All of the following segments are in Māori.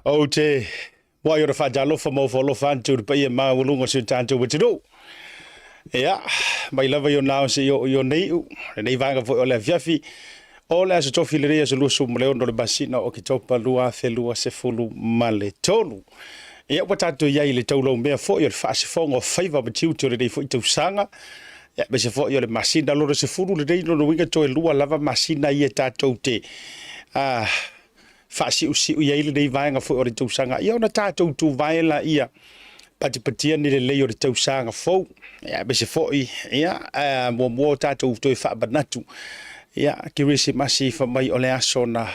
O te wa yo fa jalo fa mo fo lo fa tu pa ye ma ulunga su tanto with do. Ya, mai lava yo now se yo nei vanga fo ole fiafi. Ole se tofi le se lu su mleo no le basina o ki topa lua fe lua se fulu male tonu. Ya wata to ya ile tolo me fo yo fa se fo ngo faiva ba tiu to le fo tu sanga. Ya be se fo yo le masina lo se fulu le dei no winga to lua lava masina ye tato te. Ah fasi usi ia ile dei vaenga fo ore tausanga ia ona tatou tu vaela ia patipatia ni le lei ore tausanga fo ia be se fo ia mo tatou to fa banatu ia kirisi masi fa mai ole asona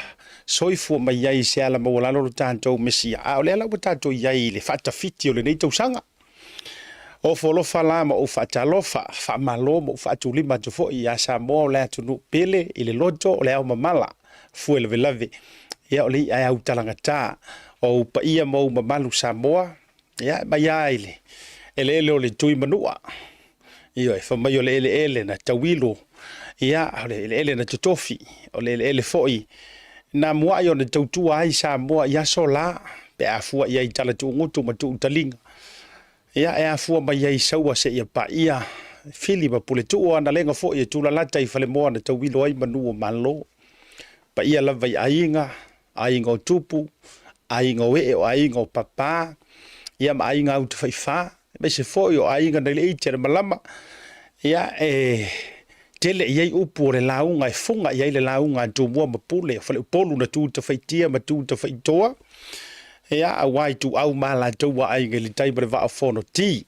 soifu mai ia se ala mo lalo tatou mesia ole ala tatou ia ile fata fiti ole nei tausanga o folo fala ma o fa talofa fa malo mo fa tu lima to fo ia Samoa le tu pele ile loto ole au mamala fu ele velave ia oli ai au talangata o pa ia mo mamalu Samoa ia mai ai ele ole tui manua ia fa mai ole ele na tawilo ia ole ele na totofi ole ele foi na mua yo na tautu ai Samoa ia sola pe afua ia tala tu ngutu matu talinga ia e afua mai ia saua se ia pa ia fili ba pule tu o na lenga foi tu la lata i fale mo na tawilo ai manu malo pa ia la vai ainga ainga tupu ainga we o ainga papa ia ma ainga out faifa be se foi o ainga na le ite malama ia tele ia upu le launga e funga ia le launga tu mo mapule fale polu na tu te faitia ma tu te faitoa ia a wai tu au mala tu wa ainga le tai bre va fono ti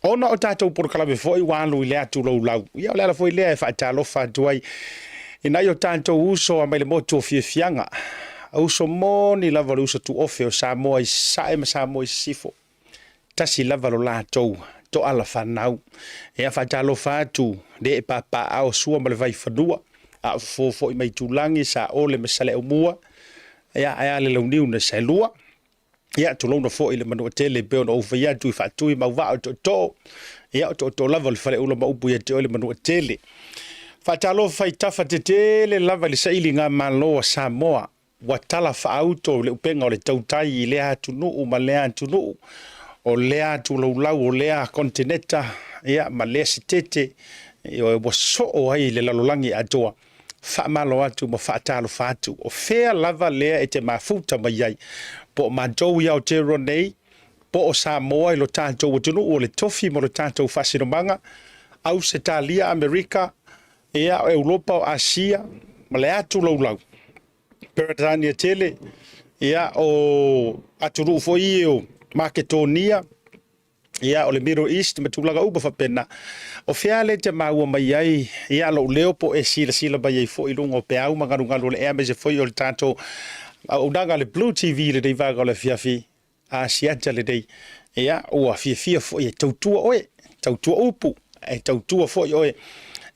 ona o tatou por kala be foi wa lu le atu lo lau ia le foi le fa talo fa tuai ina yo tanto uso a mai le moto fianga uso moni lava le uso tu ofe o Samoa i sae ma Samoa i sifo. Tasi lava lo lātou, to ala whanau. E a whatalo whātu, de e papa ao sua ma le vai whanua. A fofo i mai tūlangi sa ole me sale o mua. E a le launiu na sa lua. E a tūlona fo i le manua tele beo na ufa ia tui whātui ma uwa o to. E a to lava le whale ula ma upu ia te ole manua tele. Whatalo whai tafa te tele lava le saili ngā maloa Samoa. Watala fa'auto le upenga o le tautai I lea tunu ma lea tunu o lea tulau o lea kontinenta ia ma lea sitete o waso o ai le lalolangi atoa fa'amalo atu ma fa'atalo fa'atu o fea lava lea e te mafuta mai ai po matou ia o te ronei po o Samoa I lo tātou o tunu o le tofi mo le tātou whasinomanga au se talia Amerika ia o Europa o Asia ma lea tulau Peratania tele ia o aturu foi o Makedonia ia o le Middle East me tulaga uba fa pena o fiale te maua mai ai ia lo leopo e sila mai ai foi lungo pe au mangaru le ame se foi o le tato o daga le Blue TV le dei vaga le fiafi a siata le dei ia o fia foi e tautua oe tautua upu e tautua foi oe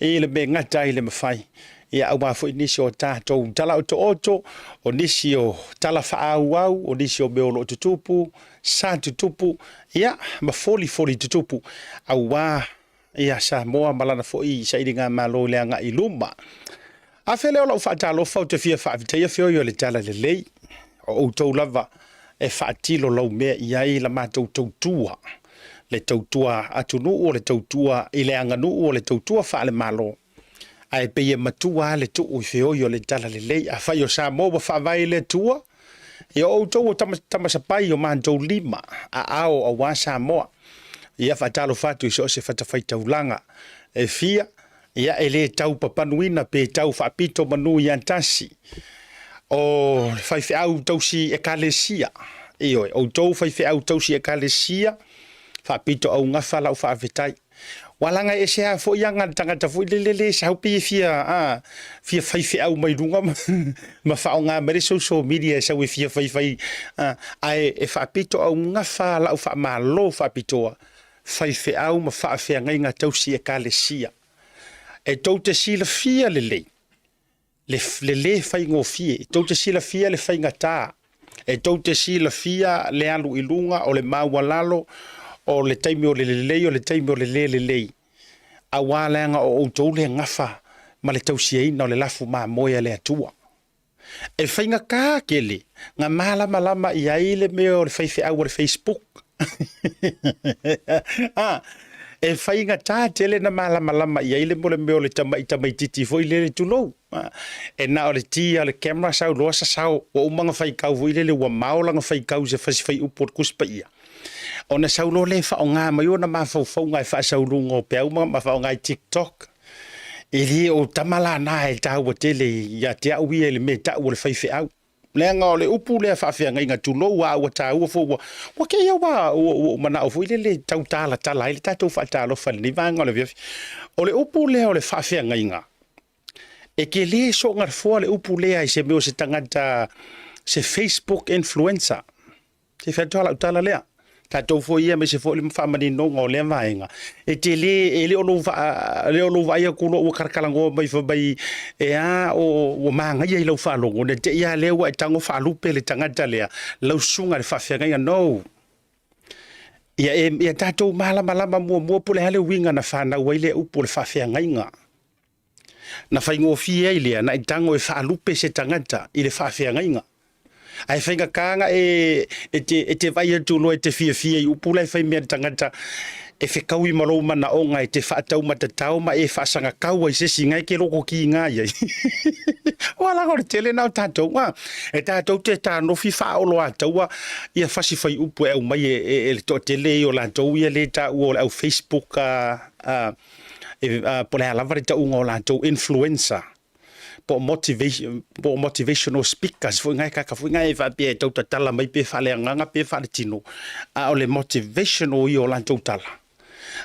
e le me ngata I le mafai ia au mafo inisi o tātou tala o to oto, o nisi o tala whaau o nisi o meolo tutupu, sa tutupu, ia mafoli tutupu, au wā, ia Samoa malana fo I sa iringa malo leanga I luma. A whele o lau whaatalo whau te fia whaaviteia whio I o le tala le lei, o outou lava e whaatilo lau mea iai la mātou tautua, le tautua atunu o le tautua I le anganu o le tautua wha le malo. Ai pe ia matua le tu o feo yo le tala le lei a fai o Samoa fa vai le tua e o to tama sapai o mantou lima a ao o wa Samoa ia fa talo fatu so se fata fai taulanga e fia ia ele tau papanuina pe tau fa pito manu yantasi o fai fe au tausi e kalesia e o to fai fe au tausi e kalesia fa pito au ngafa lau fa vetai walanga e sea fo yanga tangata fo lele sa pi fia fai au mai runga ma fa nga mere social media sa we fai ai e fa pito au nga fa la fa malo fa pito fai au ma fa nga tausi e kalesia e toute sila fia lele fai ngo fie toute sila fia le fai ngata e toute sila fia le alu ilunga o le mawalalo o le taimi o le lelei o le taimi o le lelei a wālenga o outou le ngafa ma le tausiaina o le lafu ma moia le atua E whainga kā kele, ngā malama I aile me o le whaiwhi au o le Facebook. E whainga tā tele na malama I aile mo le meo le tamai titi fo I le tulou. E na o le tia le camera sau loa sa sau, o umanga whaikau fo I le ua maolanga whaikau se whasi whai upo kuspa ia. O na sau lo le wha o ngā mai o na mawhau ngai wha sau lungo pe au mga mawhau ngai TikTok. E li o tamala na e tau o tele ia te au ia le me tau o le whaiwhi au. Lea ngā o le upu lea whaafia ngai ngā tulou wa ua tau o fo wa ke ia wa o mana o fo I le tau tala I le tatou whaatalo whale ni vanga o le viafi. O le upu lea o le whaafia ngai ngā. E ke le so ngar fua le upu lea I se meo se tangata se Facebook influencer. Te whaatoala utala lea. Tatou fo ia me se fo le whamani no ngō lea vaenga. E te le o lo va ia kulo o karkalango mai whabai e a o maanga ia I lau whalongo. Ne te ia lea wa e tango whalupe le tangata lea. Lau sunga le whawhiangai no. Ia tatou malama mua pule hale winga na whanau wai lea upo le whawhiangai ngā. Na whaingo fia I lea na e tango e whalupe se tangata I le whawhiangai ngā. Ai whainga kānga e te vai atu loa e te fia I upula e whai mea tangata e whekau I marou mana o ngai te whaatau matatau ma e whaasanga kaua I sesi ngai ke loko ki ngā iai. Wala kore tele nao tātou ngā. E tātou te tānofi whaolo ataua ia whasi whai upu e au mai e le toa tele I o lātou ia le tā ua o le au Facebook pole halavare ta unga o lātou influencer. Po motivational speakers fo ngai kaka fo ngai fa pe tau tala mai pe fa le nganga pe fa le tino a o le motivational I o lan tau tala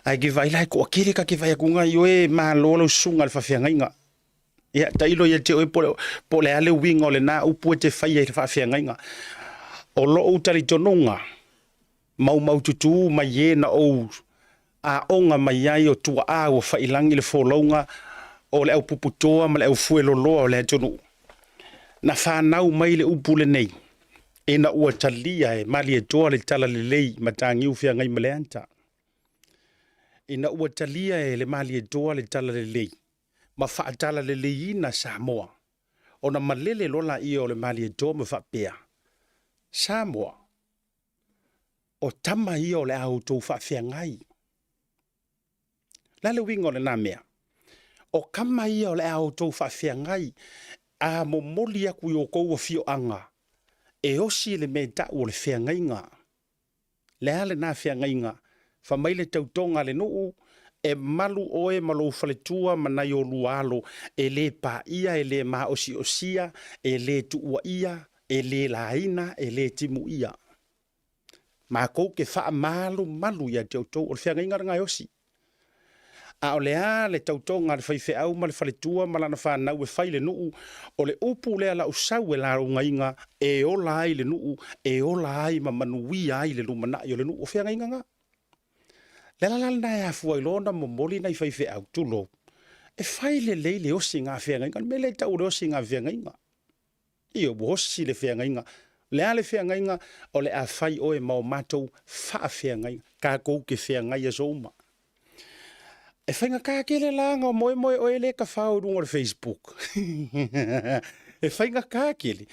ai ki vai lai ko kire ka ki vai ku ngai yo e ma lo sunga le fa fia ngai nga ia tai lo ia te o po le ale winga o le na upu te fai e fa fia ngai nga o lo o tali tonunga mau tutu mai e na o a onga mai ai o tua a o fa ilangi le folonga o le au puputoa ma le au fuelo loa o le tonu. Na whanau mai le upule nei. E na ua talia e mali e toa le tala le lei ma tāngi uwhia ngai ma le anta. E na ua talia e le mali e toa le tala le lei. Ma whaatala le lei na Samoa. O na malele lola ia o le mali e toa ma whapea. Samoa. O tama ia o le au tau whawhia ngai. Lale wingo le nā mea. O kama ia o le au tau whawhia ngai, a mo moli aku I o kou o fio anga, e osi le me tau o le whia ngai ngā. Le ale nā whia ngai ngā, whamaile tautonga le nuu, e malu oe malo whaletua manai o lualo, e le pa ia, e le ma osia, e le tuua ia, e le laina, e le timu ia. Ma kou ke wha malu ia tautou o le whia ngai ngā ngai osi. A o lea le tautonga le whaiwhi au ma le whaletua ma lana whanau e whai le nuu o le upu lea la usau e la runga inga e ola ai le nuu e ola ai ma manui ai le lumana I o le nuu o whianga inga ngā. Le la na e afua I lona mo moli na I whaiwhi au tulo. E whai le leile osi ngā whianga inga me le tau le osi ngā whianga inga. I o osi le whianga inga. Lea le whianga inga o le a whai oe mao matou wha whianga inga. Ka kou ke whianga ia souma. E whainga kākele langa o moe o ele ka whao runga le Facebook. E whainga kākele.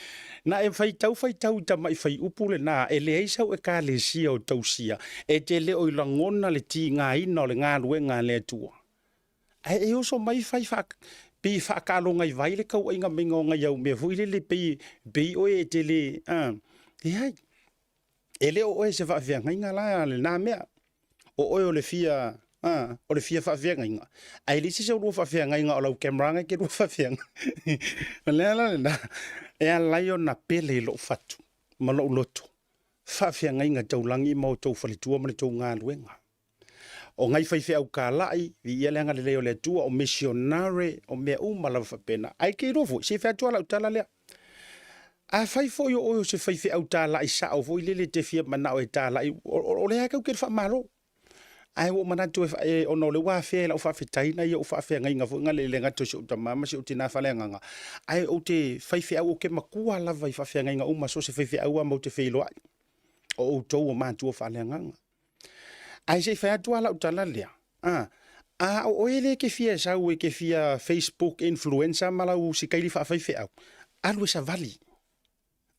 Na e whai tau ta mai whai upule na e le eisau e kā le sia o tausia. E te le o ilangona le ti ngā ina o le ngā lue ngā le atua. E oso mai whai pi whaakalonga I vai le kau inga minga o ngai au mea fuile le pi oe e te le. E hai. E le o oe se whaafia ngai ngā la le nā mea. O oe o le fia. O le fia whawhianga inga. Ai lisi se urua whawhianga inga o lau cameranga ke rua whawhianga. Lea na. E a laio na pele lo fatu. Ma lo loto. Whawhianga inga taulangi ma o tau whalitua ma le tau ngā luenga. O ngai whaiwhi au kā lai, vi ia leanga le leo le tua o missionare o mea umala whapena. Ai ke rofo, se whatua lau tala lea. A whaifo yo oyo se whaiwhi au tā lai sa o voi lele te fia mana o e tā lai. O le haka ukere whamalo. Ai wo manatu e ono le wa fe la fa fetaina ia o fa fe ngai ngafo ngale le ngato so ta mama se utina fa le nganga ai o te faife au ke makua la vai fa fe ngai nga uma so se faife au mo te fe lo o to o ma tu fa le nganga ai se fa tu ala utala le o ele ke fia sa o ke fia Facebook influencer mala u si kai fa faife au alu sa vali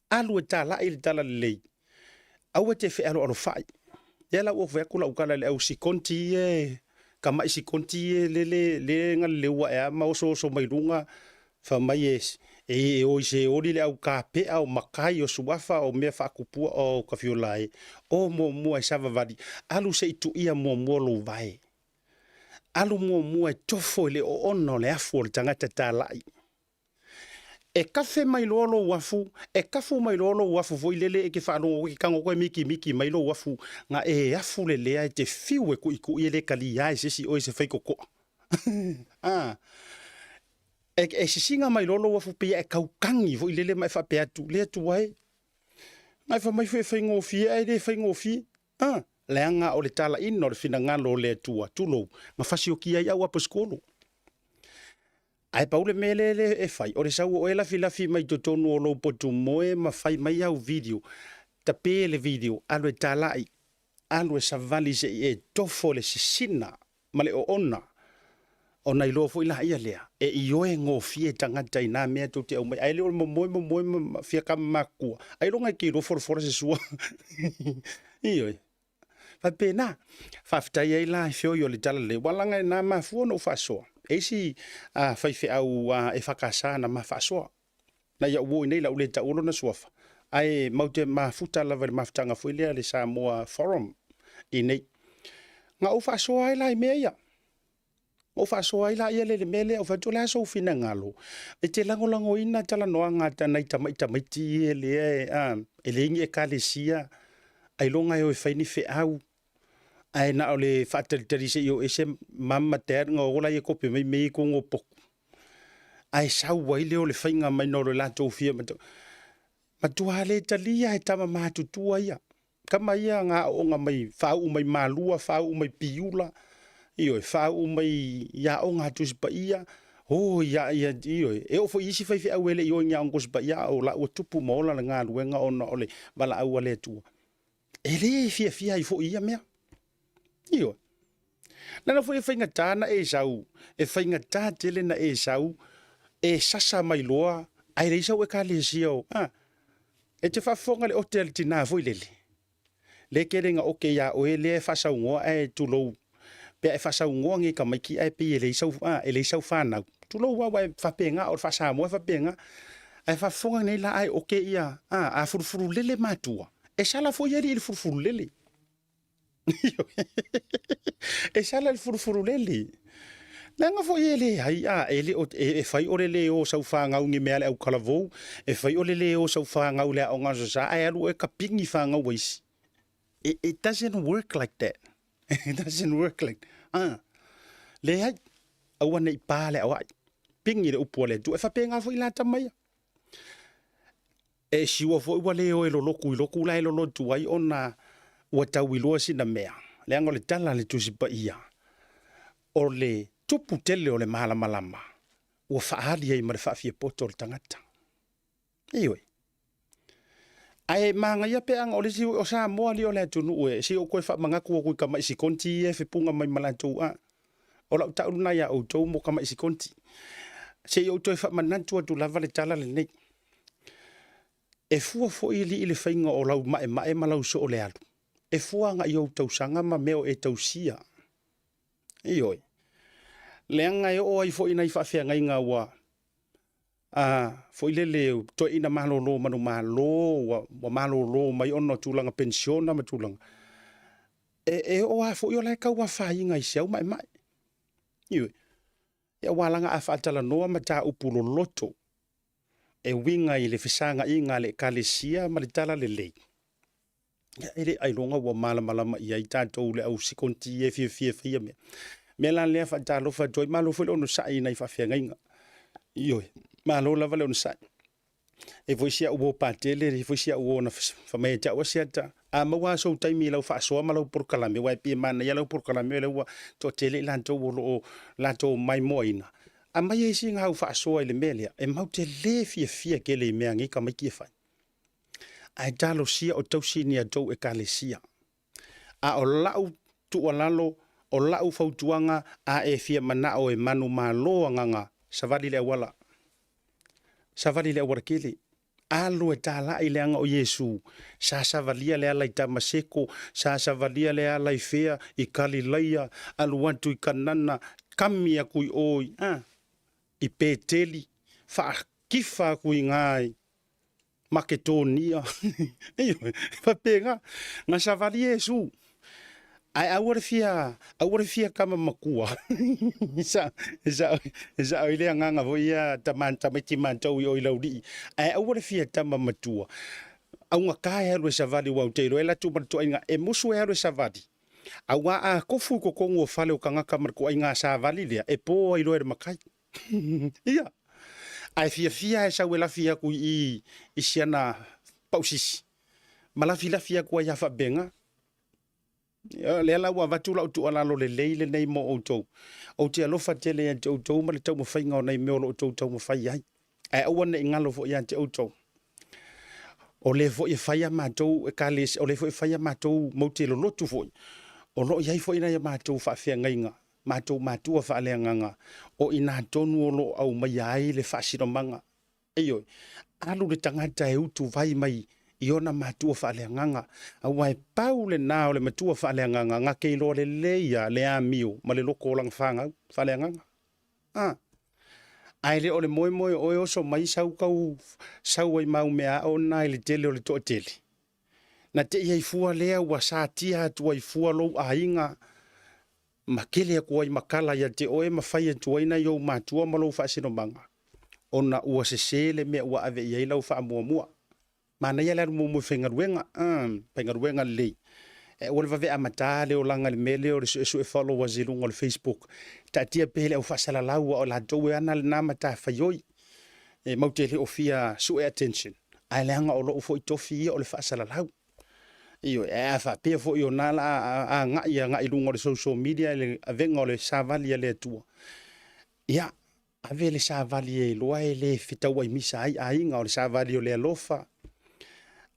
alu tala il tala le au te fe alo fai ya la o ve kula ukala le au si konti e kama si konti e le ngal le wa e ma so mai lunga fa mai e o se o le au ka pe au makai o suafa o me fa kupua o ka fiolai o mo sa vali alu se tu ia mo lo vai alu mo tofo le o ono le afu le tangata talai e kafe mai lolo wafu e kafu mai lolo wafu foi lele e ke fa no ki kango ko miki mai lo wafu nga e afu le le te fiu e ku ile kali ya se si o se fai ko ah e se singa mai lolo wafu pe e kau kangi foi lele mai fa pe atu le tu wai mai fa mai fe ngo fi e de fe ngo fi ah le anga o le tala in no le fina ngalo le tua tulo ma fasio ki ai au skolo ai paule mele e fai o le sau o ela filafi mai to tonu o lo potu moe ma fai mai au video ta pele video alo e talai alo e savali se e tofo le sisina ma le o ona ilo fo ila ia lea e io e ngo fie tangata ina mea to te au mai ai le o mo fia ka makua ai longa ki lo for se sua io fa pena fa ftai ai la fio yo le tala le walanga na ma fu no fa so e si fai fe au e fakasa na ma fa so na ya wo nei la ule ta ulo na suafa ai maute ma futa la va ma ftanga fu le Samoa forum i nei nga o fa so ai la me ya o fa so ai la ia le mele o fa to la so fina ngalo e te lango ina tala no anga ta nai ta mai ti le e le ngi e kalesia ai longa yo fa ni fe au ai na ole fatel terisi yo ese mamma ter ngo ola ye kopi me ko ngo pok ai sau wai le ole fainga mai no la to fia ma tu hale talia e tama ma tu tua ia kama ia nga o nga mai fa u mai malua fa u mai piula io fa u mai ya o nga tu spa ia o ya io e o fo isi fa fi awele yo nya ngo spa ia o la o tupu mo la nga luenga ona ole bala au ale tu ele fia i fo ia me io nana foi fainga tana e sau e fainga ta tele na e sau e sasa mai loa ai le sau e kalesio e te fa fonga le hotel tina foi le kerenga oke ya o le fa sau ngo e tu lo pe e fa sau ngo ngi ka mai ki ai pe le sau fa na tu lo wa fa penga o fa sa mo fa penga ai fa fonga nei la ai oke ia a furfuru lele matua e sala foi ele furfuru lele e sala il furfuru leli nanga fo ele ai ele e fai ole le o sau fa ngau ngi mele au kalavo e fai ole le o sau fa ngau le o ngaso sa ai alu e kapingi fa ngau wais it doesn't work like that it doesn't work like le ai au nei pale au pingi le upole tu e fa penga fo ila tamai e siwa fo wale o lo loku lai lo tu ai ona ua tauiloa sina mea le anga le tala le tusipa ia o le tupu tele o le malamalama ua faali ai ma le faafia poto o le tangata iwe ai manga ia pe anga o le si o Samoa li o le atunu e si o koe whamangaku o koe kama isi konti e whipunga mai malatu o lau tauruna ia o tau mo kama isi konti se o toi whamanantu atu lava le tala le nei e fua fo ili le whainga o lau mae malau so o le alu e fuanga i o tausanga ma meo e tausia. Ioi. Leanga e o ai fo ina i whawhia ngai ngā wā. Fo ile leo, to ina malolo manu malo, wa malolo mai ono tūlanga pensiona ma tūlanga. E o a fo i o lai kau wa whai ngai siau mai mai. Ioi. E walanga a whaatala noa ma tā upulo loto. E winga i le whisanga i ngā le kalesia ma le tala le lei. Ele ai longa wa malama ia i tātou le au sikonti e fia mea. Me lan lea fa talo fa toi malo fo ono sai nei fa fia ngainga. Io malo la vale ono sai. E voi sia uo patele, e voi sia uo na fa me ta wasia ta. A mawa so taimi lau fa so malo por kalame wa pi mana ya lau por kalame le wa to tele lan to wo la to mai moina. A mai e singa fa so ile melia e mau te le fia ke le mea ngi ka mai ki fa. Ai talo sia o tausi ni a tau e kalesia. A o lau tu o lalo, o lau fautuanga a e fia mana o e manu malo nganga, savali le wala. savali le warakele. Alo e tala i le anga o Yesu. Sa savalia le ala i tamaseko, sa savalia le ala i fea, i Galileia, aluantu i kanana, kami a kui oi, i peteli, wha kifa kui ngai, Makedonia. Whapenga, ngā savali Yesu. Ai awara fia kama makua. Isa oile nganga voia tamanta meti mantau i oilauri. Ai awara fia tama matua. Au nga kaya ro savali wa utelo ela tu marto inga e musu ero savali. Au nga a kofu ko kongo fale o kanga kamar ko inga savali le e po i ro makai. Ia. Ai fia sa wela fia ku i siana pausis. Mala fia ku ya fa benga. Le la wa vatu la tu ala lo le leile nei mo auto o te alofa tele en te auto ma le tau mo fainga nei me o auto mo fai ai ai o ne ngalo fo ya te auto o le fo e fai ma to e kales o le fo e fai ma to mo te lo tu fo o lo ia fo ina ya ma to fa fe ngainga ma to fa le nganga o ina tonu o lo au mai ai le fa sino manga eyo alu le tangata e utu vai mai iona matua fa le nganga awai paule na le matua fa le nganga nga ke lo le leia le amio ma le loko lang fanga fa le nganga ai le ole moi o so mai sau ai mau mea o nai le tele o le to tele na te ia fua le wa sa tia tu ai fua lo ainga makele ko ai makala ya te oe mafai tu ai na yo matua ma lo fa sino manga ona ua se le me ua ave ia lo fa mua mana ia le mo pengaruenga le e o le va ve amata le o langa le mele o su e followers i lunga le Facebook ta tia pele o fa sala la o la do ana le na mata fa yoi e mau te le ofia su e attention ai le anga o lo fo tofi o le fa sala la io e fa pe fo io na la nga i lunga le social media le avenga o le savali le tua ia ave le savali e lo ai le fita wa misa ai nga o le savali o le lofa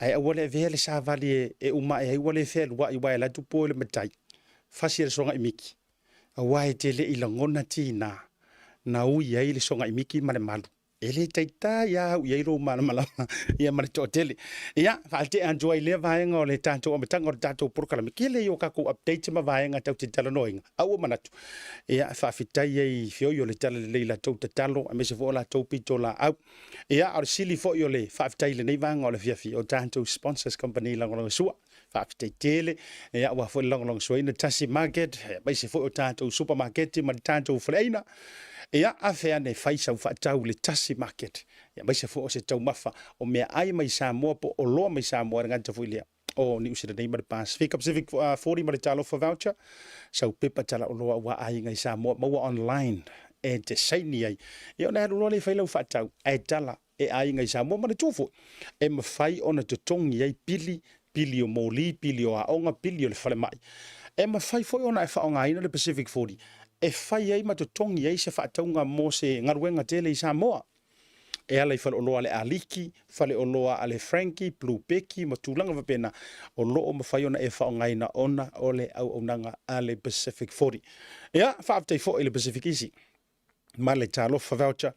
ai awale vele sa vali e uma e wale fel wa i wa la tu po le matai fasir songa imiki awai te le ilangona tina na u ia ile songa imiki male malu ele taita ya u ia ro mala ia male totele ia falte enjoy le vaenga o le tanto o matanga o tanto por kala mikele yo ka ko update ma vaenga tau te tala noinga au manatu ia fa fitai ai fio yo le tala le la tau te talo a me se vola tau pito la au ia ar sili fo yo le fa fitai le nei vanga o le fiafi o tanto sponsors company la ngolo sua fa fitai tele ia wa fo long so ina tasi market ba se fo o tanto supermarket ma tanto fleina ia afea ne faisa fa tau le tasi market ia mai se fo se tau mafa o me ai mai Samoa po o lo mai Samoa ngata fo ile o ni usira nei mar Pacific 40 mar talo for voucher so pepa tala o lo wa ai ngai Samoa mo online e te saini ai ia na ro le faila fa tau e tala e ai ngai Samoa mar tufo e ma fai ona te tongi ai pili o moli pili o aonga pili o le fale mai e ma fai fo ona e fa onga ina le Pacific 40 e fai ai matotongi ai se whaataunga mo se ngaruenga tele i Samoa. E ala i whale oloa le aliki, whale oloa ale Frankie, Blue Becky, matulanga wapena, o loo mawhai ona e whaongaina ona o le au aunanga ale Pacific 40. Ia, whaaftai fo le Pacific Easy. Male talo fa voucher,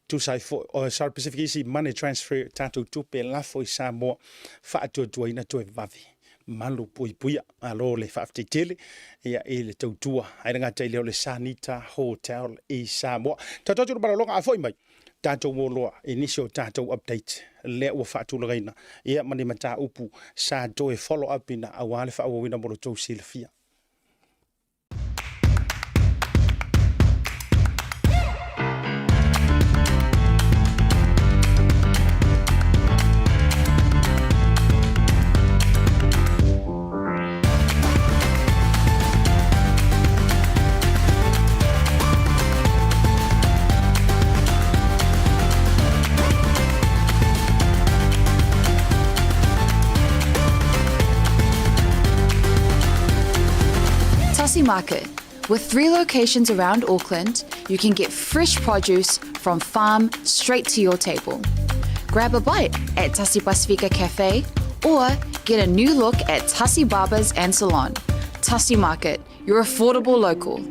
tu sai fo, sorry, Pacific Easy, money transfer, tatu tupe lafo i Samoa, whaatua tuaina tue vavi. Malu puia alo le whaafte tele ia e le tautua ai nga tai le Sanita Hotel i Samoa tatu para longa afoi mai tatu mo initial tatu update le wa fatu leina ia mani mata upu sa do e follow up ina awale fa awina mo to silfia. Market. With 3 locations around Auckland, you can get fresh produce from farm straight to your table. Grab a bite at Tasi Pacifica Cafe or get a new look at Tasi Barbers and Salon. Tasi Market, your affordable local.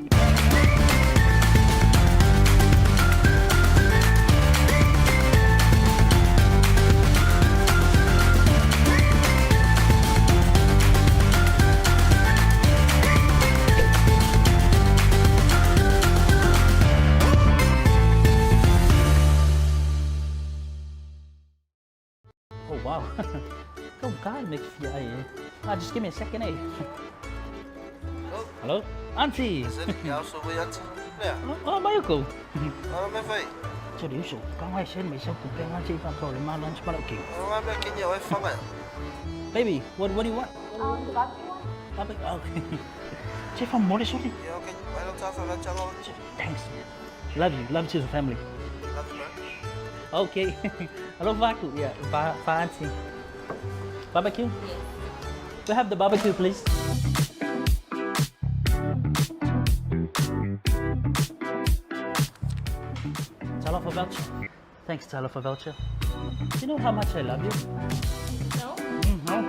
Just give me a second, eh? Hello? Auntie! Oh, Mayuko! Cho điều số, con ai xem mấy sao cũng quen auntie phạm rồi mang lunch bắt đầu kiểu. Baby, what do you want? The barbecue one? Barbecue? Okay. Chị Phạm mua đi số đi. Thanks. Love you to the family. Okay. Hello, Vaku. Yeah, auntie. Barbecue? Yes. We have the barbecue, please. $1 for voucher. Thanks, $1 for voucher. You know how much I love you? No? No.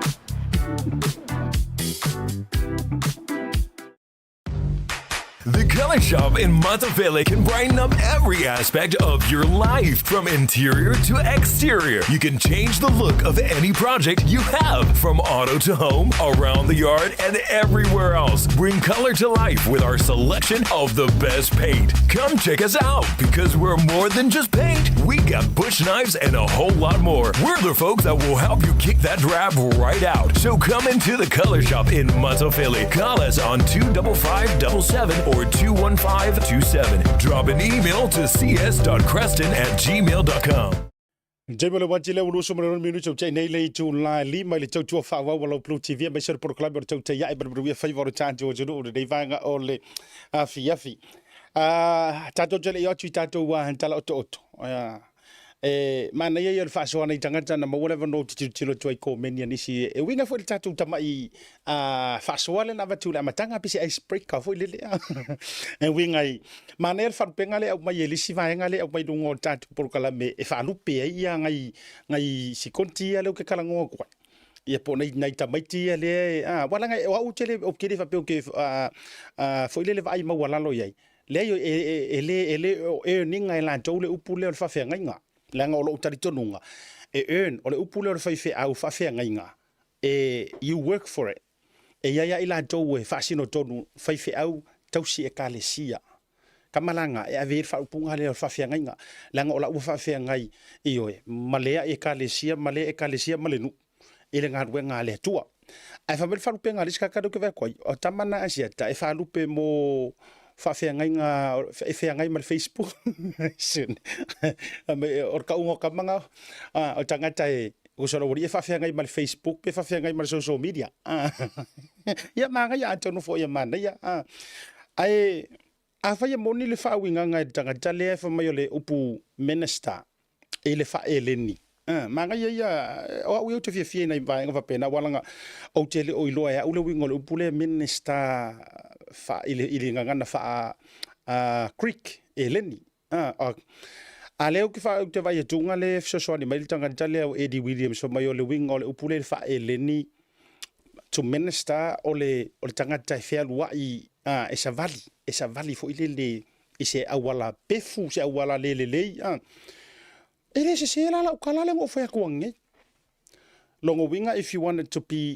The Color Shop in Matavele can brighten up every aspect of your life, from interior to exterior. You can change the look of any project you have, from auto to home, around the yard, and everywhere else. Bring color to life with our selection of the best paint. Come check us out, because we're more than just paint. We got bush knives and a whole lot more. We're the folks that will help you kick that drab right out. So come into the Color Shop in Matavele. Call us on 25577 or 21527. Drop an email to cs.creston@gmail.com. Jemele wajile ulusu mwana minu chau chai nei lei chu la li mai le chau chua fa wa wala Blue TV mai ser por club chau chai ya ber ber favor chanjo juru de vanga ole afi tato jele yo chu tato wa tala oto mana ye fa so na tangata na whatever no tilo choi ko menia nisi e winga fo tato tamai fa so wala na vatu la matanga pisi ice break ka fo lele e winga mana el fa pengale au mai elisi va ngale au mai dungo tato por kala me e fa lupe ia ngai si kontia le ke kala ngo ko ia po nei tamai ti le wala ngai wa u chele o kiri fa pe o ke fo lele vai ma wala lo yai le yo ele ninga la tole upule fa fe nga la nga o tari tonunga earn o le upule fa fe au fa fe nga you work for it ia ila to fa sino tonu fa fe au tausi e kalesia kamalanga e ave fa upunga le fa fe nga la nga o fa fe ngai iyo malea e kalesia malenu ile nga wenga le tua ai fa bel fa upenga liska kado ke ko o tamana asia ta e fa lupe mo fa fe ngai mal Facebook sin or ka ungo ka manga o tangata e o solo wori fa fe ngai mal Facebook pe fa fe ngai mal social media ya manga ya tonu fo ya mana ya ai a fa ya moni le fa winga ngai tangata le fa mayole upu minister e le fa eleni manga ya o u te fie na vai nga fa pena walanga o tele o iloa ya ule wingo le upu le minister fa ili ngana fa creek eleni aleo ki fa te vai tunga le so ni mai tanga tale o Eddie Williams so mai o le wing o le upule fa eleni to minister o le tanga tai fe lua I esa vali fo ile ise awala pefu se awala le ele se la kala le mo fa ko nge longo winga if you wanted to be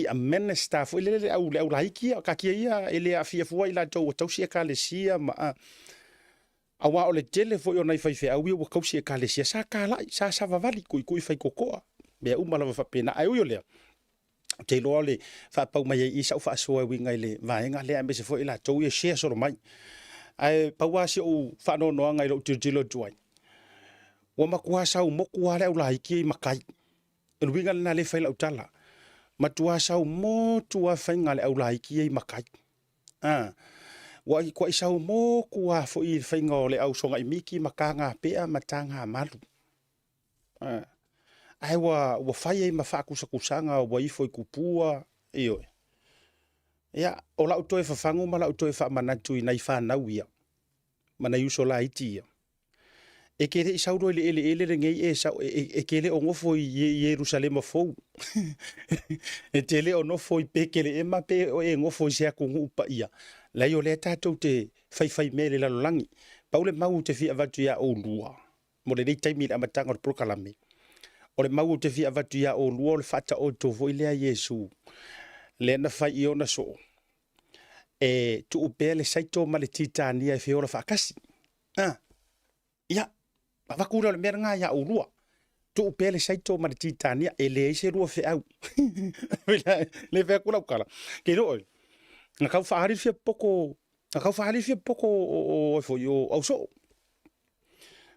a minister for ile au laiki ka kia ele afia fo ila to sia kalesia ma awa ole tele fo yo nai fai fe au wo kausia kalesia sa kala sa vavali kui fai kokoa be umala fa pena ai yo le te lo le fa pau mai I sa fa so winga ile vaenga le ambe se fo ila to ye share so mai ai pawa si o fa no ngai lo tilo tuai wa makua sa mo kwa le laiki makai winga na le fai la utala matua sau mo tua fainga le au laiki ai makai wa ko isau mo kua fo I fainga le au songa I miki makanga pea matanga malu ai wa fai ai mafaku kusanga wa I foi kupua iyo ya ola utoe fa fangu mala utoe fa manatu I fa nawia mana yuso laiti e kere isau do ele ngei e sa e kele o ngofo I Jerusalem fo e tele o no foi pekele e mape o e ngofo sia ku upa ia la yo le tato te fai mele la langi paule mau te fi avatu ya o lua mo le taimi la matanga o prokalame o le mau te fi avatu ya o lua le fata o to vo ile Yesu le na fai I ona so e tu upele saito male titania e feola fa kasi ya avakura le meranga ya o lua tu pele sai to ma titania ele se ru fe au le fe kula kala ke no na kau fahari fe poko na kau fahari fe poko o fo yo au so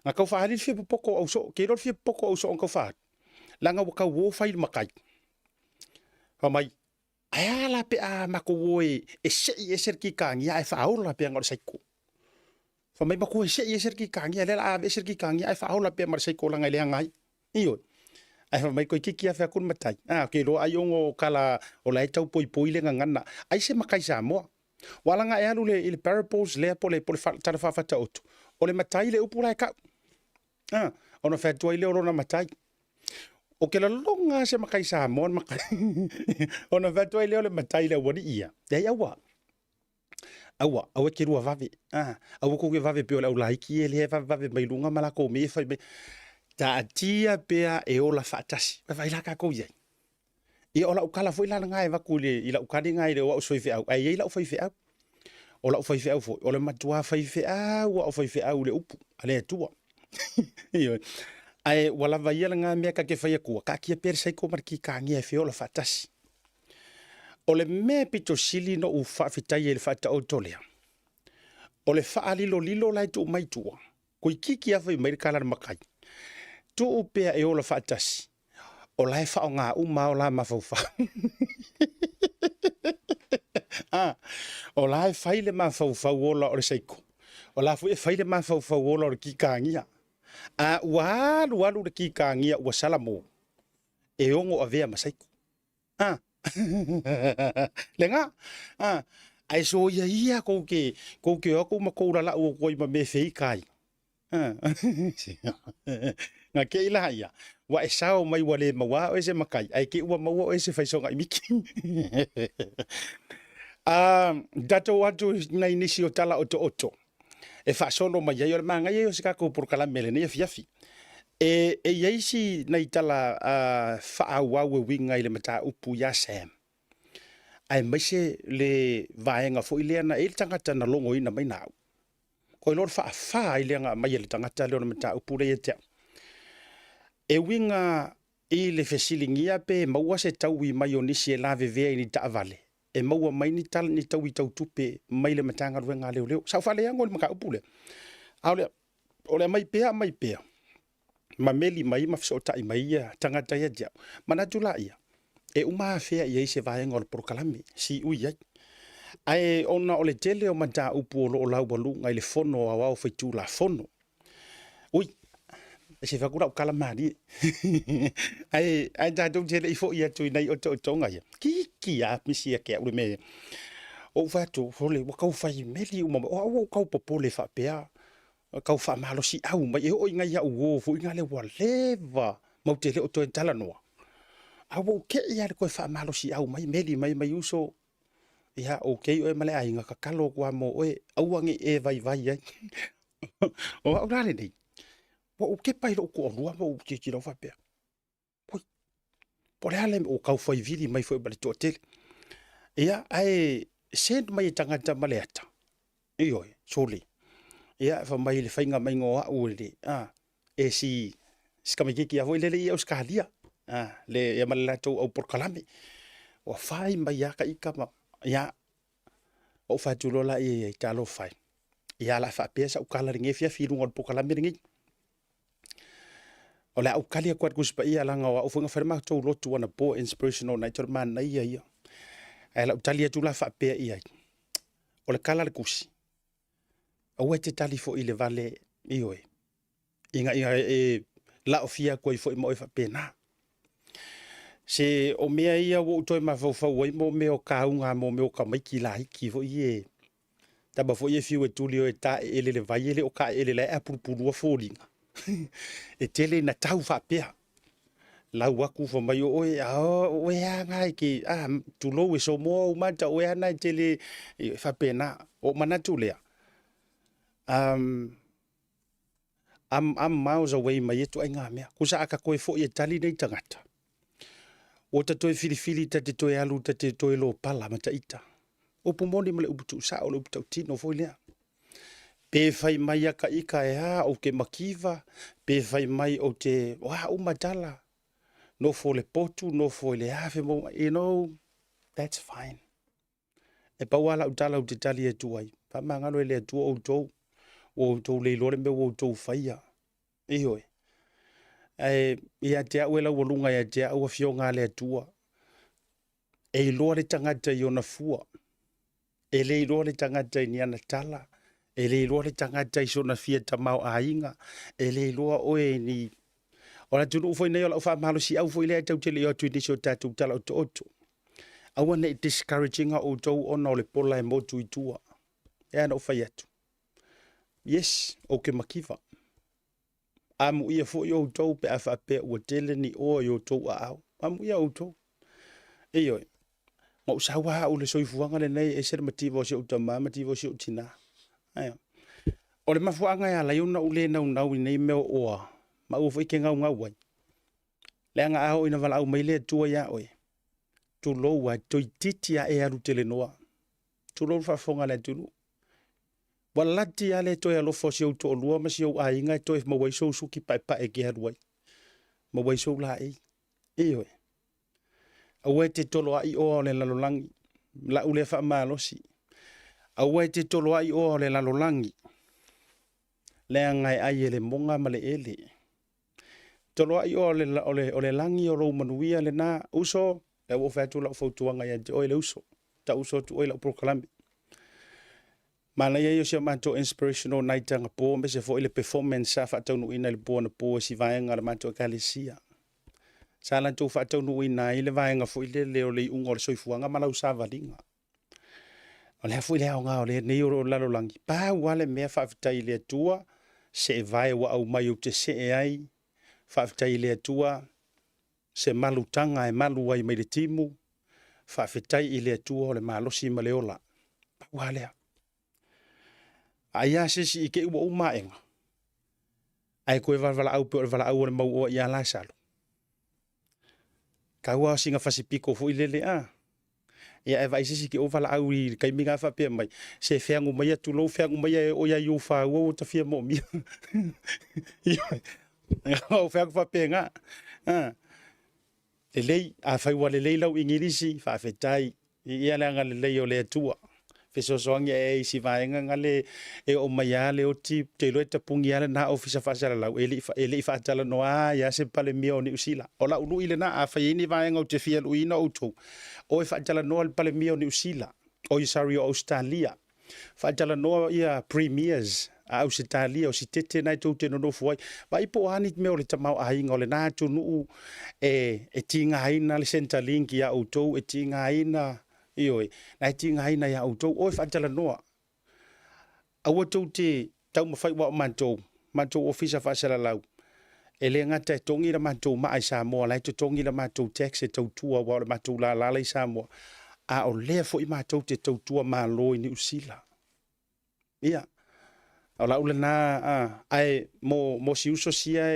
na kau fahari fe poko au so ke ro fe poko au so on kau fa langa wa kau wo fai makai fa mai aya la pe a mako wo e ser ki kangi ai fa au la pe ngor sai ko fa mai mako e ser ki kangi le la ser ki kangi ai fa au la pe mar sai ko langa le ngai iyo ai fa mai ko kiki fa kun matai ke ro ai ongo kala o lai tau poi le ngana ai se makai Samoa wala nga e alu le parables le pole tara fa ta otu o le matai le upura ka ona fa toi le ona matai o ke la longa se makai Samoa makai ona fa toi le matai le woni ia dai awa ke rua vave awa ko ke vave pe o la laiki ele vave mai lunga mala ko me fa ta tia pea e ola fatasi vai la ka ko ye e ola ukala foi la ngai va kule ila ukadi ngai le o soi fe au ai ila foi fe au ola foi fe au foi ola matua foi fe au o foi fe au le upu ale tua io ai wala vai la ngai me ka ke foi ku ka ki per sai ko mar ki ka ngi fe ola fatasi ole me pito sili no u fa fitai le fata o tolea ole fa alilo lilo lai tu mai tua ko kiki a foi mai kala makai tu upea e ola fatasi o lai fa nga uma o la mafaufa o lai faile mafaufa ola o seiko o la fu e faile mafaufa ola o kikangia walu de kikangia wa salamo e ongo avea masaiko lenga ai so ia ko ke ko makora la o ko ma me fei kai nga ke ila ia wa e sao mai wale mawa o se makai ai ke wa mawa o se faiso ngai miki dato watu na inisi o tala oto e fa solo mai yo manga yo se ka ko por kala mele ne fiafi e yeisi na itala fa wa we winga ile mata upu ya sam ai mese le vaenga fo ile na il tangata na longo ina mai na ko lor fa ile nga mai le tangata le mata upu le te e winga i le fesilingia pe maua se tau i mai onisi e la veve ni ta vale e maua mai ni tal ni tau i tau tupe mai le matanga ruenga leo sa fa le angol maka upule ole mai pea ma meli mai ma fso tai mai ya tangata ya ja mana tula ia e uma fea ia se va ngol por kalami si uia ai ona ole tele o mata upu o la balu ngai le fono wa o fitu la fono ui se fa kura kala mari ai da dong tele ifo ia tu nei o tonga ia ki a misi ke o me o fa tu fole wa kau fa meli uma o kau popole fa pea kau fa malo si au mai o inga ia o fu inga le wa leva mau tele o to tala no au ke ia ko fa malo si au mai meli mai uso ia okay o male ai nga kakalo kwa mo o au angi e vai ai o au rale nei o ke pai lo ko rua mo ke ki lo fa pe por ale o kau foi vidi mai foi bale to hotel ia ai send mai tangata maleata iyo soli ia fa mai le fainga mai ngo o le e si skamiki a voi le Australia le ia malato au por kalame o fai mai ya ka ikama ya o fa tulo la e talo fai ia la fa pesa o kala ringe fia filu ngol por kalame ringe o la o kalia kwat kuspa ia langa o funga ferma to lotu wana bo inspirational night man na ia ai la talia tu la fa pe ia o le kala le kusi o te tali fo ile vale ioe inga e la ofia ko fo mo fa pena se o mea ia wo to ma fo fo mo me o kaunga mo me o ka mai ki la ki fo ie taba fo ie fiu e tulio e ta ele le vai ele o ka ele la a purpuru fo linga e tele na tau fa pea la waku fo mai o e ngai ki tu lo we so mo ma ta o na tele fa pena o mana tulea I'm miles away mai tu ainga mea kusa aka koe fo e tali nei tangata o ta toi filifili ta te toi alu ta te toi lo pala mata ita o pomoni male uputu sa o lo uputu tino fo lea Pe fai mai aka ika o ke makiva, pe fai mai o te wa umatala. No fo le potu, no fo le ave mo, that's fine. E pa wala utala o te tali e tuai. Pa mangalo le tua o tou le lore me o tou faia. Ihoi. Ia te au ela walunga ia te au a fionga le tua. E lore tangata i ona fua. E le lore tangata i ni ana tala. E le lore tangata i sona fia tamau a inga. E le loa oe ni... Ora tunu ufoi nei ola ufa malo si au foi le tau te le o tu nisio tatu tala o to oto. Awa ne discouraging o tau ona o le pola e motu i tua. E ana ufa yatu. Yes, o ke makiva. Amu ia fo yo tau pe afa pe o tele ni o yo tau a au. Amu ia o tau. Eyo. Ma usawa o le soifuanga le nei e ser mativo se utama mativo se utina. Ayo. O le mafuanga ya la yuna ule na unau nei meo oa. Ma u foi ke ngau ngau wai. Le anga ao ina vala au maile tua ya oi. Tu lo wa toi titi a e aru tele noa. Tu lo fa fonga le tunu. Walati ale toi alo fo se uto lua ma se o a inga toi ma wai so suki pai pai ke haru wai. Ma wai so la e. E oi. Awe te tolo ai o le lalolangi. La ule fa malosi. Awe te tolo ai o le lalolangi. Le anga ai ele monga ma le ele. Tolo ai o le langi o lo manuia le na uso e wo fa tu la fotuanga ya te oile uso ta uso tu oile proklami mana ye yo se manto inspirational night anga po me se fo ile performance sa fa tonu ina le bona po si vaenga le manto kalisia sala tu fa tonu ina ile vaenga fo ile le o le ungo le soifuanga mala usa valinga ole fo ile nga ole ne yo la lo langi pa wale me fa fita ile tua se vai wa au mai te se ai fa ile tua se malutanga e malu ai mai le timu fa fetai ile tua le malosi maleola wale aya se si ke u maenga ai ko vala au pe vala au le mau o ia la salo ka wa singa fasipiko fo ile le a ia e vai se ke o vala au i kai minga fa pe mai se feangu mai tu lo feangu mai o ia yu fa o ta fia mo mi o feangu fa pe nga e lei a fai wa le lei lau ingirisi fa fetai ia la nga le lei o le tua fe so songa e si vaenga nga le e o maya le o ti te lo ta pungi ala na ofisa fa sala lau ele fa tala no a ya se pale mio ni usila o la ulu ile na a fai ni vaenga o te fia lu ina o to o fa tala no al pale mio ni usila o isari o Australia fa tala no ia premiers a Australia o si tete nai tau te no foi ba ipo ani me o le tamau a inga o le na tu nu e tinga haina le Centrelink ya o to e tinga haina ioi na tinga haina ya o to o fa tala no a o to te tau mafai wa manto ofisa fa sala lau ele ngata tongi la manto mai Samoa lai to tongi la manto tax e tau tua wa le manto la le Samoa a o le fo i manto te tau tua ma lo ni usila ia ala ule na ai mo si uso sia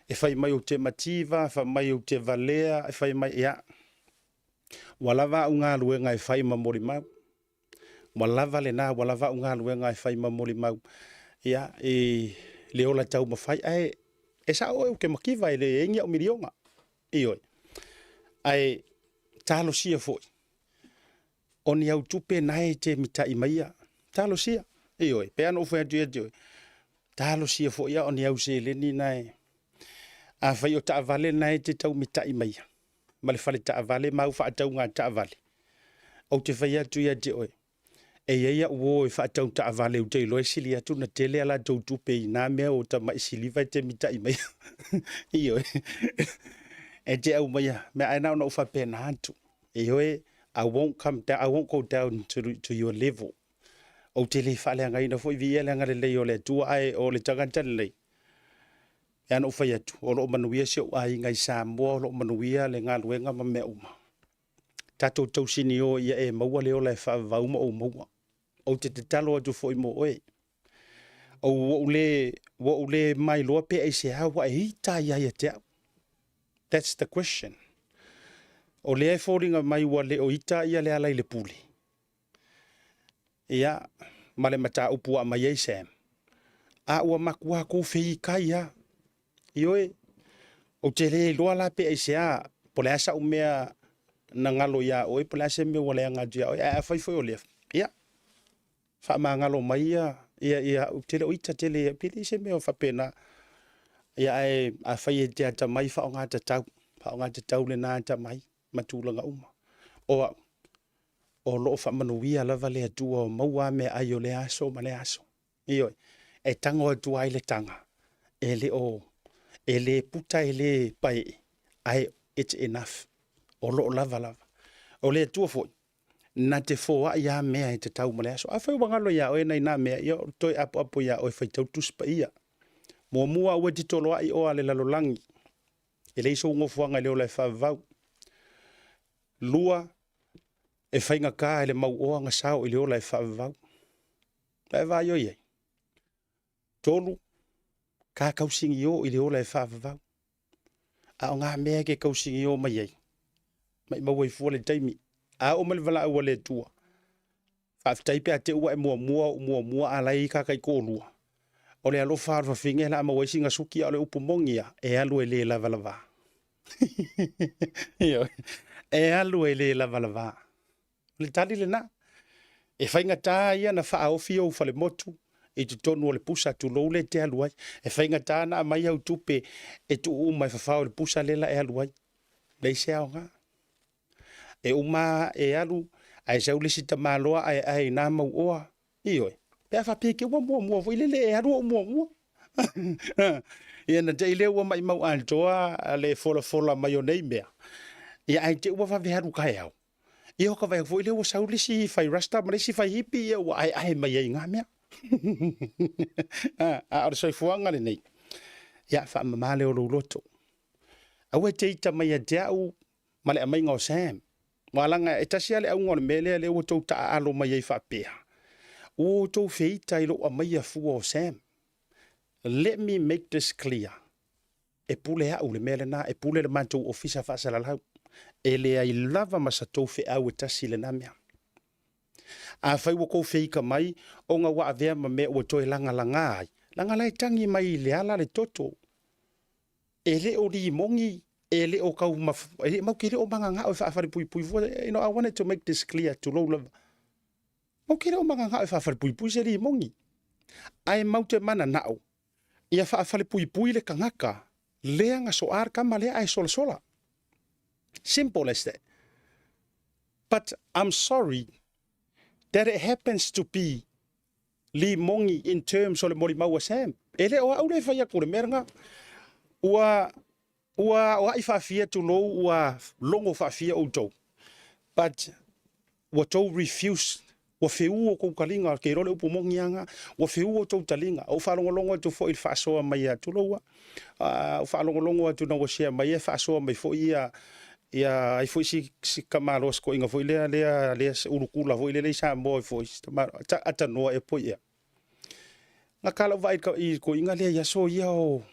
e fai mai o te mativa fa mai o te valea e fai mai ia wala va unga luenga e fai mamori mau wala vale na wala va unga luenga e fai mamori mau ia e le ola tau mafai ai e sa o ke makiva ele engia o milionga ioi ai talo sia foi oni au tupe nai te mitai maia talo sia ioi pe ano foi dio talo sia foi ia oni au se le ni nai a fai o ta vale nai te tau mitai maia ma le fale ta vale mau fa tau nga ta vale o te fai atu ia te oi e ia wo e fa tau ta vale o te lo sili atu na tele ala tau tupe na me o ta mai sili vai te mitai maia ioi e te au maia me ai na no fa pe na atu ioi I won't come down. I won't go down to your level. O te le whale ngai na foi via le ngare le o le tua ai o le tangata le. E ano whai atu. O lo manuia se o ai ngai Samoa, o lo manuia le ngā luenga ma me uma. Tato tau sini o ia e maua le o le whaavauma o maua. O te talo atu foi mo oe. O wo le mai loa pe e se hawa e hita ia ia te au. That's the question. O le ai fōringa mai ua le o ita ia le alai le puli. Ia, ma le mata upu a mai Sam. A ua makua ko fei kai a. Ioe, o te le loa la pe sea, po le asa umea na ngalo ia oi, po le asa me wale anga dia oi, a fai foi o lef. Ia, fa ma ngalo mai ia, o te le oita te le, pili se me o fa pena, ia a fai e te ata mai fa o ngata tau le na ata mai, matulanga uma. O loo fa manuia lava le atua o maua me ai o le aso ma le aso. Ioi, e tanga o atua ai le tanga. E le puta e le pai. Ai, it's enough. O loo lava. O le atua foi. Na te foa ia mea e te tau ma le aso. A fai wangalo ia oe nei na mea. Ia toi apo ia oe fai tau tuspa ia. Mua ua ti toloa i oa le lalolangi. E le iso ngofuanga leo le whavau. Lua e whainga kā ele mau oa nga sao i leo lai whaavau. Lai vai oi ei. Tolu, kā kausingi o i leo lai whaavau. A o ngā mea ke kausingi o mai ei. Mai mau ei fua le taimi. A o mali wala ua le tua. Whaafitaipe a te ua e mua a lai ka kai kōlua. O le alo whaarwa whinge la ama waisi nga suki a le upumongia e alu e le lavalava. E alu e le lavalava. Le tali le na. E whainga tā ia na wha ofi au whale motu. E tu tonu o le pusa tu lou le te aluai. E whainga tā na mai au tupe e tu umai whawhao le pusa lela e aluai. Lei se au ngā. E uma e alu. Ai sau le sita maloa ai nā mau oa. Ioi. Pea whapeke ua mua. Voi lele e alu o mua. Ia na te ile ua mai mau antoa le fola mai o nei mea. Ia ai te ua whaweharu kai au. I hoka vai foi le o saulisi fai rasta ma lesi fai hippie o ai mai ai nga mea. A soi fuanga le nei. Ya fa male o loto. A we te ita mai a dau ma le mai ngo Sam. Malanga e tasia le au ngone mele le o tau ta alo mai ai fa pea. O tau feita i lo a mai a fu o Sam. Let me make this clear. E pule a ule mele na e pule le mantou ofisa fa sala lau. E le ai lava masa tofe au e tasi le na mea. A whai wako whika mai, o ngā wa avea ma mea ua toi langa ai. Langa lai tangi mai le ala le toto. E le o li mongi, e le o kau e le mau kere o manga ngā o whaafari pui. You know, I wanted to make this clear to low lava. Mau kere o manga ngā o whaafari pui se li mongi. Ai mau te mana nao. Ia whaafari pui le kangaka. Lea nga so ar kama lea ai sola. Simple as that. But I'm sorry that it happens to be li mongi in terms of le mori maua Sam. Ele o au le whaia kore merenga. Ua i whaafia tu lo ua longo whaafia o tau. But ua tau refuse. Ua wheu o kou kalinga ke role upo mongi anga. Ua wheu o tau talinga. O whalongolongo tu fo il whaasoa mai a tu loa. O whalongolongo tu na wasia mai e whaasoa mai fo ia ia ai foi si kamaros ko inga foi lea urukula foi le sa mo foi ta ata no e foi ia na kala vai ko inga le ia so ia o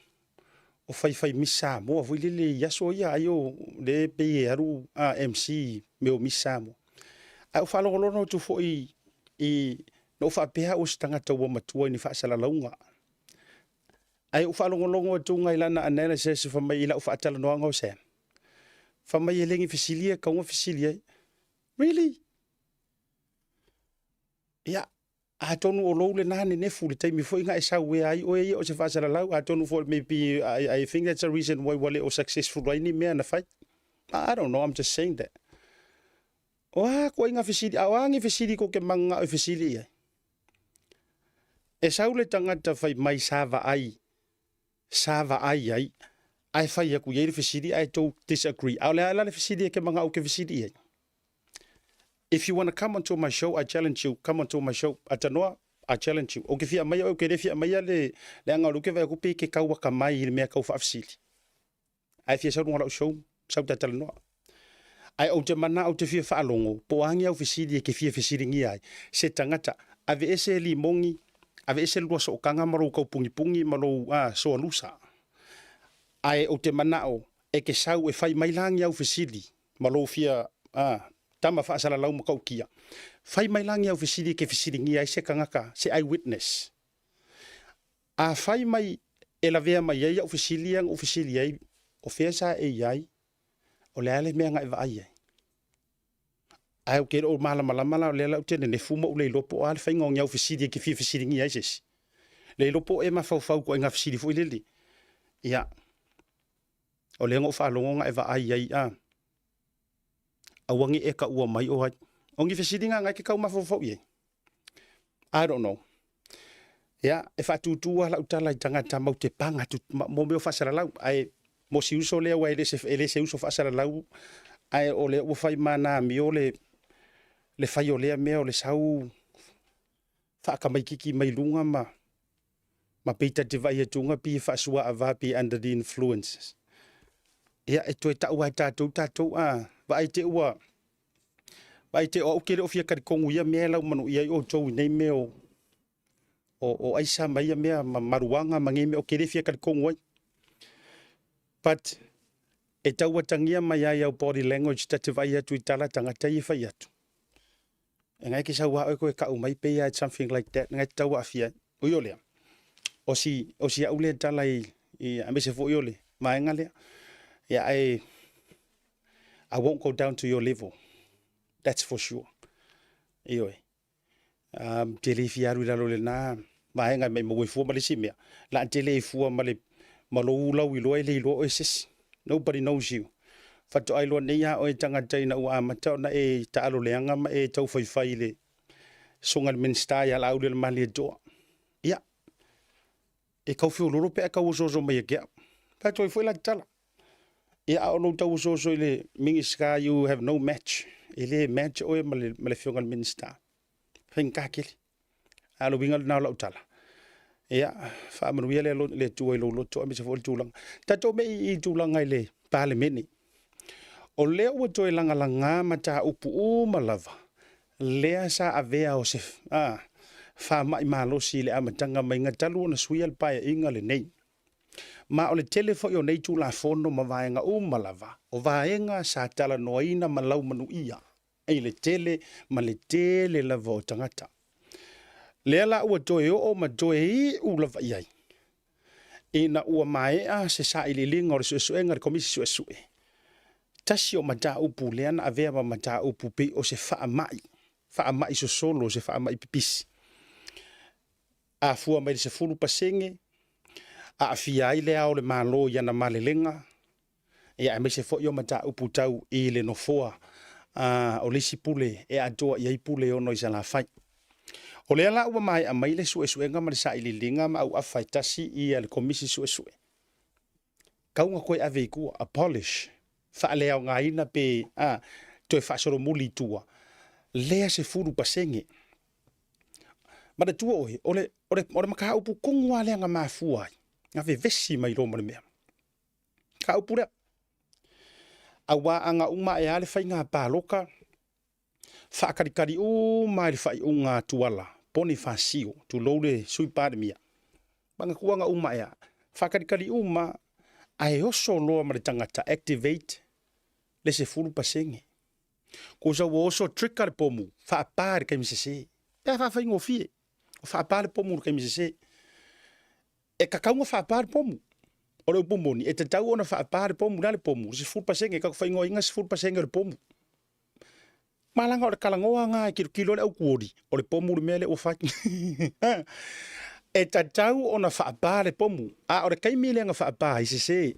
fai misa mo foi le ia so ia ayo le pe aru a MC meu misa mo au falo no tu foi i no fa pe o stanga to wo matua ni fa sala launga ai u falo longo tu ngai lana analysis fa mai la fa tala no ngo se fa mai elengi fisilia ka un fisilia really ya a tonu o lo le nane ne fu le taimi foi nga sa we ai o se fa sala lau a tonu for maybe I think that's a reason why wale o successful right ni me na fight I don't know, I'm just saying that ko inga fisilia awangi fisilia ko ke manga o fisilia e saule tangata fai mai sava ai ai fai aku yeri fisidi I don't disagree. Ala le fisidi ke manga o ke fisidi. If you want to come onto my show, I challenge you. Come onto my show. Atanoa, I challenge you. O ke fia mai o ke fia mai le anga lu ke vai ku pe ke kau ka mai le me kau fa fisidi. Ai fia sau ngala show, sau tatala no. Ai o te mana o te fia fa longo. Po angi au fisidi ke fia fisidi ngi ai. Se tangata ave ese li mongi, ave ese lu so kanga maro ko pungi malo so lusa. Ai o te manao e ke sau e fai mai langi au fisili malo fia tama whaasara lau makau kia. Whai mai langi au fisiri ke fisiri ngi ai se kangaka, se eyewitness. A whai mai e la vea mai ai au fisiri ai, o whea sa e iai, o le ale mea ngai vai ai. Ai o kero o malama o le lau tene ne fuma o le lopo o ale whai ngong au fisiri ke fisiri ngi ai sesi. Le lopo e mawhau ko inga fisiri fo ilili. Ia. O le ngo whaalongo ngai vai ai a. Awangi e ka ua mai o hai. Ongi fisiri ngai ke kau mawhau iei. I don't know. Ya, e whatutua lau tala i tangata mau te panga mo meo whasara lau. Ai, mo si uso lea wa ele se uso whasara lau. Ai, o le uwhai mana mi o le whai o lea mea o le sau whaaka mai kiki mai lunga ma peita te vai e tunga pi whaasua a vapi under the influences. Ya, e toi tau ai tātou vai te ua vai te o kere o fia karikongu ia mea lau manu ia o tau nei meo o aisa mai mea maruanga mangi me o kere fia karikongu ai. But e tau atangia mai ai au body language ta te vai atu i tala tangata i whai atu. E ngai ki sa ua oe koe ka umai pe ia something like that. Ngai tau a fia. Ui o lea. O si au lea tala i amese fo i o le. Maenga lea. Yeah, I won't go down to your level. That's for sure. Ioi. Tele fiaru la lo le na. Maenga mai mo fu ma le simia. La tele fu ma le malo ulau i lo le lo oasis. Nobody knows you. Fatu ai lo nei o tanga taina u amata na e ta alo leanga ma e tau fai le songa minsta ya la le mali do. Ya. E kau fiu loro pe ka uso mai ke. Fatu ai foi la tala. Ia o no tau so ile mingiska you have no match. Ile match o male fiongal minsta. Finka kili. Alo wingal na la utala. Ia fa manu ile le tu lo to mi se fo tulang. Tato me I tulang ai le parliament. O le o to langa langa mata upu o malava. Le sa avea o se fa mai malo si le amatanga mai ngatalu na suial pa inga le nei. Ma o le telefo yo nei tu la fono ma vaenga o malava. O vaenga sa tala noina ma lau manu ia. Ei le tele ma le tele la vo tangata. Le la ua toe o ma toe I u la vai ai. E na ua mai se sa ili linga o le suesue ngare komisi suesue. Tasi o mata upu leana avea ma mata upu pe o se faa mai. Faa mai so solo se faa mai pipisi. A fua mai se fulu pasenge. A fia I le au le malo yana malelenga. E a me se fo yo mata upu tau I le no foa. O lisi pule e atoa I pule o no isa la fai. O le ala ua mai a mai le suesuenga ma le sa ili linga ma au a fai tasi I le komisi suesue. Kaunga koe a veikua, a polish. Fa le au ngaina pe toi fa soro muli tua. Lea se furu pasenge. Ma le tua oe, ole maka upu kongwa lea nga mafua. Nga ve vesi mai roma le mea. Ka upu rea. Awa anga uma e ale fai ngā pāloka. Whaakarikari o mai le fai o ngā tuala. Pone whasio, tu loure sui pāre mia. Banga kuanga uma ea. Whaakarikari o ma ai oso loa ma le tangata activate le se furu pasenge. Ko sa wo oso tricka le pomu. Whaapāre kai misese. Pea whaafai ngō fie. Whaapāre pomu kai misese. E kakaunga whaapāre pomu. O le upomoni, e te tau ona whaapāre pomu na le pomu. Se furu pasenge, ka whai ngō inga se furu pasenge le pomu. Malanga o le kalangoa ngā e kilo le au kuori. O le pomu le mea le o whai. E te tau ona whaapāre pomu. O le kaimile nga whaapāre, se se.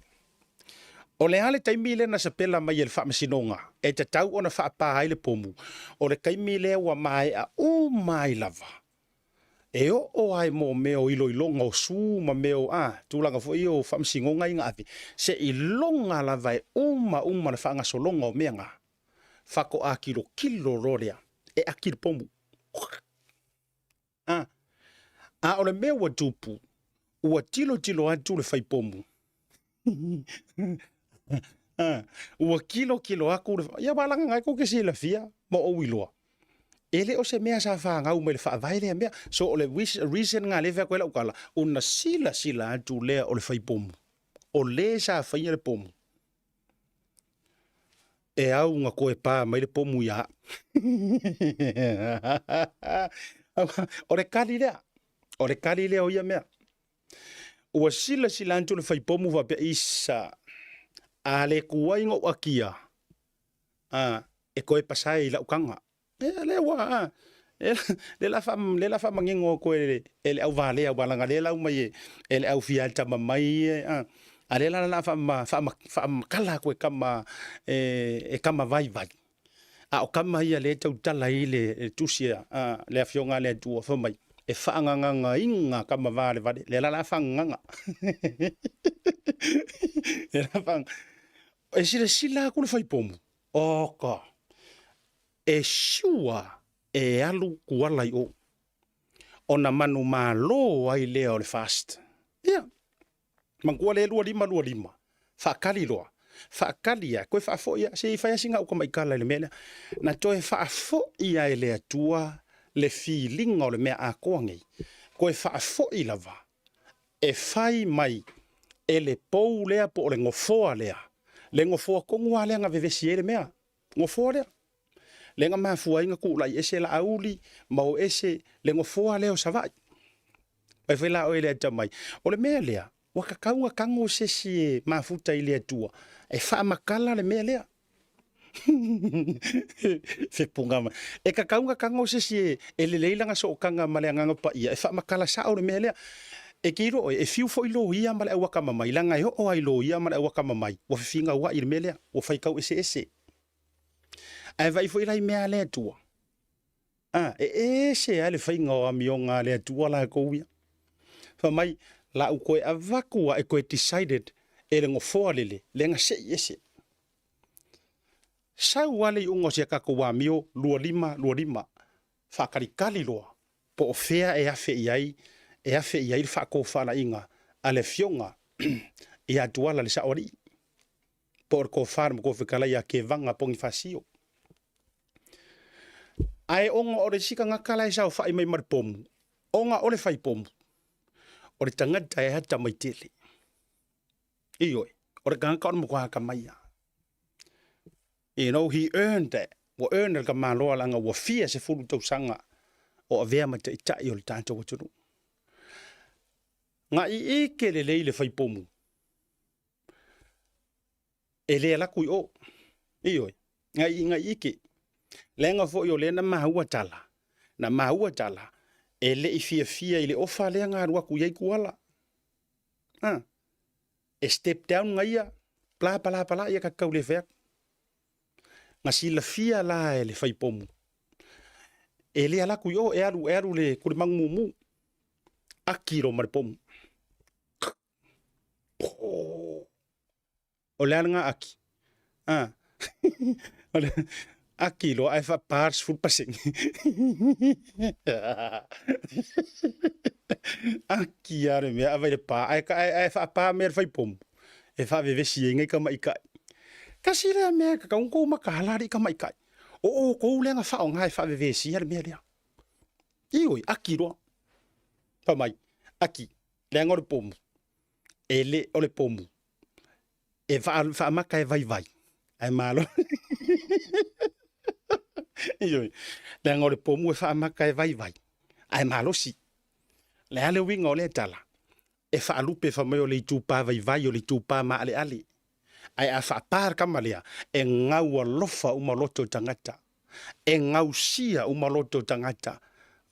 O le ale taimile na sa pela mai le whaamasinonga. E te tau ona whaapāre le pomu. O le kaimile wa mai a o mai lava. E o ai mo meo ilo ilonga o su ma meo tūlanga fo i o whamsingonga i ngā api. Se ilonga la vai uma na whaanga solonga o mea ngā. Whako a kilo rorea. E a kilo pomu. O le mea wa tupu. Ua tilo atu le whai pomu. Ua kilo aku le whai. Ia walanga ngai ko ke si la fia. Ma o iloa. Ele o se mea sa whaangau me le whaavaile mea. So o le reason ngā lewea koe la ukala. Una sila atu lea o le whai pomu. O le sa whaia le pomu. e au ngā koe pā mai le pomu ia. O le kali lea. O le kali lea o ia mea. Ua sila antu le fai pomu wa pe isa. A le kuwainga o akia. E koe pasai i laukanga. Le wa. Le la fa mangingo koe ele au vale au balanga le lau mai ele au fialta mai ale la fa kala koe kama kama vai o kama ia le tau tala i le tusia le afionga le tua fa mai e fa nganga inga kama vale le la fa nganga e la fa e sila ku le fai pomu oka e shua e alu kuala i o. Ona manu malo ai lea o le fast. Ia. Mangkua le lua lima. Whakali loa. Whakali ia. Koe whaafo ia. Se i whaiasinga uka maikala le mea. Na toe whaafo ia e lea tua le feelinga o le mea a koangei. Koe whaafo i lava. E whai mai e le pou lea po o le ngofoa lea. Le ngofoa kongua lea nga vevesi e le mea. Ngofoa lea. Lenga mafua inga ku lai ese la auli mau ese lengo foa leo savai. Ai foi la o ele tamai. O le mea lea, wa kakaunga kango sesi mafuta ile tua. E fa makala le mea lea. Fe pungama. E kakaunga kango sesi ele leilanga so kanga maleanga pa ia. E fa makala sa o le mea lea. E kiro e fiu foi lo ia male wa kama mai langa yo o ai lo ia male wa kama mai. Wa finga wa ile mea lea. Wa fai kau ese. Ai vai foi lai mea le tua. Se ale fai ngā mionga le tua la kouia. Fa mai, la u koe avakua e koe decided e le ngofoa lele, le nga se ese. Sau wale ungo se kakua mio, lua lima. Whakarikali loa. Po o fea e afe iai whako whala inga, ale fionga, e atuala le saori. Po o ko whara ko whikala ia ke vanga pongi fasio. Ai onga o le sika ngakala e sao whai mai maripomu. Onga o le whai pomu. O le tangata e hata mai tele. Ioi. O le kangaka o le mukahaka maia. You know, he earned that. Wa earned el ka maloa langa wa fia se fulu tau sanga. O a vea mata itai o le tanto waturu. Nga i eke le leile whai pomu. E lea laku i o. Ioi. Nga i eke. Lenga fo yo le na mahua tala. Na mahua tala. E le i fia i le ofa lea ngā rua ku iei kuala. E step down nga ia. Pala ia kakau le whea. Nga sila fia la e le whai pomu. E le ala ku yo e aru le kure mangumu. Akiro maripomu. O le nga aki. Aki lo ai fa pars fu pasing. Aki are me avai pa ai fa pa mer fai pom. E fa ve si ngai ka mai kai. Kasi le me ka ko makala ri ka mai kai. O ko le nga fa ngai fa ve si ar me ria. Ioi aki lo. Pa mai aki le ngor pom. Ele o le pom. E fa makai vai. Ai malo. Ioi, le ngore pomu e wha maka e vai. Ai malo si. Le ale winga o le tala. E wha alupe wha mai o le tūpā vai o le tūpā ma ale. Ai a wha pār kamalea. E ngau a lofa umaloto tangata. E ngau sia umaloto tangata.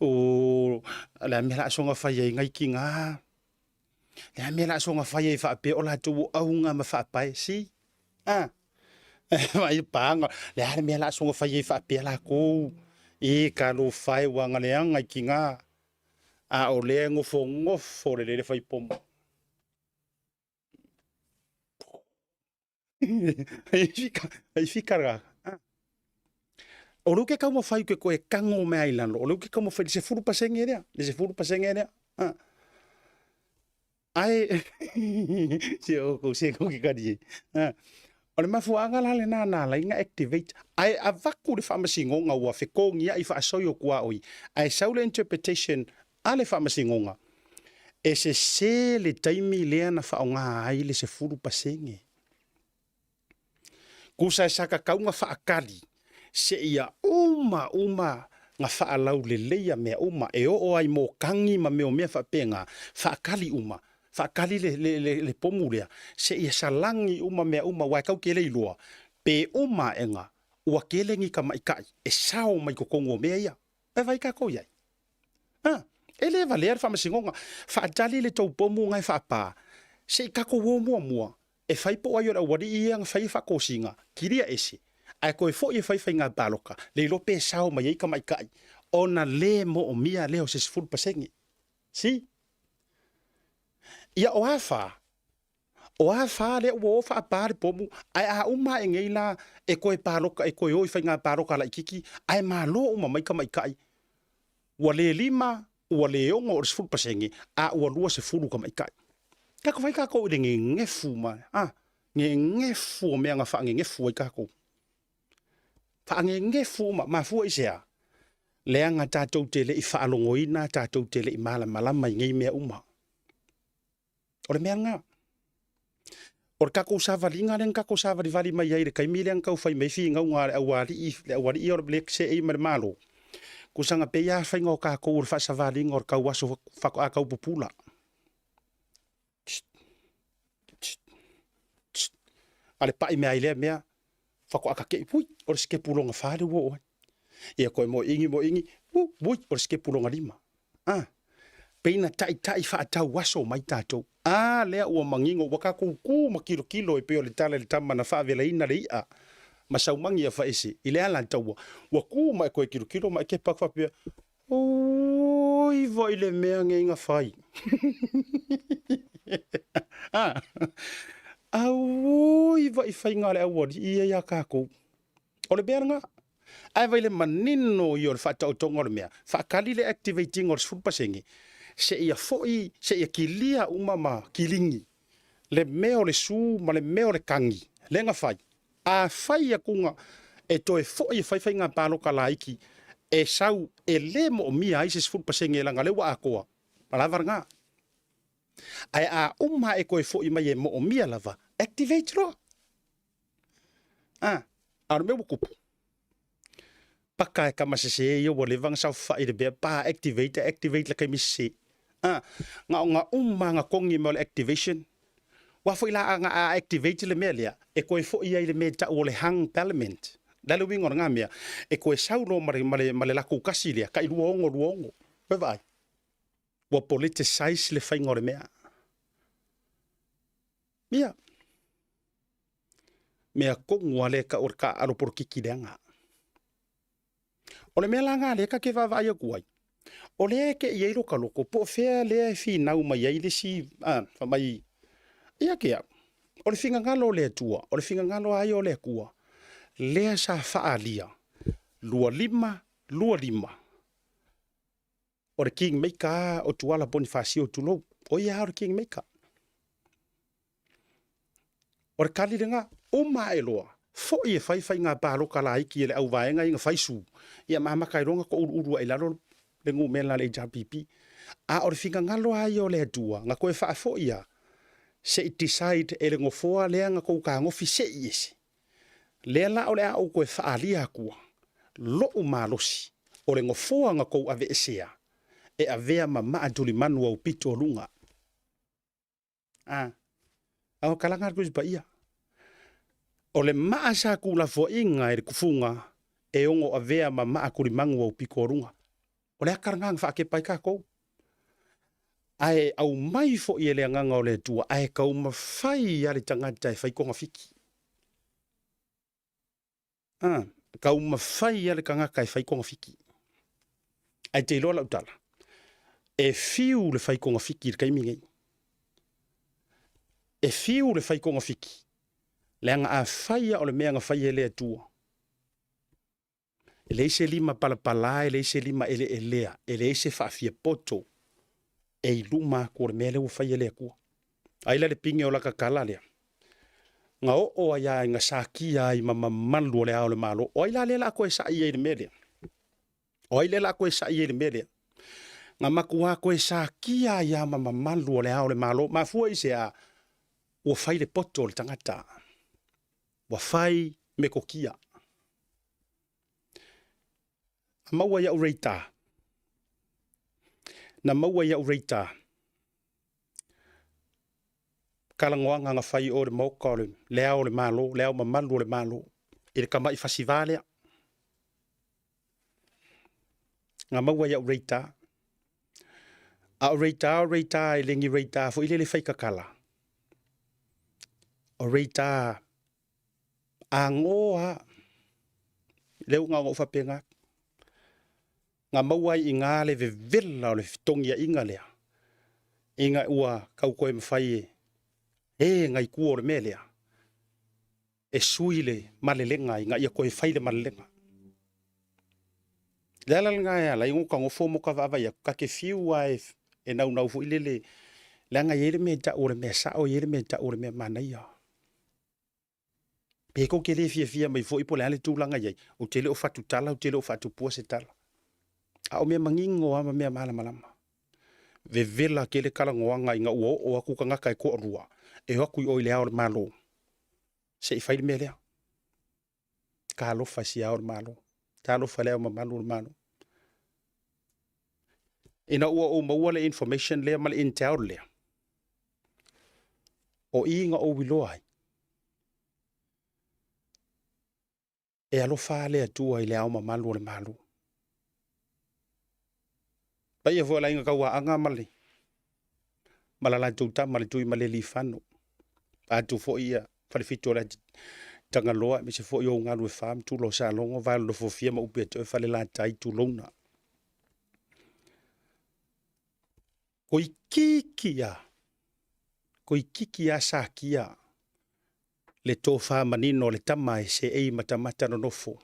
O le mea songa whai e ngai ki ngā. Le mea songa whai e wha pe o la tū au ngā ma wha pai si. Mai panga le ale me la songa fai fa pela ko e ka lo fai wa ngale anga ki nga a o le ngofo le fai pom ai fica ra o lo que ka mo fai que ko e kango me ailan o lo que ka mo fai se furu pasengere ai se ko ki ka di o le mafuanga la le na la inga activate ai avaku le famasingonga ua fekongia i faasoio kua oi ai saule interpretation ale famasingonga e se le taimi lea na faonga ai le se furu pasenge Kusa saka kaunga whaakali. Se ia uma nga whaalau le leia mea uma. E o ai mō kangi ma meo mea whapenga. Whaakali uma. Whaakali le pomulea. Se ia salangi uma mea uma wai kau ke leilua. Pe uma enga. Ua kelengi ka maikai. E sao mai kokongo mea ia. E vai kako iai. Ele valer whamasingonga. Whaajali le tau pomu ngai whaapā. Se kako wo mua. E whaipo ai ora wari ia nga whai whakosinga. Kiria ese. Ai koe fo i whai ngā baloka. Le lope sao mai eika mai kai. Ona le mo o mia leo se sifuru pasengi. Si? Ia o awha. O awha le ua o wha apare pomu. Ai a uma e ngeila e koe baloka e koe oi whai ngā baloka la ikiki. Ai malo uma mai ka mai kai. Ua le lima, ua le onga o sifuru pasengi. A ua lua se furu ka mai kai. Kako whai kako i le ngefu mai. Ngefu o mea ngā wha ngefu ai kako. Ngefu ma fua i sea. Leanga tātou te le I whaalongoina, tātou te le I malama I ngei mea uma. Ore mea ngā. Ore kako savalinga len kako savari mai ai re kaimi leang kau whai mai whi ngau ngā le awari I ore blek se ei mare malo. Kusanga pe ia whai ngau kako ure wha savalinga ore kau waso whako a kau pupula. Ale pai mea I lea mea. Whako aka kei pui, ore sike pulonga whare wo oi. Ia koe mo ingi, pui, ore sike pulonga lima. Peina tai whaatau waso mai tātou. Lea ua mangingo, waka kū ma kilo e peo le tala le tamana whaavela ina le ia. Ma saumangi a whaese, I le ala taua. Ua kū ma e koe kilo, ma e ke pakwa pia. Oi, vai le mea nge inga whai. Oi, vai whai ngā le awari, ia kākou. O le bea ngā. Ai vai le manino I o le whaatautonga o le mea. Whaakali le activating o le sfupasengi. Se ia foi, se ia kilia uma ma kilingi. Le mea o le su, ma le mea o le kangi. Le ngā whai. A whai a kunga, e toe foi whai ngā pāloka laiki. E sau, e le mo o mia ai se sfupasengi e langa lewa a koa. Malavar ngā. Ai a e koe foi mai e mo o mia lava. Activate ro. Aro me wukupu. Paka e kamasese e yo wale vang sau whai de bea pa activate la kai misse. Nga nga kongi mo le activation. Wa foi la nga a activate le mea lea. E koe foi ai le mea ta o le hang parliament. Dale wingo nga mea. E koe saulo male laku kasi lea. Kai ruongo. Koe vai. Wa politicize le whai ngore mea. Mea kongua le ka orka aropor kiki leanga. O le mea langa le ka ke vavai akuai. O le ke ieiro ka loko po fea le fi nau mai ai le si mai. Ia kea. O le finga ngalo le tua. O le finga ngalo ai o le kua. Lea sa faalia. Lua lima. O le king maker o tuala Bonifacio tulo. O ia o le king maker. O le kali le ngā. O mai loa. Fo i e whai ngā pāloka la iki e le au vaenga i ngā whaisu. Ia maamakai ronga ko uru ai lalo le ngu mela le JPP. O le finga ngalo ai o le atua. Ngā koe wha fo ia. Se I decide e le ngofoa lea ngā kou ka ngofi se I ese. Lea la o le au koe wha alia kua. Lo umalosi. O le ngofoa ngā kou ave esea. E avea ma maa tuli manu au pito lunga. Au kalanga kuis ba ia. O le maa sa kula fo inga e kufunga e ongo avea ma maa kurimangu au piko runga. O le akarangang wha ke pai kako. Ai au mai fo I ele anganga o le tua. Ai kau mawhai ale tangata e whaikonga fiki. Kau mawhai ale kangaka e whaikonga fiki. Ai te iloa lautala. E fiu le whaikonga fiki le kaimingei. E fiu le whaikonga fiki. Leanga a whaia o le mea nga whaia lea tua. E leise lima palapala, e leise lima ele elea, e leise whaafia poto. E iluma ko le mea leo whaia lea kua. Aila le pinge o laka kala lea. Nga o aia nga sākia I mamalu o le ao le malo. O aila lela koe sa ia I le mea lea. O aila lela koe sa ia I le mea lea. Nga makua koe sākia ia mamalu o le ao le malo. Mafua I se a ua whai le poto o le tangata. Wa whai me ko kia. Maua ia ureita. Na maua ia ureita. Kalangoanga nga whai o le mauka o le lea o le malo, lea o mamalu o le malo. I le kamai fasivale. Nga maua ia ureita. A ureita, i lengi reita, fo ile le whaikakala. Ureita, a ngoa, leu ngā ngō whapenga. Ngā maua i ngā le vevela o le fitongia inga lea. Inga ua kau koe mwhai ngai kua o le mea lea. E sui le malelenga i ngā ia koe whai le malelenga. Lala ngā ea, lai ngō ka ngofo mo ka wawa ia, ka ke fiu ai e nau fu ilele. Langa yere me ta o le mea sao, yere me ta o le mea mana ia. Pe ko ke le fia mai fo ipo le ale tūlanga iai. O tele o fatu tala, o tele o fatu pua se tala. A o mea mangingo ama mea malama. Vevela ke le kalangoanga i ngā ua o aku ka ngaka e ko rua. E hoku i o i le aore malo. Se i whaile mea lea. Ka alofa si aore malo. Ta alofa lea o mamalo le malo. Ina ua o maua le information lea ma le intel lea. O i ngā o wiloa ai. E alofa lea tua i le ao mamalo le malo. Pai e fo la inga kaua anga male. Malala tuta male tui male li fano. Atu fo ia farifito la tanga loa me se fo yo nga lu fam tu lo sa longo va lo fo fia ma upe to fale la tai tu lona. Koi kikia sa kia. Le to fa manino le tamai se ei matamata no nofo.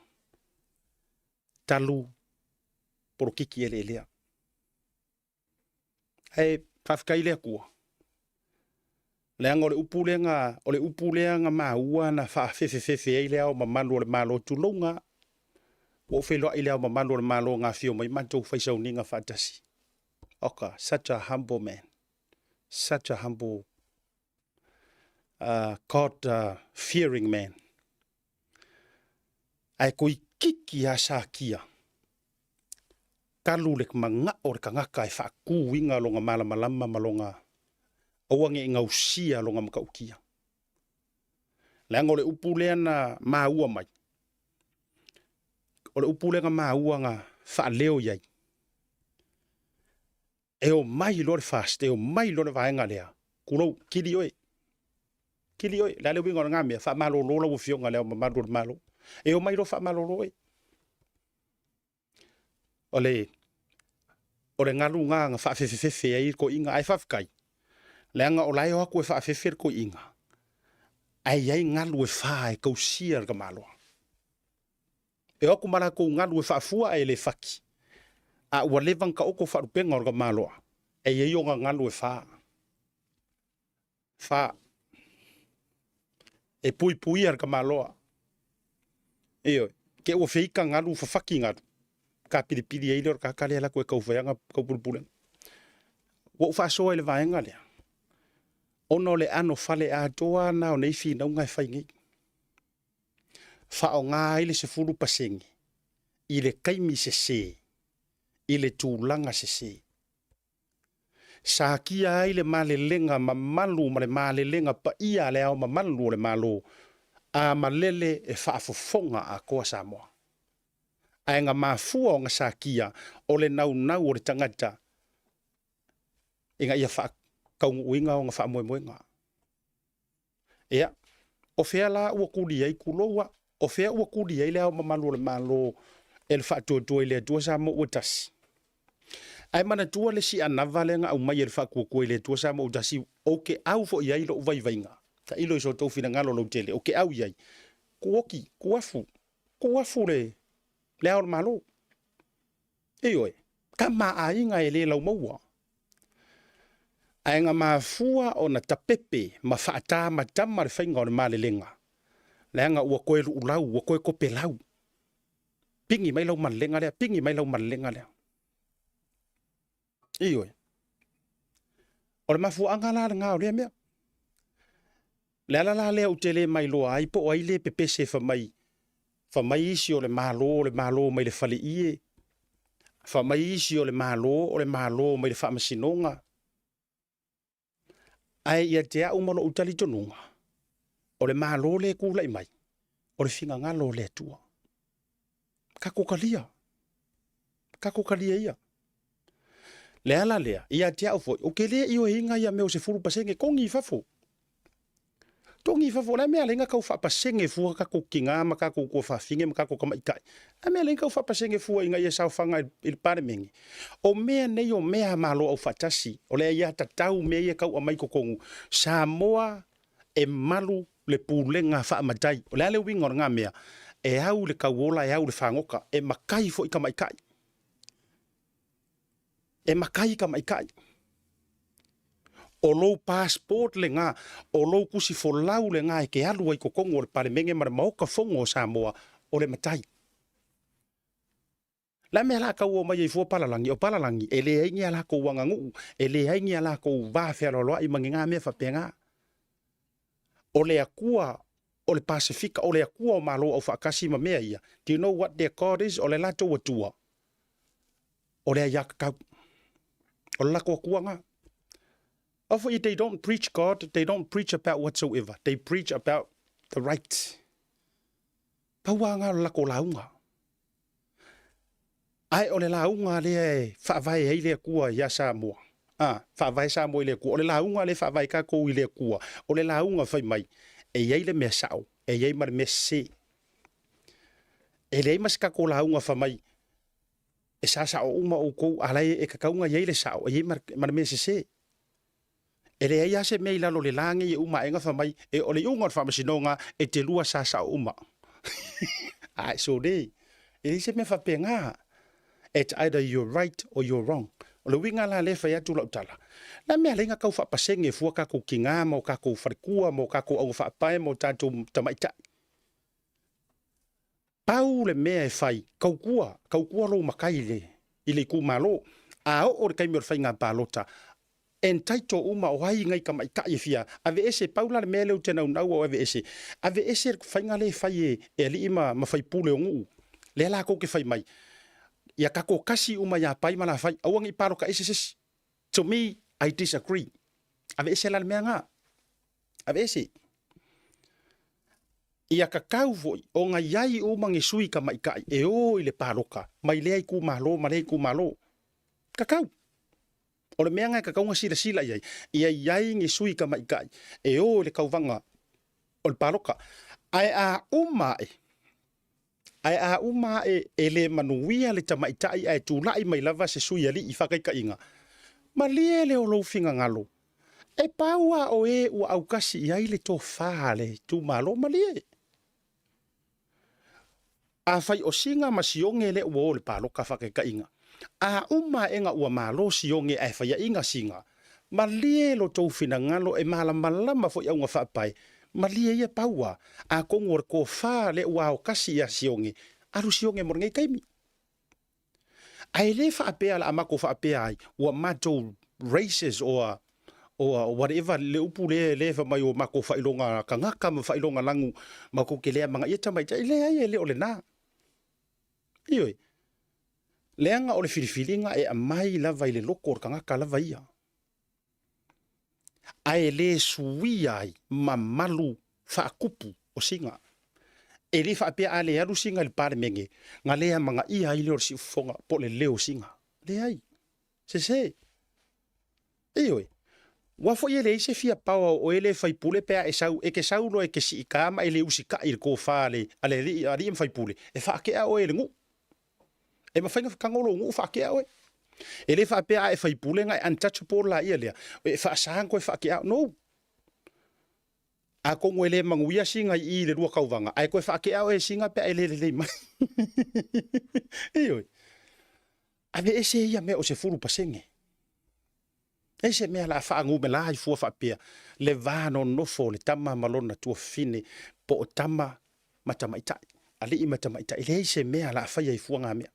Talu por kiki ele lea. Ai fafkai le kua. Leanga o le upulenga maua na fa fefe ai lea o mamalu o le malo tulonga. O felo ai lea o mamalu o le malo ngā fio mai mantou faisau ninga fatasi. Oka, such a humble man. Such a humble God-fearing man. Ai koi kiki a sa kia. Kalu le manga o le kangaka e whaaku inga longa malamalama malonga. Awange inga usia longa makaukia. Leanga o le upulea na maua mai. O le upulea nga maua nga whaaleo iai. E o mai lore fast, e o mai lore vaenga lea. Kurou, kiri oe. Kili oi, la le winga nga mea, fa malo lola wo fionga leo mamalo malo. E o mai ro fa malo loe. Ole ngalu nga fa fefe ai ko inga ai fafkai. Le nga olai o ko fa fefe ko inga. Ai ai ngalu e fa e ko sia ka malo. E o ko mara ko ngalu e fa fua ai le faki. A wa levan ka o ko fa rupenga ka malo. E ye o ngalu e fa. Fa e pui ar ka maloa. Eo, ke o feika ngalu fa faki ngalu. Ka piripiri e ilor ka kale ala koe kaufayanga kaupulpulen. Wo fa soa ele vaenga lea. Ono le ano fale a toa na o neifi na ungai whaingi. Fa o ngā ile se furu pasengi. Ile kaimi se se. Ile tūlanga se se. Sa kia ile malelenga mamalu ma le malelenga pa ia le au mamalu le malo a malele e whaafofonga a koa Samoa. Ai nga mafua o nga sa kia o le nau o le tangata inga ia wha kaungu uinga o nga wha moemoenga. Ea, o fea la ua kuri ai kuloa, o fea ua kuri ai le au mamalu le malo e le wha tua le tua Samoa ua tasi. Ai mana tua le si anava le nga au mai e le whakua le tua Samoa utasi o ke au fo iai lo uvai vainga. Ta ilo iso tau fina ngalo lo tele, o ke au iai. Kuoki, kuafu le au malo. Eoi, ka maa inga e le lau maua. Ai nga mafua o na tapepe, ma whaata ma tamma le whainga o le maa le lenga. Le anga ua koe ulau, ua koe kope lau. Pingi mai lau malenga lea, pingi mai lau malenga lea. Ioi. O le mafu anga la ngā o lea mea. Le ala la lea utele mai loa ai po ai le pepe sefa mai Fa mai isi o le malo mai le fali ie. Fa mai isi o le malo mai le fa masinonga. Ai ia te au malo utali tonunga. O le malo le kula i mai. O le finga ngalo le tua. Kako kalia ia. Le ala lea, ia te au foi. O ke lea i o hinga ia meo se furu pasenge kongi fafo. Tongi fafo, la mea lenga kau fa pasenge fua kako kinga ma kako kua fafinge ma kako kama ikai. La mea lenga kau fa pasenge fua inga ia sau fanga il pare mengi. O mea nei o mea malo au fatasi. O lea ia tatau mea ia kau amai kokongu. Samoa e malu le pulenga fa amatai. O lea le wingor ngā mea. E au le kauola, e au le whangoka. E makai fo i kama ikai. E makai kama ikai. O lou passport le ngā, o lou kusi fo lau le ngā e ke alu ai kokongo o le pare menge mara maoka fongo o Samoa o le matai. La mea la kau o mai e fua palalangi, o palalangi, e le aingi ala kou wangangu, e le aingi ala kou wāwhea loloa i mangi ngā mea whapea. O le akua, o le Pasifika, o le akua o malo au whakasi ma mea ia. Do you know what their God is? O le lato watua. O le aiaka kau. O le lako akua ngā. Often they don't preach God, they don't preach about whatsoever. They preach about the right. Paua ngā lako launga. Ai o le launga le whaavai hei le kua ia Samoa. Whaavai Samoa i le kua. O le launga le whaavai kako i le kua. O le launga whai mai. E iei le mea sao. E iei mara mea se. E le mas kako launga whai mai. E sa sao uma o kou alai e kakaunga iei le sao. E iei mara mea se. E le ia se mei lalo le langi e uma enga whamai, e o le unga wha masinonga e te lua sa uma. Ai, so de. E se me whapea ngā. It's either you're right or you're wrong. O le winga la le whai atu lau tala. Na mea lenga kau whapasenge fua kako ki ngā, mo kako wharikua, mo kako au whapae, mo tātou tamaitai. Pau le mea e whai, kau kua lo makai le, i le ku malo, a o le kaimi o le whai ngā pālota, en taito uma o hai ngai ka mai kai fia ave ese paula le mele o tena unau o ave ese fainga le fai e ali ima ma fai pule o ngu le la ko ke fai mai ia ka ko kasi uma ya pai mala fai awangi paro ka ese to me I disagree ave ese la me nga ave ese ia ka kau foi o nga yai uma ngi sui ka mai kai e o ile paroka mai le ai ku malo ka kau o le mea ngai kakaunga sila iai. Ia iai ngi sui ka mai kai. E o le kauwanga o le paroka. Ai a uma e le manuia le tamaitai ai tūlai mai lava se sui ali i whakai ka inga. Ma lie le o lou finga ngalo. E paua o e ua au kasi iai le tō whāle tū malo ma lie. A whai o singa ma sionge le ua o le paroka whakai ka inga. A uma enga ua malo sionge ai whaia inga singa. Ma lie lo tau fina ngalo e malama fo iau ngā whapai. Ma lie ia paua. A kongor ko wha le ua o kasi ia sionge. Aru sionge mor ngai kaimi. Ai le whaapea la amako whaapea ai. Ua mato races or whatever le upu le mai o mako whailonga kangaka ma whailonga langu. Mako ke lea mga ia tamaita. Le ai le o le nā. Ioi. Leanga o le filifilinga e amai lava i le loko o kangaka lava ia. Ai le sui ai ma malu whaakupu o singa. E le whaapea a le aru singa le pare menge. Nga lea mga ia i leo si ufonga po le leo singa. Le ai. Se. Ioi. Wafo i le ise fia paua o ele whaipule pea e ke saulo e ke si ikama e le usika i le ko whaale. Ale li im whaipule. E whaakea o ele ngu. E mawhainga whakangolo ngu whakea oe. E le whapea e whaipule ngai untouchable la ia lea. E whaasang koe whakea. No. A kongo e le manguia singa i le rua kauwanga. Ai koe whakea oe singa pea e le mai. Ioi. Ave ese ia mea o se furu pasenge. Ese mea la whaangu me la hai fua whapea. Le vāno nofo le tama malona tua fine po o tama matamaitai. Ale i matamaitai. Le ese mea la whaia i fua ngā mea.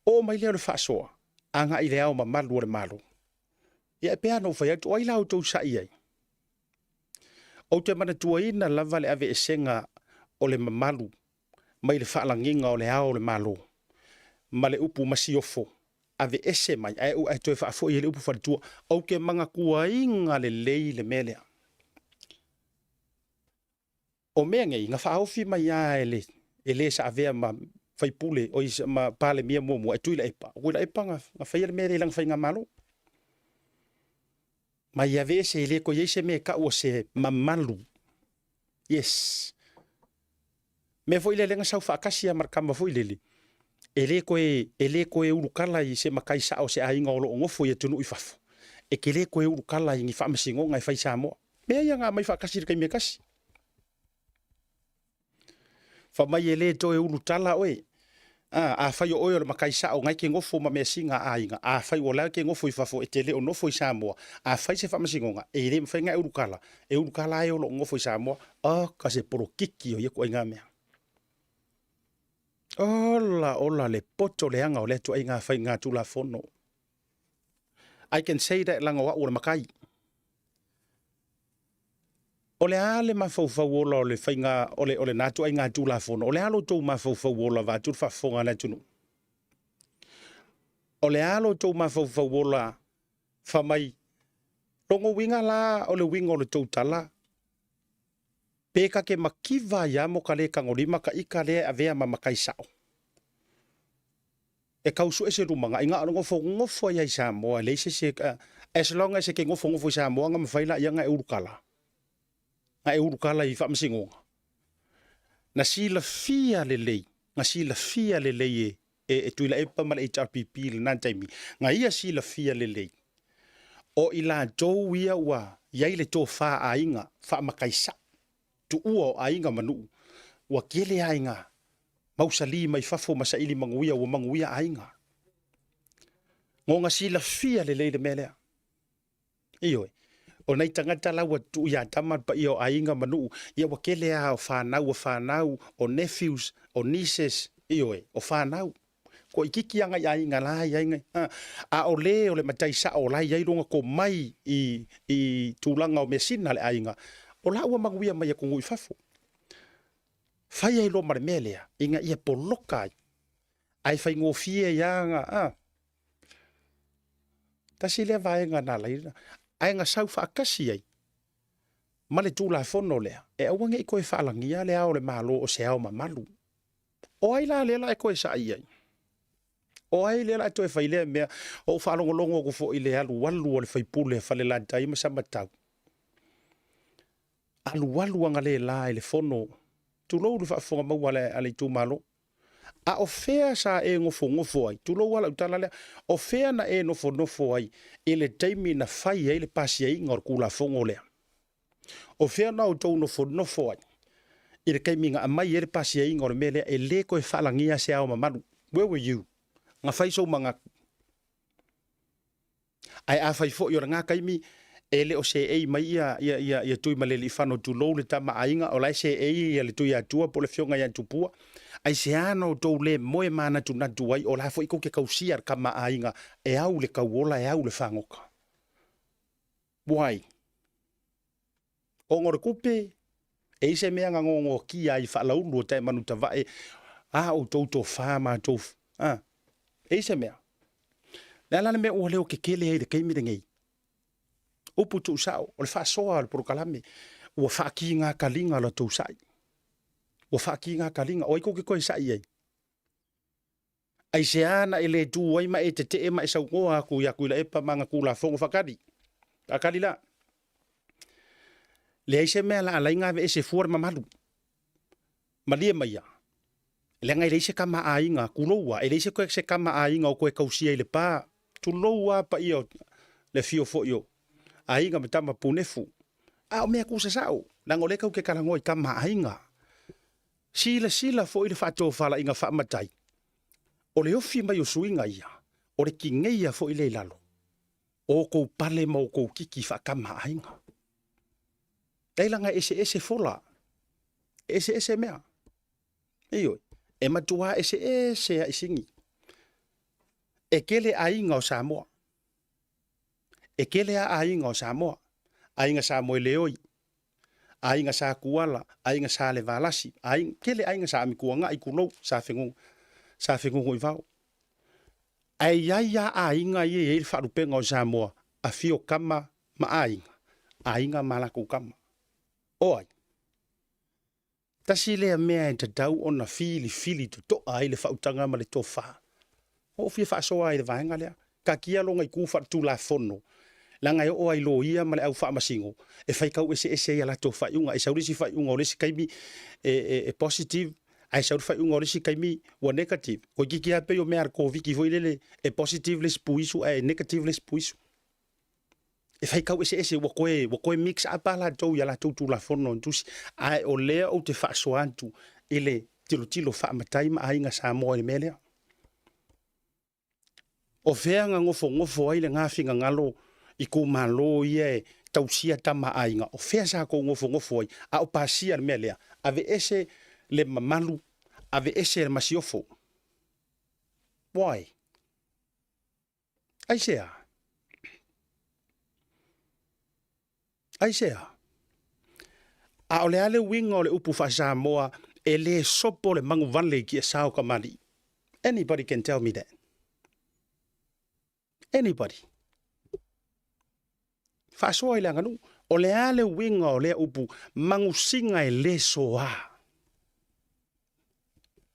O mai leo le whaasoa, anga i leo ma malu o le malo. Ia e pēa no whai atu, o i lau tau sa iai. O te mana tua ina lava le ave e senga o le mamalu mai le whaalanginga o le ao le malo. Ma le upu masiofo. Ave ese mai, ai toi whaafo i le upu wharitua, au ke manga kua inga le lei le melea. O mea ngei, ngā whaofi mai a e le sa avea ma whaipule, o isa ma pale mia mua, e tui la epa. O la epa ngā whaia le mea lang whai ngā malo. Mai ave ese le ko yeise me ka o se mamalu. Yes. Me foi le lenga sau whaakasia markama foi lele. Ele koe urukala i se makai sao se ainga o lo ngofo ia tunu i fafo. E ke le koe urukala i ngi whaamasingo ngai whai Samoa. Mea ia ngā mai whaakasi kai mea kasi. Whamai ele to e urutala oe. A whai o oe o makai sao ngai ke ngofo ma mea singa ainga. A whai o la ke ngofo i fafo e te le o nofo i Samoa. A whai se whaamasingo nga. E le mwhai ngai urukala. E urukala e o lo ngofo i Samoa. Ka se poro kiki o ia koe ngā mea. Ola le poto le anga o le tu ai ngā whai ngā tula fono. I can say that langa wa ora makai. O le ale ma fau ola o le whai ngā, o le nātu ai ngā tula fono. O le alo tau ma fau ola va tur whafonga na tunu. O le alo tau ma fau ola whamai. Rongo winga la o le winga o le tau tala. Peka ke makiva ya mo ka le kangorima ka ika le avea ma makai sao. E kausu e se rumanga, inga anu ngofo ya i Samoa, le se as long as e ke ngofo i Samoa, nga mawhaila ia nga e urukala. Nga e urukala i whaamasingonga. Na sila fia le lei, nga sila fia le lei e tuila e pamala HRPP le nantaimi, nga ia sila fia le lei. O ila dou ia ua, iai le tō wha a inga, wha makai sao. Tu ua o ainga manu, ua kele ainga, mausali mai fafo masaili manguia ua manguia ainga. Ngonga sila fia le leile melea. Ioi, o nei tangata laua tu ia tamar pa ia o ainga manu, ia ua kele a o whanau, o nephews, o nieces, ioi, o whanau. Ko ikiki anga i ainga la, i ainga, a o le matai sa o la, i ronga ko mai i tūlanga o mesina le ainga, o la ua manguia mai a kongu i fafo. Whai ai lo mare melea, inga ia polokai. Ai whai ngofie ianga, tasi lea vaenga nā laira. Ai ngā sau whaakasi ai. Male tūla whono lea. E awange i koe whaalangia lea o le malo o se ao mamalu. O ai la lea e koe sa ai. O ai lea la e toe whailea mea, o whaalongolongo ko fo i le alu o le whaipule whale la taima sa matau. Alu anga le la e le whono. Tulou le whaafonga maua ale tū malo. A o fea sa e ngofo ai. Tulou ala utala lea. O fea na e nofo ai. E le taimi na whai ai le pasi ai ngor kula fongo lea. O fea na o tau nofo ai. E le kaiminga amai e le pasi ai ngor me lea. E le koe whalangia se ao mamanu. Where were you? Ngā whai so manga. Ai a whai fo i ora ngā kaimi. E le o se ei mai ia tui malele i whano tulou le tama ainga. O lai se ei ia le tui atua po le fionga ia tupua. Ai se ano tau le moe mana tu natu ai. O lai fo iko ke kausia kama ainga. E au le kauola, e au le whangoka. Wai. O ngore kupe. E se mea ngongo ki ai whalaunu o tai manu tawae. O tau tō whama tō. E se mea. Lea lana mea ua leo ke kele ai le keimire ngei. Upu tu sao, o le whaasoa le porokalame, ua whaaki ngā kalinga la tau sai. Ua whaaki ngā kalinga, o iko ke koe sai ai. Ai se ana e le tu ai ma e te te ma e sau ngoa aku i aku ila epa manga kula whongo whakari. Akari la. Le aise mea la alai ngā ve e se fuar mamalu. Malia maia. Le ngai leise kama a inga, kuloua, e leise koe se kama a inga o koe kausia i le pā. Tu loua pa i o le fio fo i o. Ainga matama punefu. O mea kusa sao. Lango leka uke karango i kama ainga. Sila fo i le whato whala inga whaamatai. O le ofi mai o suinga ia. O le kingeia fo i le lalo. O kou pale ma o kou kiki whakama ainga. Teilanga ese fola. Ese mea. Iyo. E matua ese a isingi. E kele ainga o Samoa. E kele a ainga o Samoa. Ainga Samoa leoi. ainga sa kuala, ainga sa le valasi, kele ainga sa amikuanga i kulo sa fengu i vau. Ai ia ainga ye wharupenga o Samoa, a fio kama ma ainga malaku kama. Oi. Tasi lea mea e te tau o na fili to toa i le whautanga ma le tofa. O fia whaasoa i le vahenga lea. Ka kia longa i kufa tu la fono. Langa e o ai lo ia ma le au wha masingo. E whaikau ese ia la tofa iunga. E saurisi whaiunga o lesi kaimi positive. Ai sauri whaiunga o lesi kaimi wa negative. Ko kiki a peo mea ko viki voi lele e positive les puisu e negative les puisu. E whaikau ese wa koe mix apa la tau ia la tau tu la fono ntusi. Ai o lea o te whaasoa antu ele tilo wha matai ma ainga Samoa i melea. O feanga ngofo ai le ngawhinga ngalo i ko malo ia e tausia tama ainga. O fea sa ko ngofo ai. A o pasia le melea. Ave ese le mamalu. Ave ese le masiofo. Why? Aisea. A o le ale winga o le upu wha Samoa e le sopo le mangu vanle ki e sao kamali. Anybody can tell me that. Anybody. Whaasoa i langanu, o le ale winga o le upu mangu singa e le soa.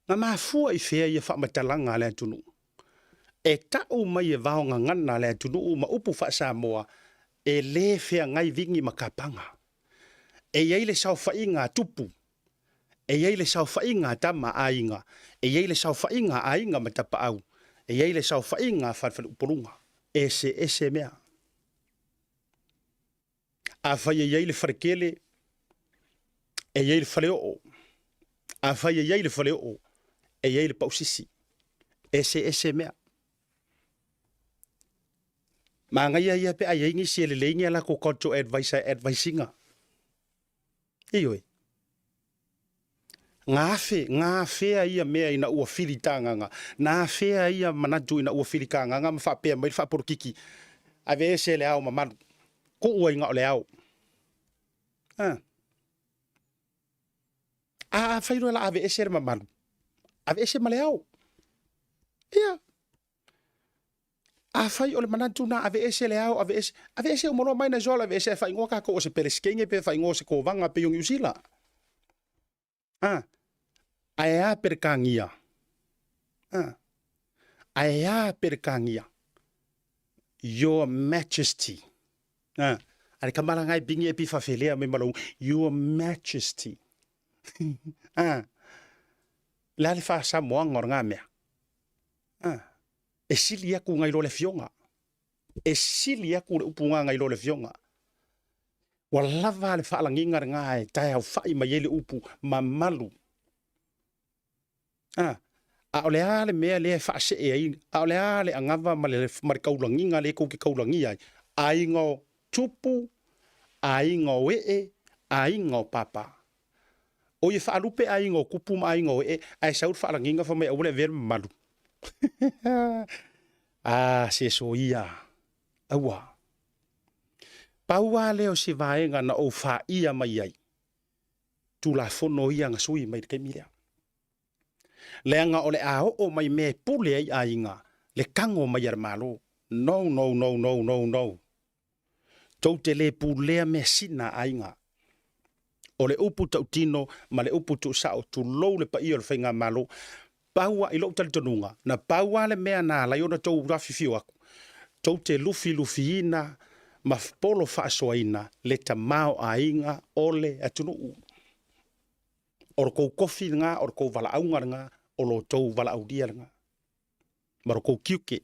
Nga mafua i fea i whamatalanga le atunu. E tau mai e vaonga ngana le atunu ma upu wha Samoa e le fea ngai vingi makapanga. E iei le sau whainga tupu. E iei le sau whainga tama ainga. E iei le sau whainga ainga matapa au. E iei le sau whainga whawhanu upurunga. Ese mea. A whai e iei le wharekele. E iei le whaleo. A whai e iei le whaleo. E iei le pausisi. Ese mea. Ma ngai ia pe ai ngi si le leinga la ko konto advicinga. Ioi. Ngā fea ia mea ina ua fili tānganga. Ngā fea ia manatu ina ua fili kānganga. Ma whapea mai whaporukiki. Ave ese le au mamanu. Ko ua inga o le au. A whairo la ave ese le mamanu. Ave ese ma le au. Ia. A whai o le manatu na ave ese le au. Ave ese o moro mai na zola. Ave ese e whaingoa ka ko o se pereskenge pe whaingoa se ko vanga pe yung usila. Aea perkangia. Aea perkangia. Your Majesty. Ale kamala ngai bingi epi whawhelea me malau. Your Majesty. Lale wha Samoa ngor ngā mea. E sili aku ngai lo le fionga. E sili aku le upunga ngai lo le fionga. Walava le whaalanginga ngā e tai au whai mai ele upu mamalu. A ole ale mea le whaase e ai. A ole ale angava ma le kaulanginga le kouki kaulangi ai. Aingo tupu, aingo aingo papa. O ye whaalupe aingo kupu ma aingo ai saur whaalanginga wha mai aule ver malu. Se so ia. Aua. Paua leo se vaenga na o wha ia mai ai. Tu la fono ia nga sui mai ke milea. Leanga o le ao o mai me pule ai ainga. Le kango mai ar malo. No. Tau te le pulea me sina ainga. O le upu tau tino ma le upu tu sao tu lou le pa ia le whainga malo. Paua i lau talitonunga. Na paua le mea nā lai ona tau rafi fio aku. Tau te lufi ina. Ma polo whaasoaina le tamao ainga ole atunu. Oro kou kofi nga, oro kou wala aunga nga, olo tau wala audia nga. Maro kou kiuke.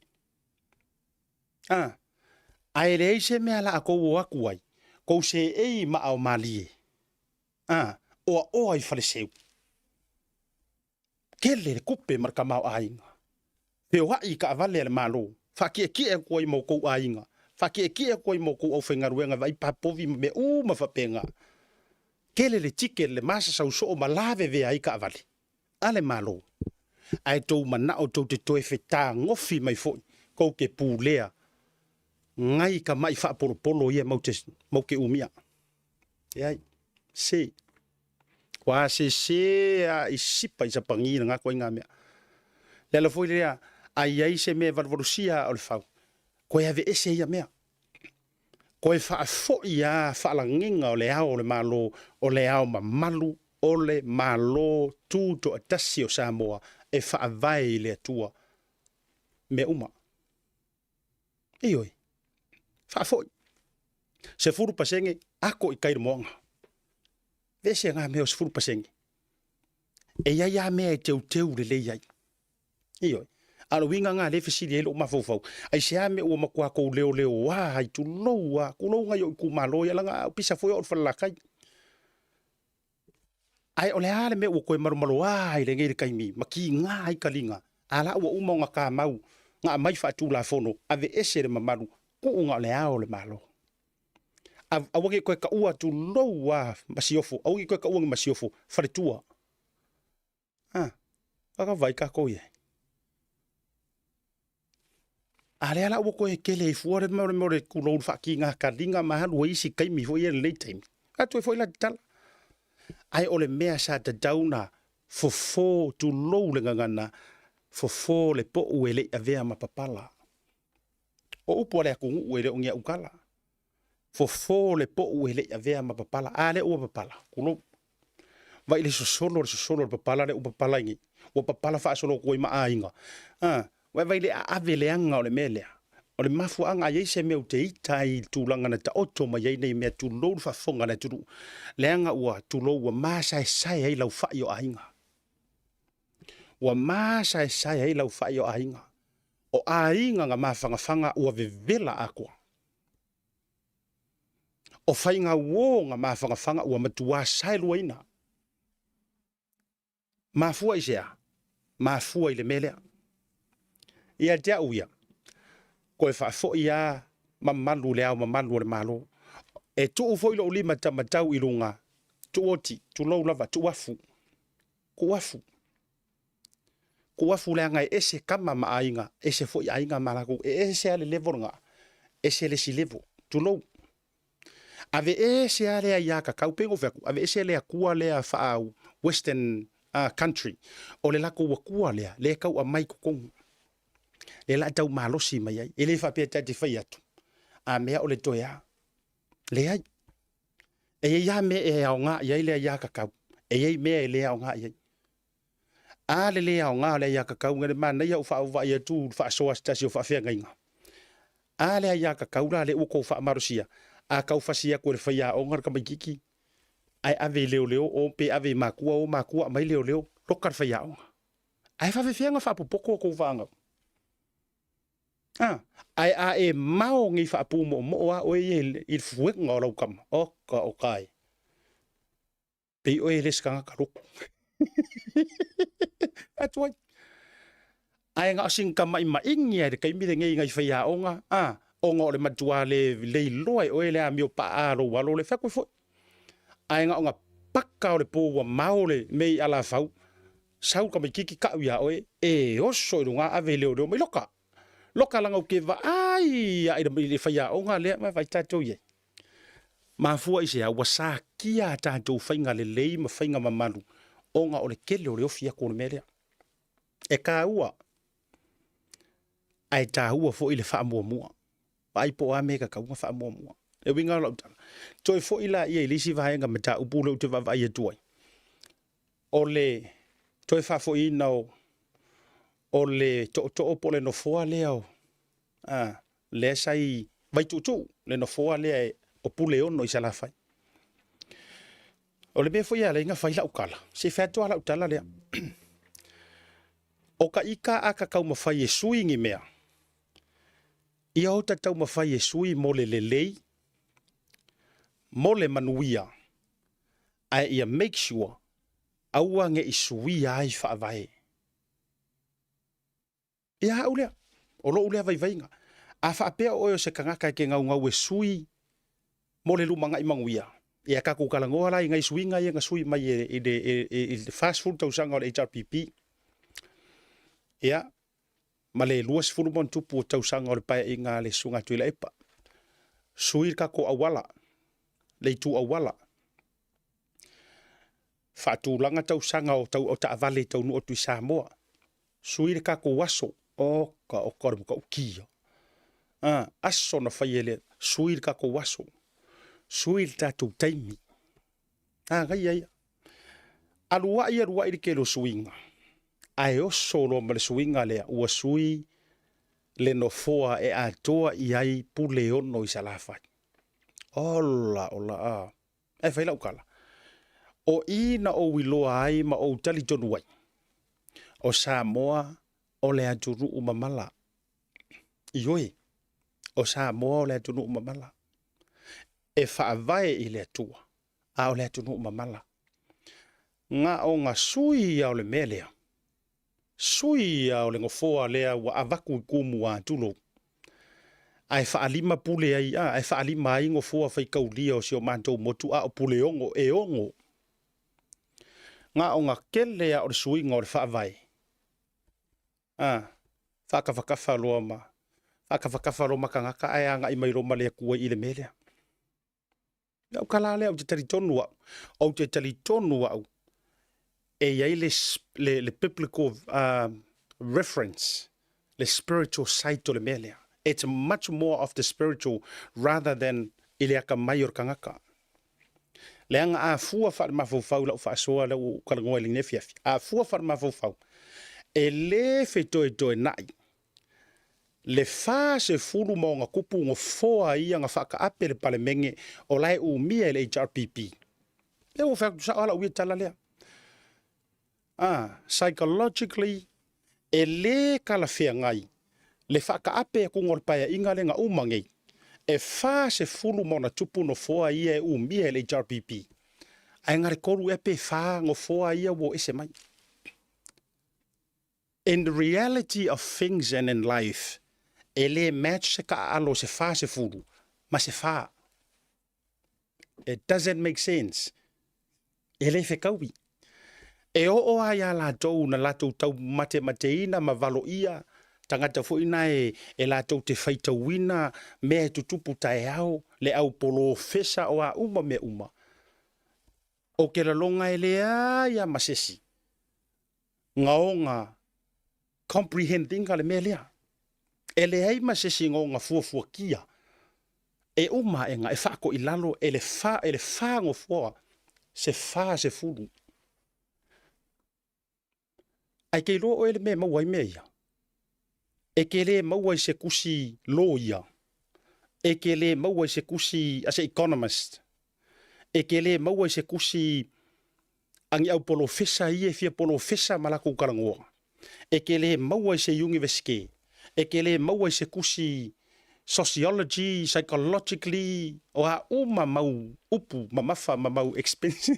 Ai le eise mea la a kou o aku ai. Kou se ei ma au malie. Oa i whaleseu. Kele le kupe markamao ainga. Peo hai ka avale le malo. Whakia koi mo kou ainga. Whakia koi mo kou au whengaruenga vai papovi me ma whapenga. Kele le tike le masa sau so o malave vea ai ka avale. Ale malo. Ai tau mana o tau te toe whetā ngofi mai foi. Kou ke pūlea. Ngai ka mai whaporopolo ia mau ke umia. Iai. Se. Wa se a isipa isa pangi nga ko inga mea. Le la foi le ai se me valvolusia o le fau. Ko ave ese ia mea. Ko e fa fo ia fa la nginga o le ao le malo o le ao malu o le malo tu to atasi o Samoa e fa vai le tua me uma. Ioi. Fa fo. Se furu pasenge ako i kai monga. Vese nga me o se furu pasenge. E ia me teu le iai. Ioi. Alo winga nga le fisi le o mafofo. Ai se ame o makua ko leo wa ai tu loa ku lo nga yo ku malo ya langa pisa foi o fala kai. Ai ole ale me o ko malo ai le ngi kai mi maki nga ai kalinga. Ala o uma nga ka mau nga mai fa tu la fono ave ese le mamalu ku nga le ao le malo. Awagi ko ka ua tu loa masiofo awagi ko ka ua masiofo fa tua. Aka vai ka ko ye. Ale ala wo ko e kele fuore mo ku lo fa ki nga kalinga ma lu isi kai mi foi le time. Atu foi la tal. Ai ole mea sa ta dauna fo tu lo le ngana fo le po uele avea ma papala. O upo le ku uele ungia ukala. Fo le po uele avea ma papala ale o papala. Kulo vai le solo le papala le o papala ngi. O papala fa solo ko ma ainga. Vai le avele anga o le mele. O le mafu anga ye se me o te itai tulanga na ta oto ma ye nei me tu lo fa fonga na tu. Le anga ua tu lo ua masa sai ai lau fa yo ainga. Ua masa sai ai lau fa yo ainga. O ainga nga mafanga fanga ua vevela akwa. O fainga wo nga mafanga fanga ua matua sai luaina. Mafua isea. Mafua ile mele. Ia dia uia. Ko e fa fo ia mamalu le au mamalu le malo. E tu fo ilo lima tamatau ilunga. Tu oti, tu lo lava, tu wafu. Ku wafu. Ku wafu le anga ese kama ma ainga, ese fo ia ainga malaku, ese ale level nga. Ese le si level. Tu lo. Ave ese ale ia ka kaupengo feku, ave ese le akua le fa western country. O le lako wakua le kau a mai kukongu. Le la tau malosi mai ai ele fa pe tati fai atu a mea o le toia le ai e ia me e au nga ia le ia kakau e ia me le au nga ia a le au nga le ia kakau ngere mana ia fa va ia tu fa so stasio fa fe nga a le ia kakau la le uko fa marosia a kau fa sia ko le fai a o ngar ka kiki ai ave leo o pe ave makua o makua mai leo lo kar fai a ai fa fe nga fa popoko ko vanga. Ai a e mau ngi fa pu mo a o e fuek ngoro kam o ka o kai pe o e les ka ru atoi ai nga sing ka mai ingi e kai mi ngi ngai fa ya o nga o ngore matua le loi o e le a mi o pa a ro walo le fa ko fo ai nga pakka o le po wa mau le me ala fau sau ka mi kiki ka ya o e o so ru nga ave le o me loka loka langa o ke va ai le faia o nga le ma vai tatou ye ma fua ise a wasa kia tatou fainga le lei ma fainga mamalu o nga o le kele o le ofia ko le mele e ka ua ai ta ua fo ile fa mua ai po a me ka ua fa mua e winga lo tala toi fo ila ia ilisi va nga mata upulo te va vai tuai o le toi fa fo ina o le to po le no foa leo le sai vai tu le no foa le o pule ono isa la fai o le be foi ale nga fai la ukala se fa to ala utala le o ka ika aka kau ma fai sui ngi mea ia o tau ma fai sui mo le lei mo le manuia ai ia make sure aua nge isui ai fa vai ia ule o lo ule vai vainga a fa pe o se kanga ka ke ngau ngau sui mo le lumanga i manguia ia ka ku kala ngola ngai sui ngai nga sui mai e fast food tau sanga o HRPP ia male luas fulmon tupu tau sanga o pa inga le sunga tuila epa sui ka ko awala le tu awala whaatūlanga tau sanga o tau o ta avale tau nu o tui Samoa. Sui le kako waso o ka o karabuka o kia. Aso na whaiele sui le kako waso. Sui le tātou taimi. Ngai ai. Aluai le kelo suinga. Ai oso lo ma le suinga lea ua sui le no foa e a toa i ai pule ono i salafai. Ola a. E whaila ukala. O ina o wiloa ai ma o tali tonu ai. O Samoa o le aturu umamala. Ioi. O Samoa o le aturu umamala. E whaavae i le atua. A o le aturu umamala. Ngā o ngā sui au le melea. Sui au le ngofoa lea wa avaku I kumu a tulo. Ai whaalima pule ai ai whaalima ai ngofoa whaikaulia o si o mantou motu a o pule ongo e ongo. Ngā o ngā kelea o le sui ngā o le whaavai. Whakawhakafa loa ma. Whakawhakafa loa makangaka ai anga I mai roma lea kua I le melea. Au kala lea au te talitonu au. Au te talitonu au. E iai le biblical reference, le spiritual side to le melea. It's much more of the spiritual rather than ile aka mai o kangaka. Le anga a fua wha mawhau lau wha soa lau karangoa li nefiafi. A fua wha mawhau. E le whetoi nai. Le wha se furu mo ngā kupu ngā foa ia ngā whaka ape le pale menge o lai u mia le HRPP. Le o whakatu sa ala uia tala lea. Psychologically, e le kalawhea ngai, le whakaape ko ngorpaya inga le ngā umangei, e wha se fulu mo na tupu no foa ia e umia le HRPP. Ai ngare koru e pe wha ngo foa ia wo ese mai. In the reality of things and in life, e le match se ka alo se wha se fulu, ma se wha. It doesn't make sense. E le whekauwi. E o ai a lātou na lātou tau mateina ma valo ia, tangata fo ina e lātou te whaitauina, mea tutupu tae au, le au polo fesa o a uma me uma. O ke la longa e lea ia masesi. Ngaonga, comprehending ka le mea lea. E le ai masesi ngaonga fuafua kia. E uma e nga, e whaako I lalo, e le wha ngo fua, se wha se furu. Ai kei loa o ele mea mauai mea ia. E ke le mauai se kusi lo ia. E ke le mauai se kusi as a economist. E ke le mauai se kusi angi au polo fesa ia fia polo fesa malako karangoa. E ke le mauai se universike. E ke le mauai se kusi sociology, psychologically, o a uma mau upu, mamafa, mamau expensive.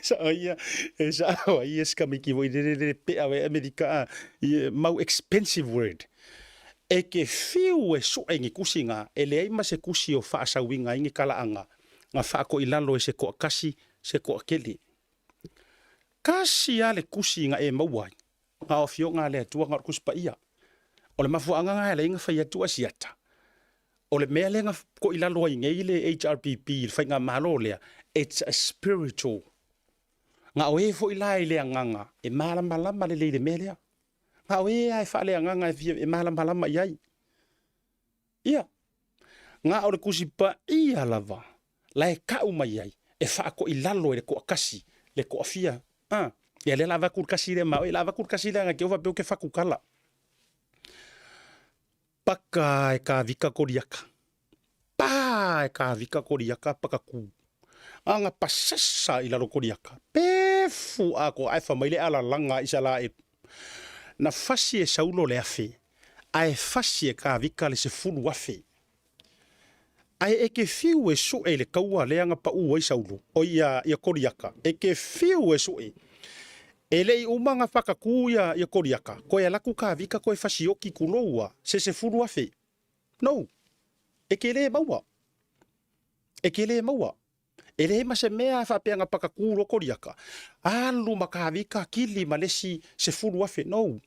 Sa ia skamiki voi de pe awe Amerika mau expensive word. E ke fiu e so engi kusinga, e le aima se kusi o wha asawinga ingi kalaanga, nga wha ko ilalo e se ko kasi, se ko akeli. Kasi ale kusinga e mauai, nga o fio nga le atua nga kuspa ia. O le mafuanga nga le inga whai atua siata. O le mea le nga ko ilalo inga ile HRPP, whai nga malo lea, it's a spiritual. Nga oe fo ilai le nganga, e malama le mea lea. Nga oe ai wha le nganga e malama iai. Ia. Nga o le kusipa ia lava, la e kau mai iai, e wha ko ilalo e le ko akasi, le ko afia. Ia le lava kur kasi le mao, e lava kur kasi le nga ke owa peo ke whakukala. Paka e ka vika koriaka. Pa e ka vika koriaka paka ku. Anga pasasa ilalo koriaka. Pefu ako ai whamaile ala langa isa la e. Na fasi e saulo le afe. Ai fasi e ka vika le se fulu afe. Ai e ke fiu e so e le kaua le anga pa ua i saulo. O ia koriaka. E ke fiu e so e. E lei umanga whakakuia ia koriaka. Ko e laku ka vika ko e fasioki kuloua. Se furu afe. No. E ke le maua. E ke le maua. E le ma se mea whapeanga pakakuro koriaka. Alu makavika kili malesi se furu afe. No.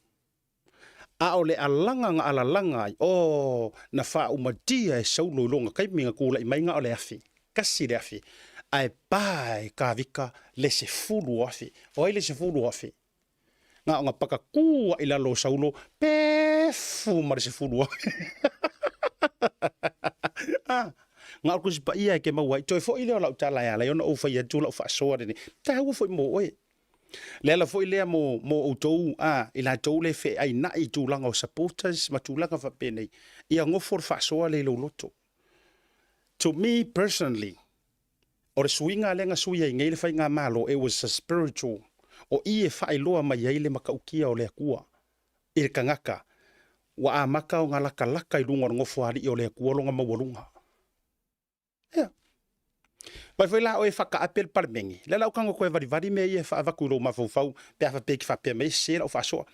A o le alanga nga alalanga. O na wha umadia e saulo longa. Kaiminga kula i mainga o le afe. Kasi le afe. ai pai ka vika le se fulu afi. O le se fulu afi. Nga paka kua ila lo saulo pe fu mar se fulu afi. Nga ku sipa ia ke mawai toi fo ile la utala ya la ona o fa ya tu la fa so ni. Ta hu fo mo oi. Le la fo ile mo o tou ila tou le fe ai na I tu langa o supporters ma tu langa fa pene. Ia ngo for fa so le lo loto. To me personally, o le suinga le nga suia ngai le fa nga malo, it was a spiritual. O I e fa loa mai ai le makaukia o le akua. I le kangaka. Wa a maka o nga laka laka I lunga ngofo ali o le akua longa mawalunga. Yeah. Pai foi la o e whaka apel parmengi. Le lau kango koe vari me I e wha avaku lo mawawau, pe awha peki wha pe me se la o wha soa.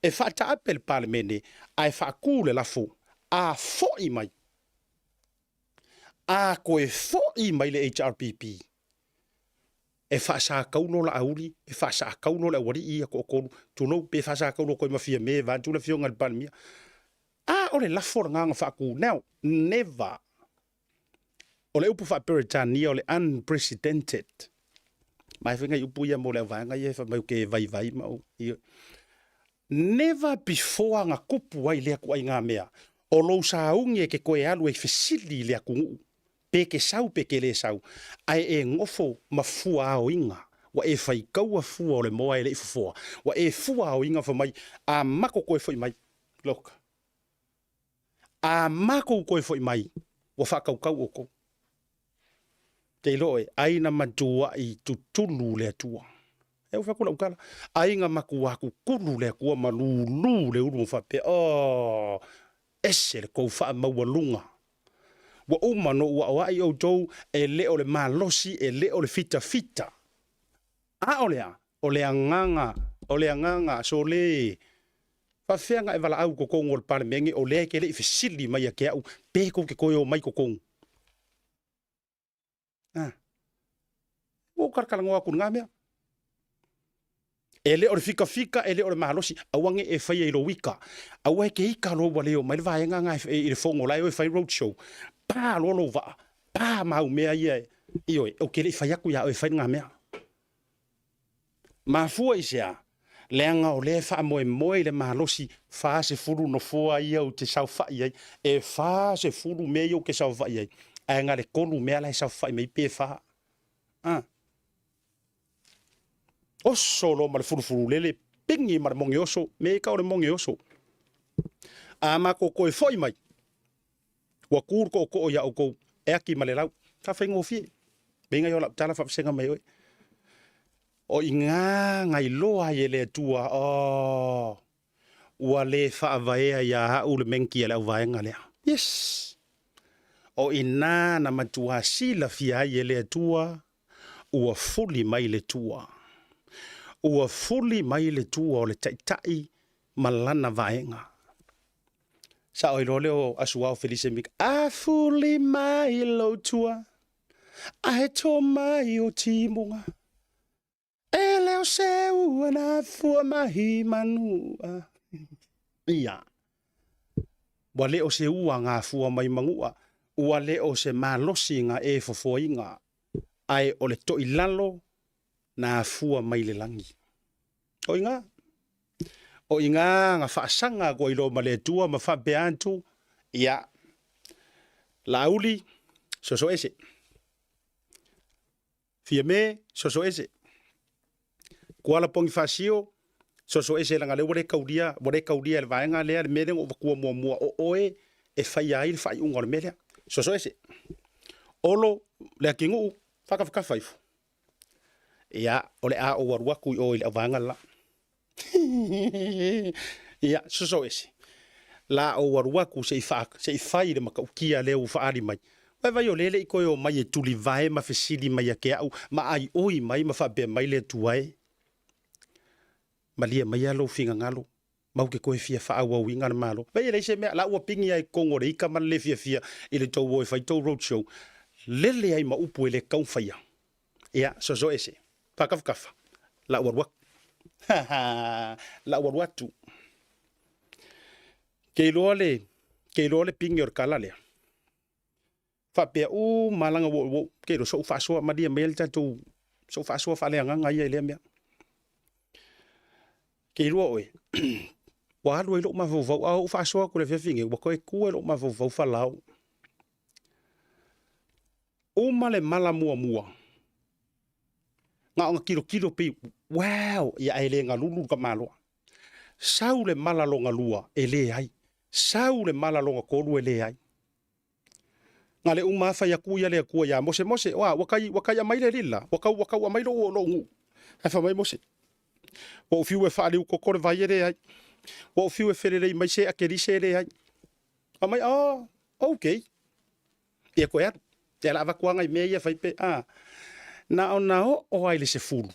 E wha ta apel parmene, a e wha kule la fo, a fo I mai. A koe fo I mai le HRPP. E wha sa kaulo la auli, e wha sa kaulo la wari I a ko konu, tunou pe wha sa kaulo koe mawhia me, van tula fionga le palmia. A ole la fo nganga wha ku. Now, never. Ole upu wha peritania, ole unprecedented. Mai whinga upu ia mo le vanga ia wha mai ke vai mau. Never before nga kupu ai lea ku ai ngā mea. O lo sa ungi e ke koe alu e fesili lea ku ngu. Peke sau peke le sau. Ai e ngofo ma fua ao inga. Wa e whai kaua fua o le moa e le ifufua. Wa e fua ao inga wha mai. A mako koe foi mai. Look. A mako koe foi mai. Wa whakau kau oko. Te loe, aina matua I tutulu le atua. E uwha kula ukala. Ainga maku waku kulu le akua malulu le uru mwhape. Oh, ese le kou wha maua lunga. Wa umano ua awai au tau e leo le malosi e leo le fita fita. A ole anganga, so le. Whawhianga e wala au kokongo le pale mengi o lea ke le I fesili mai a ke au peko ke koe o mai kokongo. O karkalango aku ngā mea. E le ore fika, e le ore mahalosi, awange e whai e lo wika. Awa e ke ika lo wa leo, mai le vaenga ngā e le whongo lai o e whai roadshow. Pā lo wa, pā mau mea ia e. Ioe, o ke le whai aku ia o e whai ngā mea. Mā fua I sea, leanga o le wha moe le mahalosi, wha se furu no fua ia o te sau whai ai, e wha se furu mea o ke sau whai ai. Ai ngā le kolu mea lai sau whai mei pe wha. Oso lo ma le furufuru lele pingi ma le mongi oso me ka o le mongi oso a ma ko koe foi mai wa kur ko ko ya o ko e aki ma le lau ta fengo fi benga yo la tala fa senga mai o inga ngai loa ye le tua o wa le fa vaea ya u le menki le vaenga le yes o ina na matua sila fia ye le tua ua fuli mai le tua ua fuli mai le tua o le taitai malana vaenga. Sa o ilole o asua o Felice Mika. A fuli mai lo tua. A he to mai o timunga. E leo se ua na fua mahi manua. Ia. Wa leo se ua ngā fua mai mangua. Ua leo se malosi ngā e fofoinga. Ai o le to ilalo na fua mai le langi. O inga nga whaasanga ko ilo ma le tua ma wha beantu. Ia. Lauli, soso ese. Fia me, soso ese. Kuala pongi whaasio, soso ese langa le wale kaudia le vaenga lea le mele o wakua mua o oe e whai ai le whai unga le mele. Soso ese. Olo, le akingu, whakawhaka whaifu. Ia, ole a o waruaku I o ili avanga la. Ia, soso ese. La o waruaku se I whai le makaukia leo whaari mai. Vai o lele I koe o mai e tuli vae ma fesili mai a ke au, ma ai oi mai ma whabea mai le tuae. Ma lia mai alo finga ngalo. Mau ke koe fia wha awa winga na malo. Vai e leise mea, la ua pingi ai kongo re ika man le fia I le tau o e whai tau roadshow. Lele ai ma upu e le kau whaia. Ia, soso ese. Whakawhakawa. La waruaku. La waruatu. Kei loa le pingi or kala lea. Whapea malanga wo ke ro so whasoa madia mail tatu so whasoa whaleanga ngai e lea mea. Ke rua oe. Wa halu e lo mawau au whasoa kule whiawhinge wa koe kua lo mawau whalau. Male mala mua mua. Ngā o ngā kilo pi, wow, ia e le ngā lulu ka maloa. Sau le mala lo ngā lua e le ai. Sau le mala lo ngā kolu e le ai. Ngā le umawhai a kuia le a kua ia mose, wakai a maile lila, wakau a mailo o lo ngu. Hai wha mai mose. Wa ufiu e whaaliu kokore vai e le ai. Wa ufiu e whererei mai se a kerise e le ai. A mai, okay. Ia koe atu. Te ala avakuanga i mea ia whaipe, nao o aile se fulu.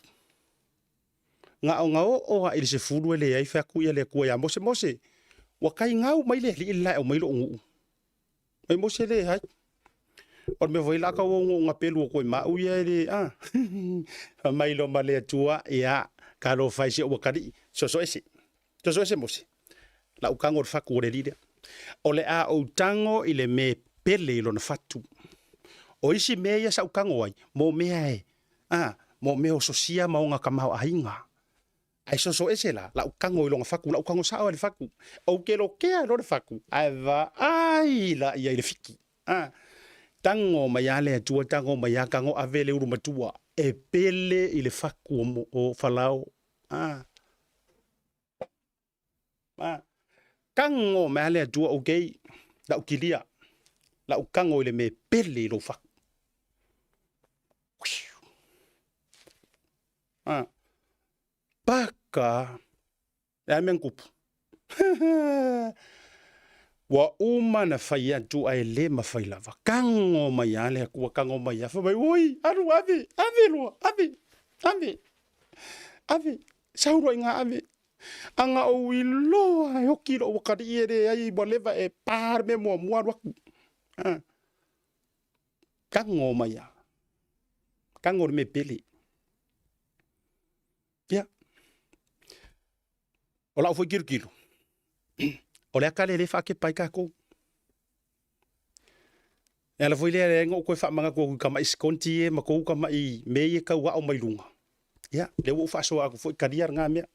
Ngao o aile se fulu e le ai whaku ia le kua ia mose. Wakai ngau mai le li lai o mailo o ngu. Mai mose le hai. O me voi laka o ngā pelu o koe mau ia e le, mailo ma le atua ia karo whaise o wakari. Soso ese mose. La ukango o whaku o le lida. O le a o tango i le me pele ilo na fatu. O isi mea ia sa ukango ai, mo mea e, mo mea o sosia maunga ka mau ahinga. Ai soso ese la ukango ilonga faku, la ukango sao le faku. O ke lo kea lo le faku. Ai va, ai la ia ile fiki. Tango mai ale atua, tango mai akango avele uru matua. E pele ile faku o falao. Kango mai ale atua o gei, la ukilia. La ukango ile me pele ilo faku. Paka e men kupu. Wa na whai atu ai le ma whai lava. Kango mai ale kua kango mai afa mai. Oi, aru ave lua, ave. Sauro inga ave. Anga o iloa e hoki ro wakari ere ai whatever e pār me mua waku. Kango mai a. Kango me pele. Ia. O lau foi kilo. O lea kale le whake pai kako. E ala foi lea ngo koe whamanga ko ka mai skonti e ma ko ka mai mei e ka wa o mai lunga. Ia, le wo whaso ako foi kariar ngā mea.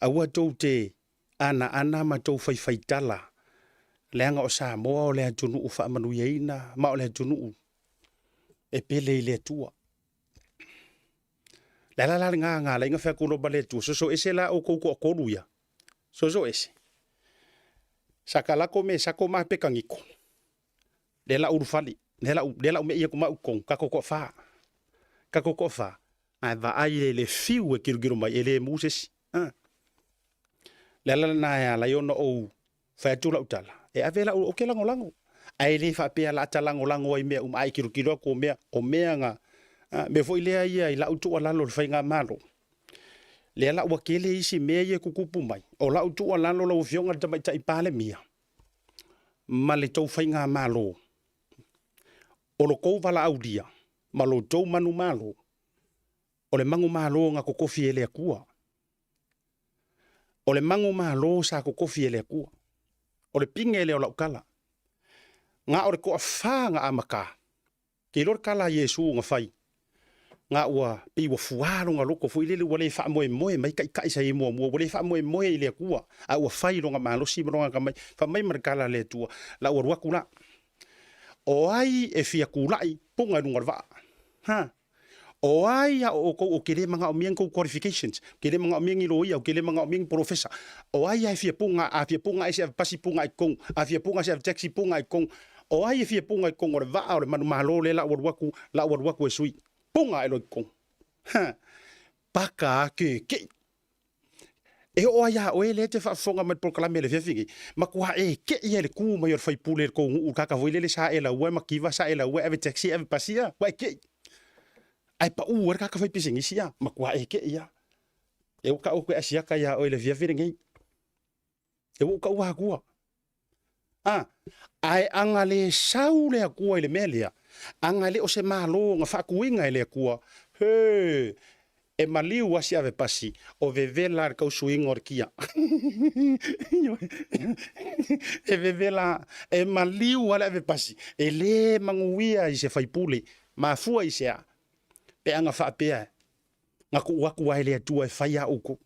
Aua tou te ana ma tou whai tala. Leanga o Samoa o lea tunu u whamanu ieina, ma o lea tunu e pele i lea tua. La ngā la inga whea kono bale tua. So ese la o kouko o koru ia. So ese. Sakalako me sako ma pekangiko. Lela urufali. Lela me ia kuma ukong. Kako ko wha. Ai va ai le fiu e kirugiro mai. Ele musesi. Lela na ya la yono o whea tula utala. E avela o ke lango. Ai le wha pea la ata lango ai mea ai kirugiro ko mea. O mea nga. Me foi lea ia i lau tua lalo le whainga malo. Lea lau wakele isi mea ia kukupu mai. O lau tua lalo lau fionga tamai tai pale mia. Ma le tau whainga malo. O lo kou wala audia. Ma lo tau manu malo. O le mangu malo ngā kokofi e lea kua. O le mangu malo sa kokofi e lea kua. O le pinga e lea o lau kala. Ngā ore koa wha ngā amaka. Ke lor kala Yesu ngā whai. Ngā ua pi wa fuaro ngā loko fu ilele wale wha moe mai kai sa e mua wale wha moe i lea kua a ua whai ronga malosi ronga ka mai wha mai marikala lea tua la ua rua kula o ai e fia kulai punga runga rwa o ai a o kere mga o mieng qualifications kere mga o mieng ilo ia o kere mga o mieng professor o ai a fia punga e se pasi punga i kong a fia punga se taxi punga i kong o ai e fia punga i kong o le va o le manu malo le la ua rua ku e sui punga e loi kong. Paka ke. E o ia o ele te whafonga mai proklame le whiawhingi. Ma kua e ke ia le kū mai or whaipule ko ngu kaka voile sa e la ue makiwa sa e la ue ave taxi ave pasia. Wa e ke. Ai pa ua kaka whaipisingi sia. Ma kua e ke ia. E o ka o ke asiaka ia o ele whiawhingi. E o ka ua kua. Ai anga le sau le kua ele mea lea. Anga le o se malo nga whakuinga ele kua. e maliu asi ave pasi o vevela kau suinga o kia. E vevela e maliu ala ave pasi e le manguia i se faipule mafua i se a pe anga fa pea nga ku waku wa le tua e faia uko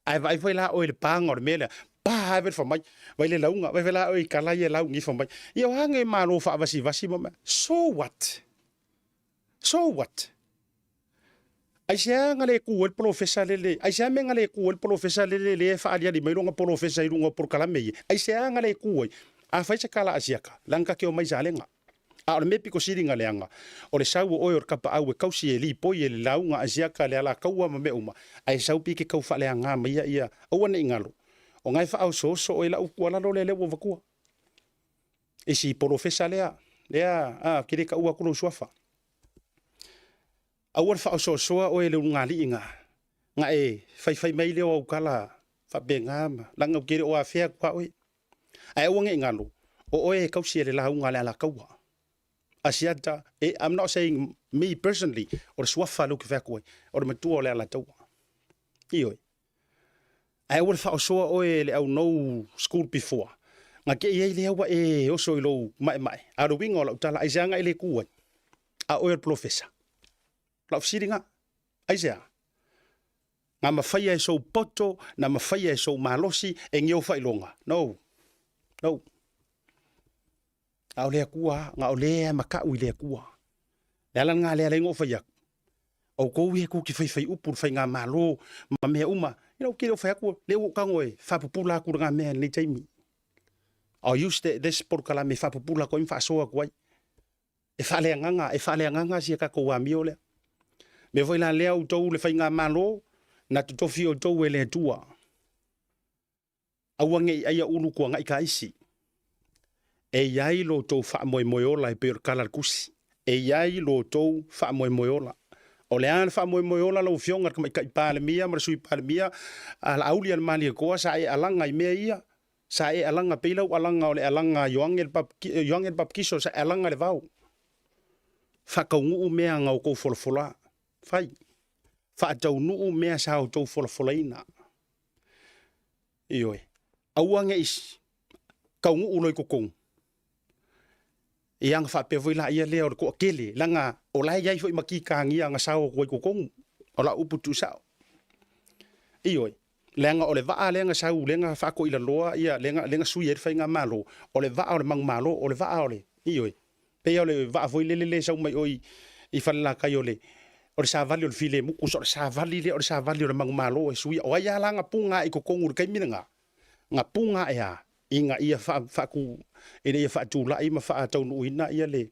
ai vai la o le pangor mele pa ave fa mai vai le launga vai la o i kala ye lau ngi fa mai yo hange malo fa vasi mama so what ai sia nga le ku el professor le ai sia me nga le ku el professor le fa alia di mai longa professor i lunga por kala me ai sia nga le ku a fa se kala asiaka lanka ke o mai zalenga a o me piko siringa leanga o le sau o or kapa au e kausi e li poi e le launga asiaka le ala kaua ma me uma ai sau pike kau fa le anga mai ia o wana ingalo o ngai fa au so o ila u kuala lo le le wakua e si professor lea kire ka ua kulo suafa awal fa so o ele ngali inga nga e fai mai le o kala fa bengama langa kire o afia kwa oi ai wonge ngalo o e kausi le la ngale ala kaua asiata I'm not saying me personally or swafa look vekwe or matu o le ala tau ioi ai awal fa so o ele au no school before nga ke ye le wa o so lo mai a do wingo la tala ai janga ile kuwa a o professor la siringa ai ja nga mafai so poto na mafai so malosi e ngio fai longa no au le kuwa nga o le maka u le kuwa la nga le ngo fai o ko wi ku ki fai upur fai nga malo ma me uma kilo fai ku le ka ngoe fa popula ku nga me ni taimi o juste des por kala me fa popula ko fa so ko e fa le nganga si ka ko wa miole me voi la lea utou le whainga malo, na tu tofi o tou e le tua. Awange aia ulu kua ngai ka isi. E iai lo tou wha moe ola e peo kalar kusi. E iai lo tou wha moe ola. O le an wha moe ola lo fionga kama i pāle mia, mara sui pāle mia, ala auli an mali e koa, sa e alanga i mea ia. Sa e alanga peilau, alanga o le alanga yoangel pap kiso, sa e alanga le vau. Whakaungu mea ngau kou folofola. Fai. Fa tau nuu mea sa o tau fola ina. Ioi. Auange is. Kau ngu uloi kokong. Iang fa pe voi la ia leo ko kele langa o lai yai foi maki kangi anga sao ko kokong. Ola uputu sao. Ioi. Lenga ole va lenga sao lenga fa ko ila loa ia lenga sui e fainga malo. Ole va ole mang malo ole va ole. Ioi. Pe ole va voi lele sao mai oi I falla kai ole. O sa vali o file mu so sa vali le o sa vali o mang malo e sui o ia la nga punga I ko kongur kai minanga nga punga ia inga ia fa ku ene ia fa tu la I ma fa tau no ina ia le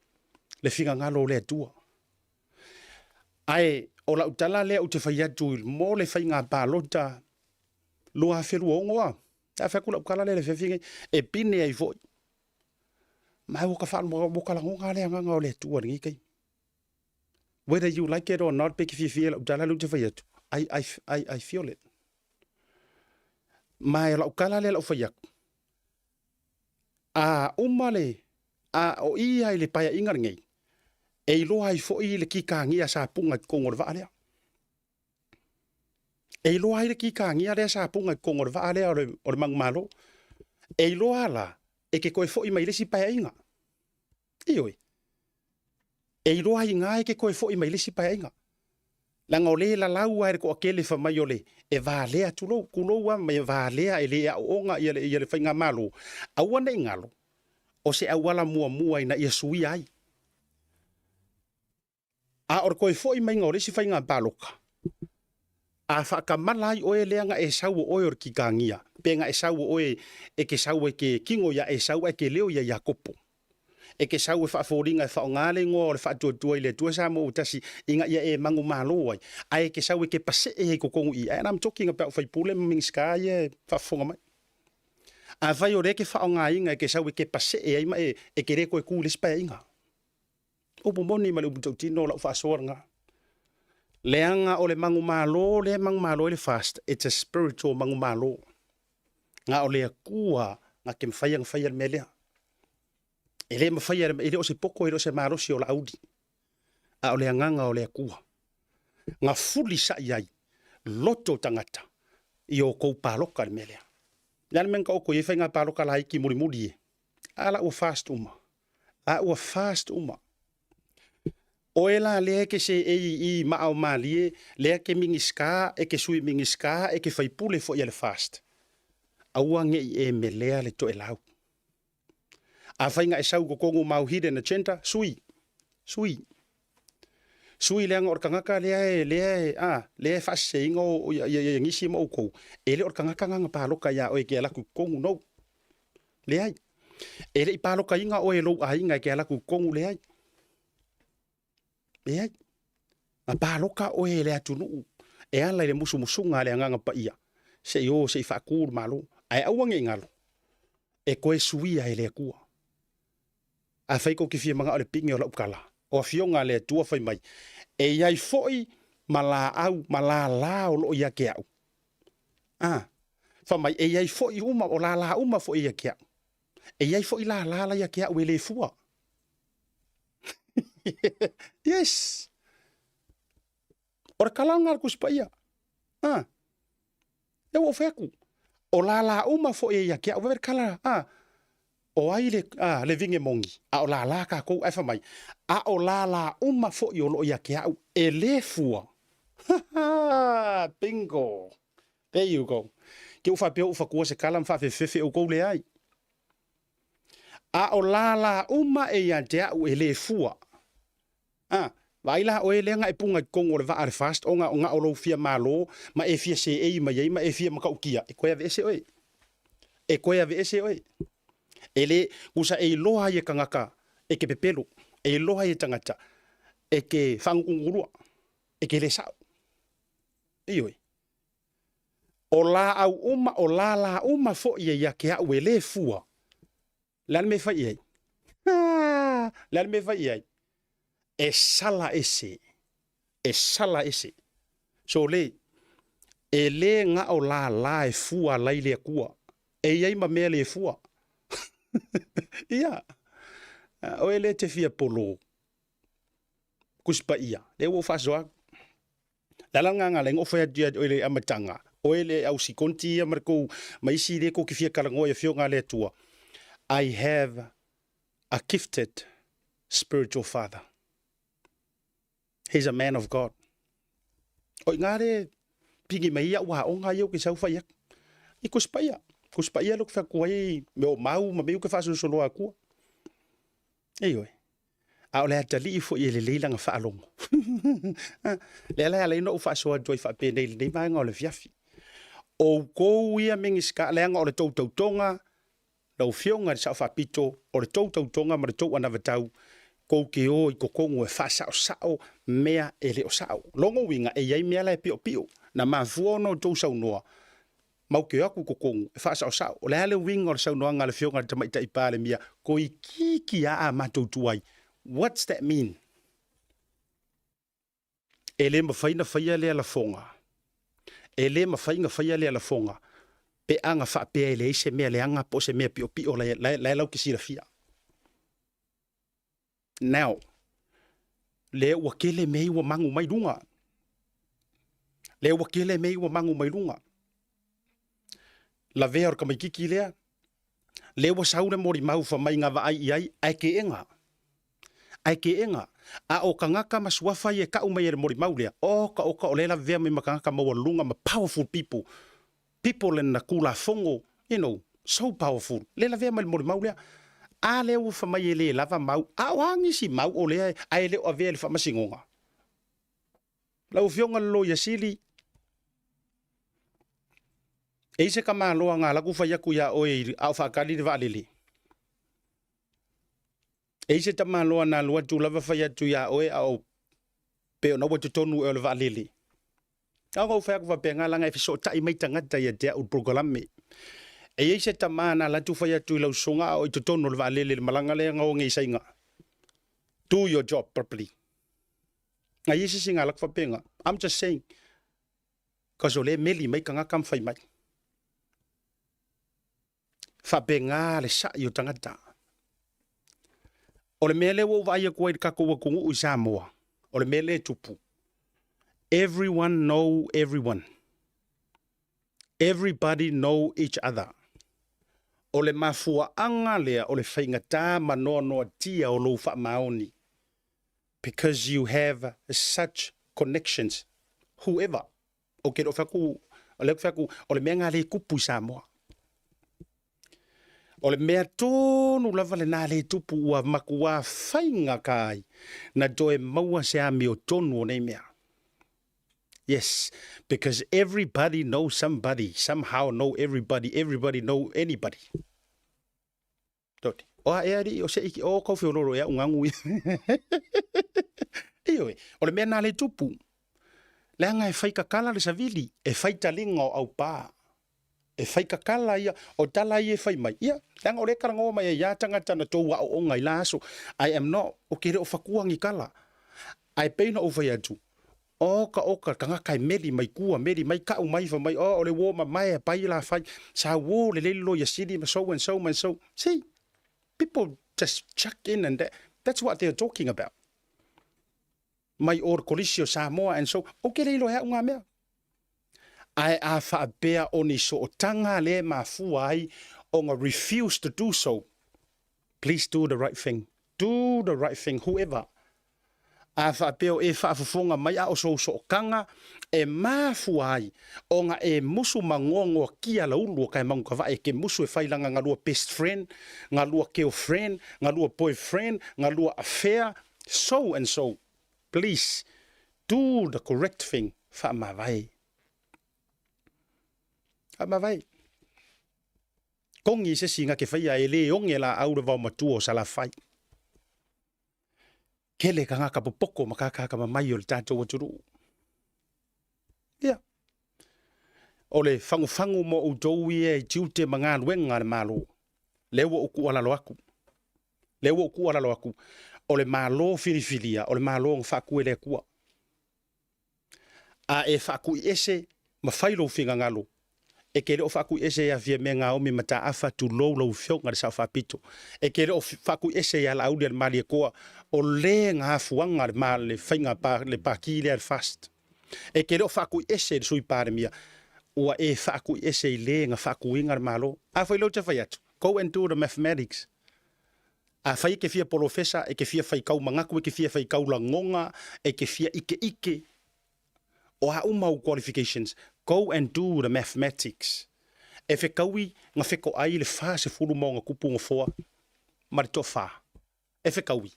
finga ngalo le tua ai o la utala le o te fa ia tu mo le finga balota lo a felu o ngoa a fa ku la kala le finga e pine ai foi mai o ka fa mo kala nga le nga le tua ngi kai. Whether you like it or not, if you feel I feel it. Mai la ukala le la ufayak. A umale a o ia le paya ingar ngai. E lo ai fo I le kikangi a sa punga kongor va ale. E lo ai le kikangi a sa punga kongor va ale o mang malo. E lo ala e ke koe fo I mai le si paya inga. Ioi. E roa I ngai ke koe fo I mai lisi pai inga. Langa o le la lau aere ko akele fa mai ole e va lea tulo kuloa mai va lea e le a onga I le whainga malo. Awana ingalo o se awala mua ina ia sui ai. A or koe fo I mai ngau lisi whainga baloka. A whakamalai oe leanga e sau oe or ki kangia. Penga e sau oe e ke sau e ke kingo ya e sau e ke leo ya Jakopo. E ke sau e whaaforinga e whaongale ngō le whaatua I le tua sa mo utasi inga ia e mangu malo ai. Ai ke sau e ke pase e ko kongu I. And I'm talking about whaipule ming sky e whaafonga mai. A whai o re ke whaonga inga e ke sau e ke pase e ima e ke reko e kūles pa inga. Opo moni ma le ubu tautino la whaasoaranga. Leanga o le mangu malo e le fast. It's a spiritual mangu malo. Nga o le kua nga ke mwhaiang melea. Ele mawhaia ele o se poko ele o se marosi o la audi. A o le anganga o le akua. Ngā fuli sa iai, loto tangata, i o kou pāloka le melea. Nana menga o ko e whainga pāloka la iki muri muri e. Ala ua fast uma. A ua fast uma. O e la lea ke se i maao malie, lea ke mingiska, e ke sui mingiska, e ke whaipule fo i ale fast. Aua nge i e me lea le to e lau. A whainga e sau kokongu mau hide na chenta, sui. Sui. Sui lea ngā orkangaka lea fast se ingo ngisi mo ukou. E le orkangaka ngā pāloka ia o e ke alaku kongu no. Lea ai. E le i pāloka inga o e lou a inga e ke alaku kongu lea ai. Lea ai. Ngā pāloka o e lea tunu. E ala le musu musunga lea nganga pa ia. Se i o se i whakuru malo. Ai auange ngalo. E koe sui a e lea kua. A whaiko ki fia mga o le pingi o la ukala. O fionga le tua fai mai. E iai foi mala au, mala la o lo ia ke au. Fa mai e iai foi uma o la uma foi ia ke au. E iai foi la ia ke au e le fua. Yes. Ora kalanga ku spaia. E wo feku. O la uma foi ia ke au ver kala. O ai le vinge mongi. A o la ka kou e fa mai. A o la uma fo i o lo ia ke au. E le fua. Bingo. There you go. Ke ufa pe ufa kua se kala mfa fefe o kou le ai. A o la uma e ia te au e le fua. Vaila o e lenga e punga kongo le va ar fast. O nga o lo fia malo. Ma e fia se e ma ye ma e fia maka ukia. E koea ve ese oe. E koea ve ese oe. Ele usa e loha ye kangaka e ke pepelo e loha ye tangata e ke whangungurua e ke le sao ioi o la au uma o la uma fo ia ke au e le fua lan me fai ai lan me fai ai e sala ese so le e le nga o la e fua lai le kua e iai ma me le fua ia. O ele te fia polo. Kuspa ia. Le wo fasoa. Lalanga nga lengo fa dia o ele amatanga. O ele au si konti marko maisi le ko ki fia kalango e fio nga le tua. I have a gifted spiritual father. He's a man of God. O ngare pigi mai ia wa o nga yo ki sau fa ia. I kuspa ia. Kuspa ia luk fa kuai me o mau ma me ke fa solo aku. Ei oi. A ole tali fo i le leilanga fa alongo. Le no fa so joy fa pe nei nei mai ngole fiafi. O ko ia mingiska le nga ole tonga. Lo fionga sa fa pito o le tonga ma le tou ana vatau. Ko ke o i kokongo e fa sao mea ele o sao. Longo winga e yai mea le pio. Na ma fuono tou sau noa. Mau ke aku kokongu, e whaasa o sao. O le hale wing o le sau noanga le fionga le tamaita i pāle mia, ko i kiki a matou tuai. What's that mean? E le mawhaina whaia le ala fonga. E le mawhainga whaia le ala fonga. Pe anga whaapea le ise mea le anga po se mea pio la lau ki sira fia. Now, le wakele mei wa mangu mai runga. Le wakele mei wa mangu mai runga. La vea or ka mai kiki lea. Le wa saure mori mau fa mai nga vai iai, ai ke enga. Ai ke enga. A o ka ngaka masuafa i e ka umai e mori mau lea. O ka o lela vea mai maka ngaka maua lunga ma powerful people. People in na kula fongo, you know, so powerful. Lela vea mai mori mau lea. A le u fa mai e le lava mau. A o hangi si mau o lea. A e le o vea le fa masingonga. Lau fionga lo ya sili. E se ka loa ngā laku whai aku ia oe au whakari de waalele. E se ta loa ngā lua tu lava whai atu ia oe au peo na watu tonu e o le waalele. Au ngau whai aku whapea ngā langa e fiso tai mai tangata ia dea u programme. E se ta ngā latu whai atu i lau songa o i tu tonu le waalele le malanga le ngau ngai sainga. Do your job properly. Ngā isi si ngā laku whapea ngā. I'm just saying. Kaso le meli mai ka ngā kam whai mai. Whapenga le sa i o tangata. O le mele wo vai a koe kako wa kungu i Samoa. O le mele tupu. Everyone know everyone. Everybody know each other. O le mafua anga lea o le whaingata manoa noa tia o lo wha maoni. Because you have such connections. Whoever. O ke o whaku, o le whaku, o le mea ngā le kupu Samoa. O le mea tōnu lava le nā le tupu ua makua whainga kai na doe maua se a meo tonu o nei mea. Yes, because everybody knows somebody, somehow know everybody, everybody know anybody. Toti. O a ea o se iki, o kau whiororo ea ungangui. Ioi, o le mea nā le tupu. Le anga e whaikakala le savili, e whaitalinga o au pā. E whaikakala ia, o tala i e whai mai. Ia, le anga o le karangoa mai e ia tangata na tō wa o ngai laso. I am not, o kere o whakuangi kala. Ai peina o whai atu. Oka, kanga kai meri mai kua, meri mai kau mai fa mai, o le wo mai e pai la fai, sa wo le lo ya sidi, so and so and so. See, people just chuck in and that's what they're talking about. Mai or kolisio Samoa and so, okay le lo hea unga mea. Ai a wha bea o ni so o tanga le ma fuai, o nga refuse to do so. Please do the right thing. Do the right thing, whoever. A whapeo e whaafafonga mai a o so kanga e mafuai o nga e musu mangongo kia la ulu kai mangu kawa e ke musu e whailanga ngā lua best friend, ngā lua girlfriend, ngā lua boyfriend, ngā lua affair, so and so. Please, do the correct thing. Whaamawai. Whaamawai. Kongi se singa ke whaia e le onge la aura wau matua o sala whai. Kele ka ngaka popoko makaka mai o le tātou aturu. Ia. O le whangu mo o tau e tiute mga luenga le malo. Lewa o ku alalo aku. Lewa o ku alalo aku. O le malo filifilia, o le malo ng whaku e le kua. A e whaku i ese ma whailo whinga ngalo. E kere o whaku ese a fia me ngā omi mata awha tu lau whionga le sa whapito. E kere o whaku ese a la audi al mali e koa o le ngā fuanga le ma le whainga le paki le al fast. E kere o whaku ese le sui pare mia. Ua e whaku ese le ngā whaku inga le malo. A whailo te whai atu. Go and do the mathematics. A whai ke fia polofesa, e ke fia whai kau mangaku, e ke fia whai kau langonga, e ke fia ike. O ha umau qualifications. Go and do the mathematics. E whekaui ngā wheko ai le wha se furu mo ngā kupu ngā whoa. Mari tō wha. E whekaui.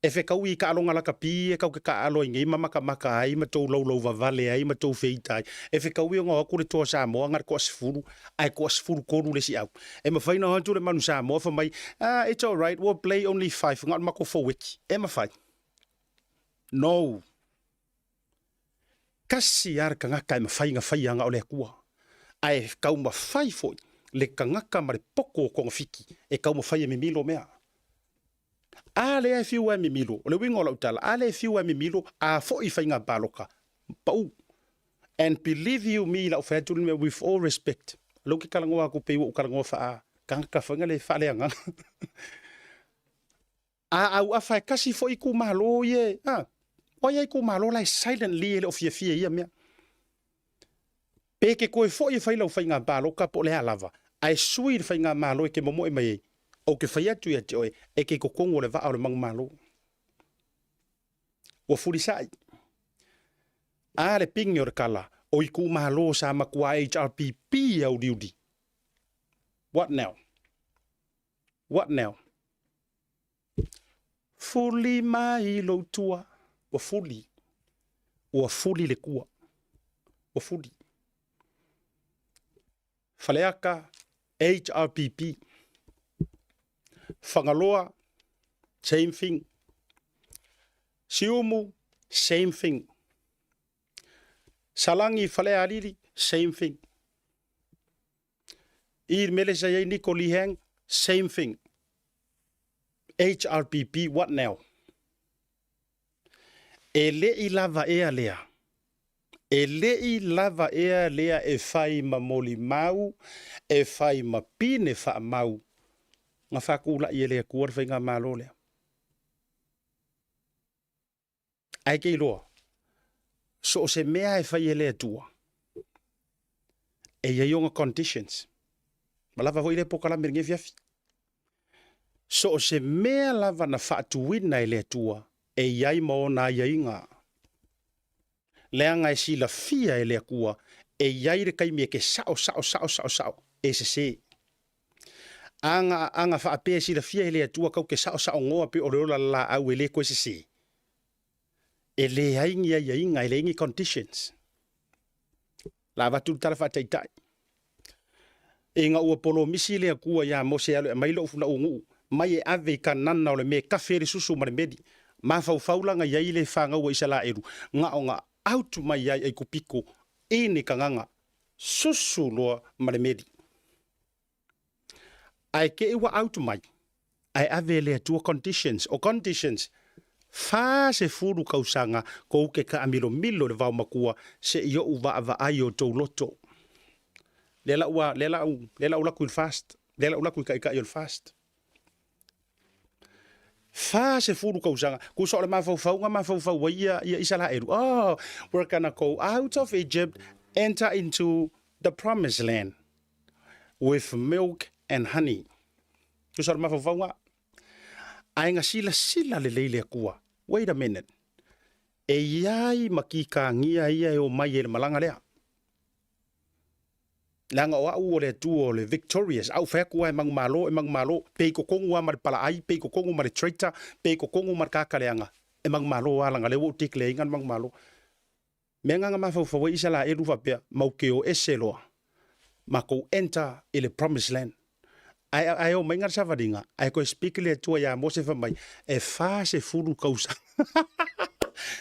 E whekaui ka alonga laka pi, e kau ke ka alo inga, ima maka ai, ma tō lau vavale ai, ma tō whitai. E whekaui o ngā wakure tō Samoa, ngā koa se furu, ai koa se furu koru le si au. E ma whaina hantu le manu Samoa, wha mai, it's all right, we'll play only 5, ngā mako 4 wiki. E ma whai. No. Kasi ar ka ngaka e mawhai ngā whaianga o le kua. Ai kau mawhai foi, le ka ngaka ma le poko ko ngā whiki, e kau mawhai e mimilo mea. A le ai fiu e mimilo, o le wingo lau tala, a le fiu e mimilo, a foi whai ngā baloka. Pau. And believe you me, lau whaetulu me with all respect. Lau ki kalangoa ko peiwa o kalangoa wha ka ngaka whanga le whaleanga. A au a whai kasi foi ku malo ye, Oia i ko malo lai silently ele o fia ia mea. Peke koe fo i whailau whai ngā balo ka po le alava. Ai sui i whai ngā malo e ke momo e mai e. O ke whai atu ia te oe e ke kokongo le vaa o le mangu malo. Ua furisai. A le pingi o le kala o i ku malo sa makua HRPP au diudi. What now? What now? Fuli mai lo tua. Ua fuli le kua. Ua fuli. Whaleaka, HRPP. Whangaloa, same thing. Siumu, same thing. Salangi whalea aliri, same thing. Ir mele sa yei Niko Lihang, same thing. HRPP, what now? E lei lava ea lea. E lei lava ea lea e whai ma moli mau, e whai ma pine wha mau. Ngā whakula i e lea kuar whainga malo lea. Ai kei loa. So se mea e whai e lea tua. E ia conditions. Malava hoi le pokala miringe fiafi. So se mea lava na whaatuina e lea tua. E iai maona iai ngā. Leanga e sila fia e lea kua. E iai re kaimia ke sao. E se. Anga whaapea sila fia e lea tua kau ke sao ngoa pe oreola la au e le koe se. E le aingi ai inga e le ingi conditions. La watu tala whaataitai. E ngā ua polo misi lea kua ia mo se alo e mailo ufuna ungu. Mai e ave ka nana o le me kawhere susu mare medi. Ma faulanga iai le whanga ua isa la eru. Ngā o ngā autu mai iai ai kupiko. E ne ka nganga. Susu loa mare medi. Ai ke iwa autu mai. Ai ave lea tua conditions. O conditions. Fa se furu kausanga ko ke ka amilo milo le vau makua se iyo uva ava ai o tau loto. Lela ula kuil fast. Lela ula kuil ka il fast. Fa se furu kausanga ku so le mafau wa ia isa la eru. Oh, we're gonna go out of Egypt, enter into the promised land with milk and honey. Ku so le mafau wa ainga sila le leile kua. Wait a minute. E iai makika ngia ia o mai e malanga lea. Langa o au o le tuo le victorious. Au whea kua e mangmalo. Pei ko kongu a mare pala ai, pei ko kongu mare traitor, pei ko kongu mare kakaleanga. E mangmalo a langa lewo o tikle ingan mangmalo. Mea nganga mawhauwhawa isa la e rufa pia, mau ke o ese loa. Ma ko enter i le promised land. Ai o mainga savaringa, ai ko speak le tua ya mo se mai e fa se furu kausa.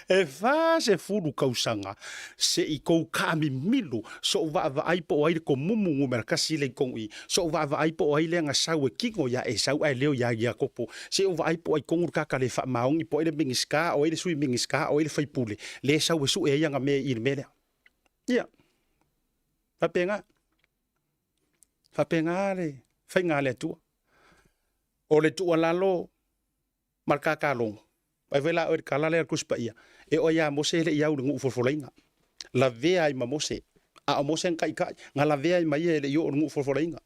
E fa se furu kausanga se I ko kami milu so va ai po ai ko mumu merkasi le kongi so va ai po ai le nga sau e kingo ya e sau ai leo ya kopo se va ai po ai kongu ka le fa maungi po ile mingiska o ile sui mingiska o ile fai pule le sau e su e nga me il mele ya fa penga le fai nga le tu o le tu lalo marka ka long ai vela o kala le kuspa ia e o ya mo se le ia ngu forfolinga la vea I mamose a mo sen kai nga la vea mai le yo ngu forfolinga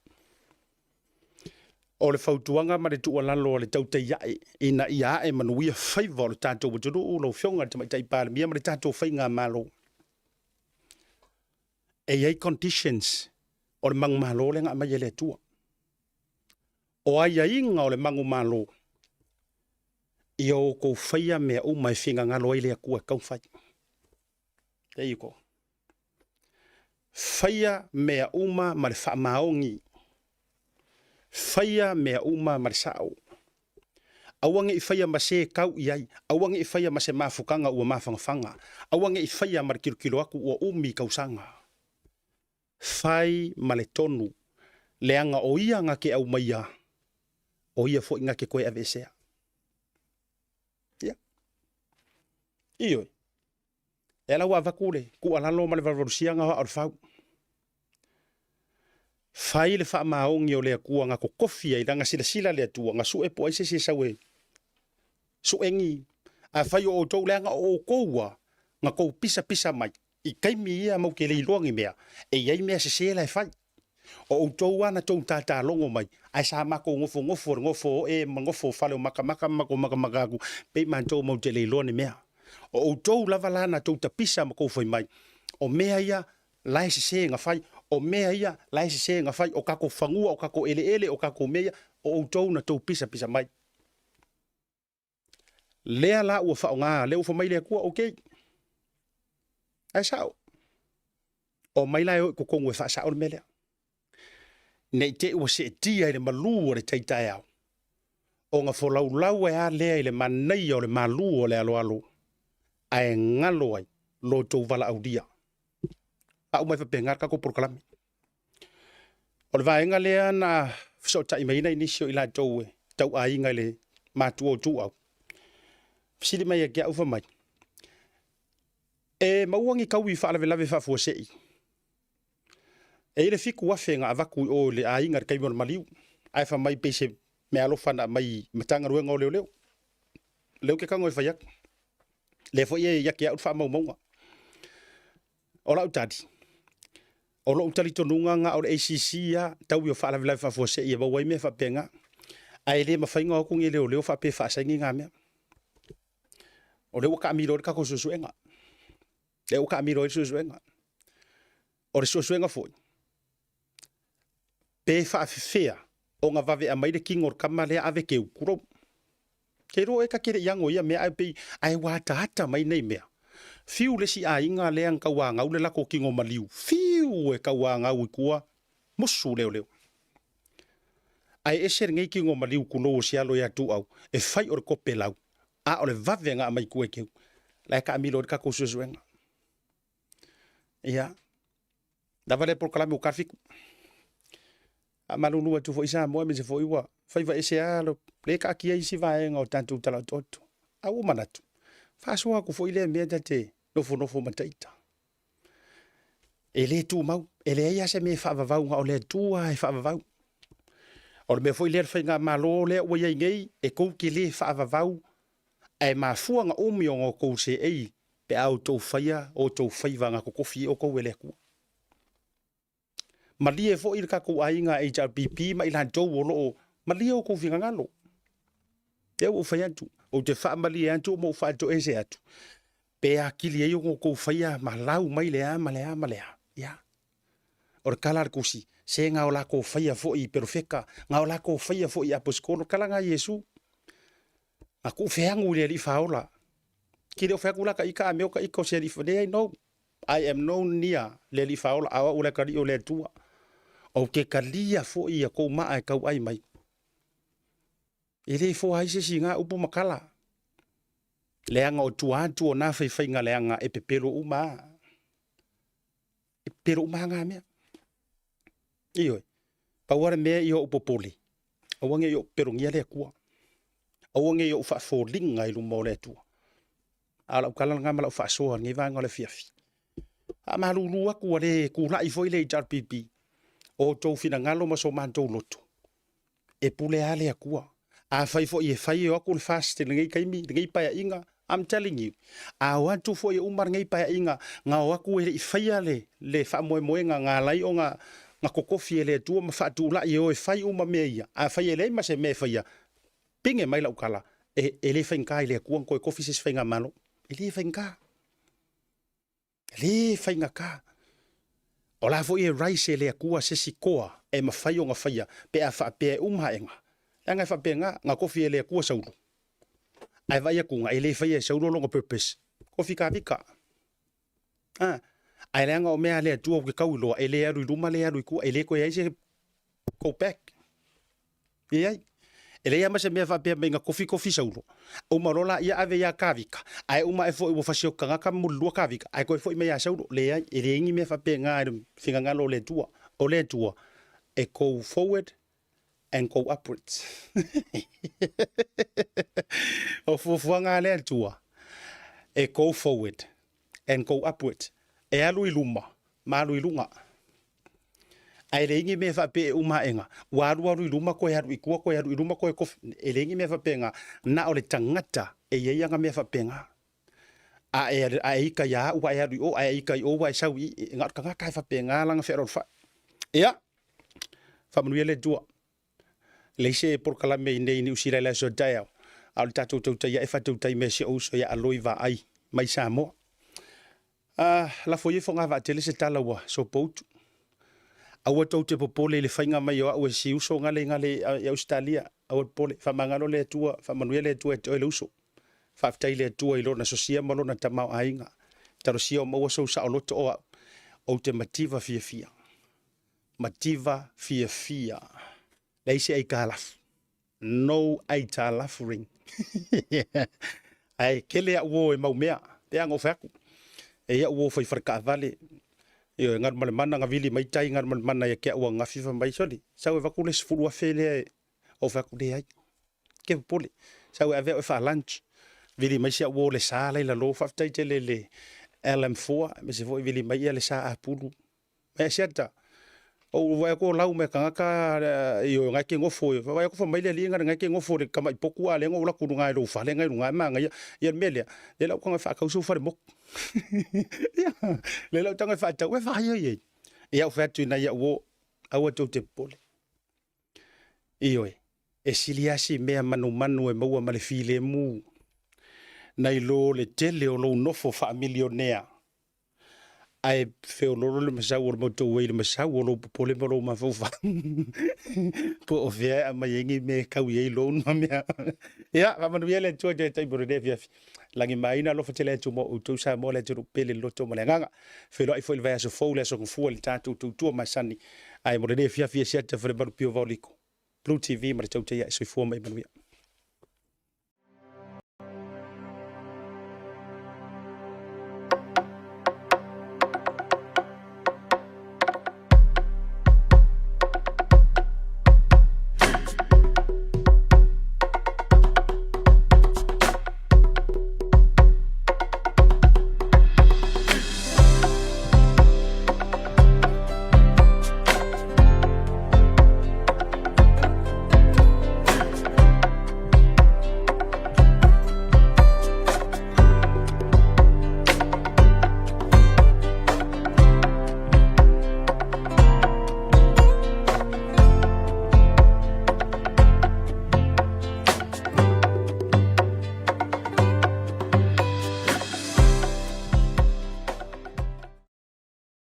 o le fautuanga ma le tu lalo le TAUTAI A'E ina ia e manuia favor tanto bu lo fionga te mai tai pa mi ma le tanto fainga malo e ai conditions o le mang malo le nga mai le tu o ai inga o le mangu malo Io ko faya me o mai finga nga loile a kua kau fai. There you go. Faya me a uma ma le wha maongi. Faya me a uma ma le sao. Awange I faya ma se kau iai. Awange I faya ma se mafukanga ua mafangafanga. Awange I faya ma le kilokilo aku ua umi kausanga. Fai ma le tonu. Leanga o ia nga ke au maia. O ia fo inga ke koe avesea. Iyo. Ela wa vakule ku alalo ma le varusia nga o fau. Fai le fa maongi o le ku nga ko kofia I danga sila le tu nga su e po ise se sawe. Su engi a fai o to le nga o koua nga ko pisa mai. I kaimi ia mo ke le longi mea. E yai mea se la fai. O to wana to tata longo mai. Ai sa mako ngofo e ngofo fale maka magagu pe manto mo te le loni mea. O tou lava lana tou tapisa ma kou fai mai. O mea ia lai se nga fai. O mea ia lai se nga fai. O kako fangua, o kako ele, o kako mea. O tou na tou pisa mai. Lea la ua fao ngā, lea ufa mai lea kua, ok. Ai sao. O mai lai o kukongu e faa sao le melea. Nei te ua se tia ile malu o le taitai au. O nga folau e a lea ile manai o le malu o le alo. Ai ngalo ai lo tau vala au dia. Au mai whapengar kako proklami. O le vaenga lea na so ta imaina inisio ila tau e. Tau a inga le matu o tu au. Sili mai e kia ufa mai. E mauangi kau I wha lave wha sei. E le fiku wafenga avaku o le a inga kai mon maliu. Ai wha mai pese me alofana mai matanga ruenga o leo. Leo ke kango e whaiak. Le fo ye ya kia utfa mau maunga. O lau tadi. O lo utali tonunga nga o le ACC ya tau yo fala vila fa fose ia ba wai me fa penga. Ai le ma fainga ku ngi leo fa pe fa sangi nga me. O le ka miro ka ko susuenga. Le ka miro susuenga. O le susuenga foi. Pe fa fea o nga vave a mai de king or kamale ave ke kuro. Ke ro e ka kire yango ia me ai pe ai wa tata mai nei me. Fiu le si a inga le ang kawanga ule la ko kingo maliu. Fiu e kawanga u kua musu leo. Ai eser ngai kingo maliu kulo si alo ya tu au. E fai or ko pelau. A ole vavenga mai ku e keu. La ka milo ka ko susuenga. Ia. Dava le por kala mo kafiku. A malunu tu fo isa mo me se fo iwa. Fai va ese alo le ka ki isi va en o tantu tala toto. A u manatu. Fa so ku fo ile me te. No fo mataita. Ele tu mau, ele ia se me fa va nga o le tua e fa va. O me foi le fa nga malo le o ye ngei e ko ki le fa va. E ma fuanga o mi o ko se e pe auto faia o to faiva nga ko kofi o ko ele ku. Malie fo il ka ko ainga HRBP ma ila do lo malie o ko finga ngalo. E o faia tu o te fa malie antu mo fa to ese atu. Pe akili e yo ko faia malau mai le malea. Ya. Or kalar kusi se nga ola ko faia fo I perfeka nga ola ko faia fo I aposkolo kala nga Yesu. Aku feangu le li faola. Kile fe kula ka ika me ka iko se li fode no. I am no near le li faola awa ula ka ri o le tua. O ke kalia fo I ko ma ai kau ai mai. Ele fo ai se singa upu makala. Leanga o tuatu o na fai nga leanga e pepero uma. E pero uma nga mea. Iyo. Pawara mea iyo upopoli. Awange yo pero ngia le kua. Awange yo fa fo linga ilu mo le tua. Ala ukala nga mala fa so ngi va ngole fiafi. A malu aku le ku la I foi le JRPP. O to fina ngalo ma so manto lotu. E pule ale akua. A fai fo I fai yo aku fast ngi kaimi ngi pa inga. I'm telling you. I want to for you umar ngai pa inga nga waku I fai ale le fa moe nga lai o nga kokofi ele tu ma fa tu la yo e fai uma meia. A fai ele ma se me fai. Pinge mai la ukala. Ele fenka ile ku ko kofi se fenga malo. Ele fenka. Ele fenga ka. Ola fo I rice ele ku se sikoa e ma fai o nga fai pe a fa pe enga. Nga fa pe nga kofi ele ku saulu. Ai vai ku nga ele fai se ulo longo purpose. Kofi ka vika. Ai lenga o mea le tu o ke kaulo ele aru luma le aru ku ele ko ia se go back. Ia. Ele ia ma se me fa pe nga kofi se ulo. O marola ia ave ia ka vika. Ai uma e fo I fasio kanga ka mulu ka vika. Ai ko fo I me ia se ulo le ia ele ngi me fa pe nga finga ngalo le tua. O le tua e go forward and go upwards. O fuanga le tua. E go forward and go upwards. E alu iluma, malu ilunga. Ai rengi me fa pe uma enga. Waru iluma ko ya ikua ko ya iluma ko ko e rengi me fa penga na ole tangata e ye yanga me fa penga. A ika ya wa ya o a ika o wa sawi ngat ka ka fa penga langa fe ro fa. Ya. Fa manuele tua. Leise por kala me nei ni usira la so dai. Al tatu tu ya e fa tu tai me se o so ya aloi va ai mai Samoa. La foi fonga va tele se talawa so poutu. Awa tau te popole le fainga mai o si uso ngale ya Australia. Awa pole fa mangalo le tua, fa manuele tua e le uso. Fa ftai le tua I lona sosia malona tamau ainga. Taro sia o maua so sa o loto o te mativa fia. Mativa fia. Leise ai kalaf. No ai talafuring. Ai kele a wo e mau mea. Te ango faku. E ia wo foi farka vale. Yo ngar mal mana nga vili mai tai ngar mal mana ya ke wa nga fifa mai soli. Sa we vakule se fulu afele o vakule ai. Ke pole. Sa we ave fa lunch. Vili mai sia wo le sala la lo fa tai tele le LM4 me se foi vili mai le sa apulu. Me siata. o vai ko lau me kanga yo ngai ke ngofo vai ko fa mai le linga ngai ke ngofo le kama poku ale ngo la ku ngai lo fa le ngai ngai ma ngai ya mele le la ko ngai fa ka su fa mo ya le la tanga fa ta we fa ye ya fa tu na ya wo awa to te pole iyo e siliasi me manu e maua male file mu nai lo le tele o lo nofo fa millionaire ai feo loro le masau o mo to we le masau o lo pole mo lo ma fofa po o via ma yengi me kau ye lo no me ya va manu ye le to de tai bro de via langi mai na lo fatele to mo to sa mo le to pele lo to mo le nganga felo ai foi le vai so fo le so fu le tatu to masani ai mo de via sia te fre bar pio voliko Blue TV ma TAUTAI A'E so fu mai manu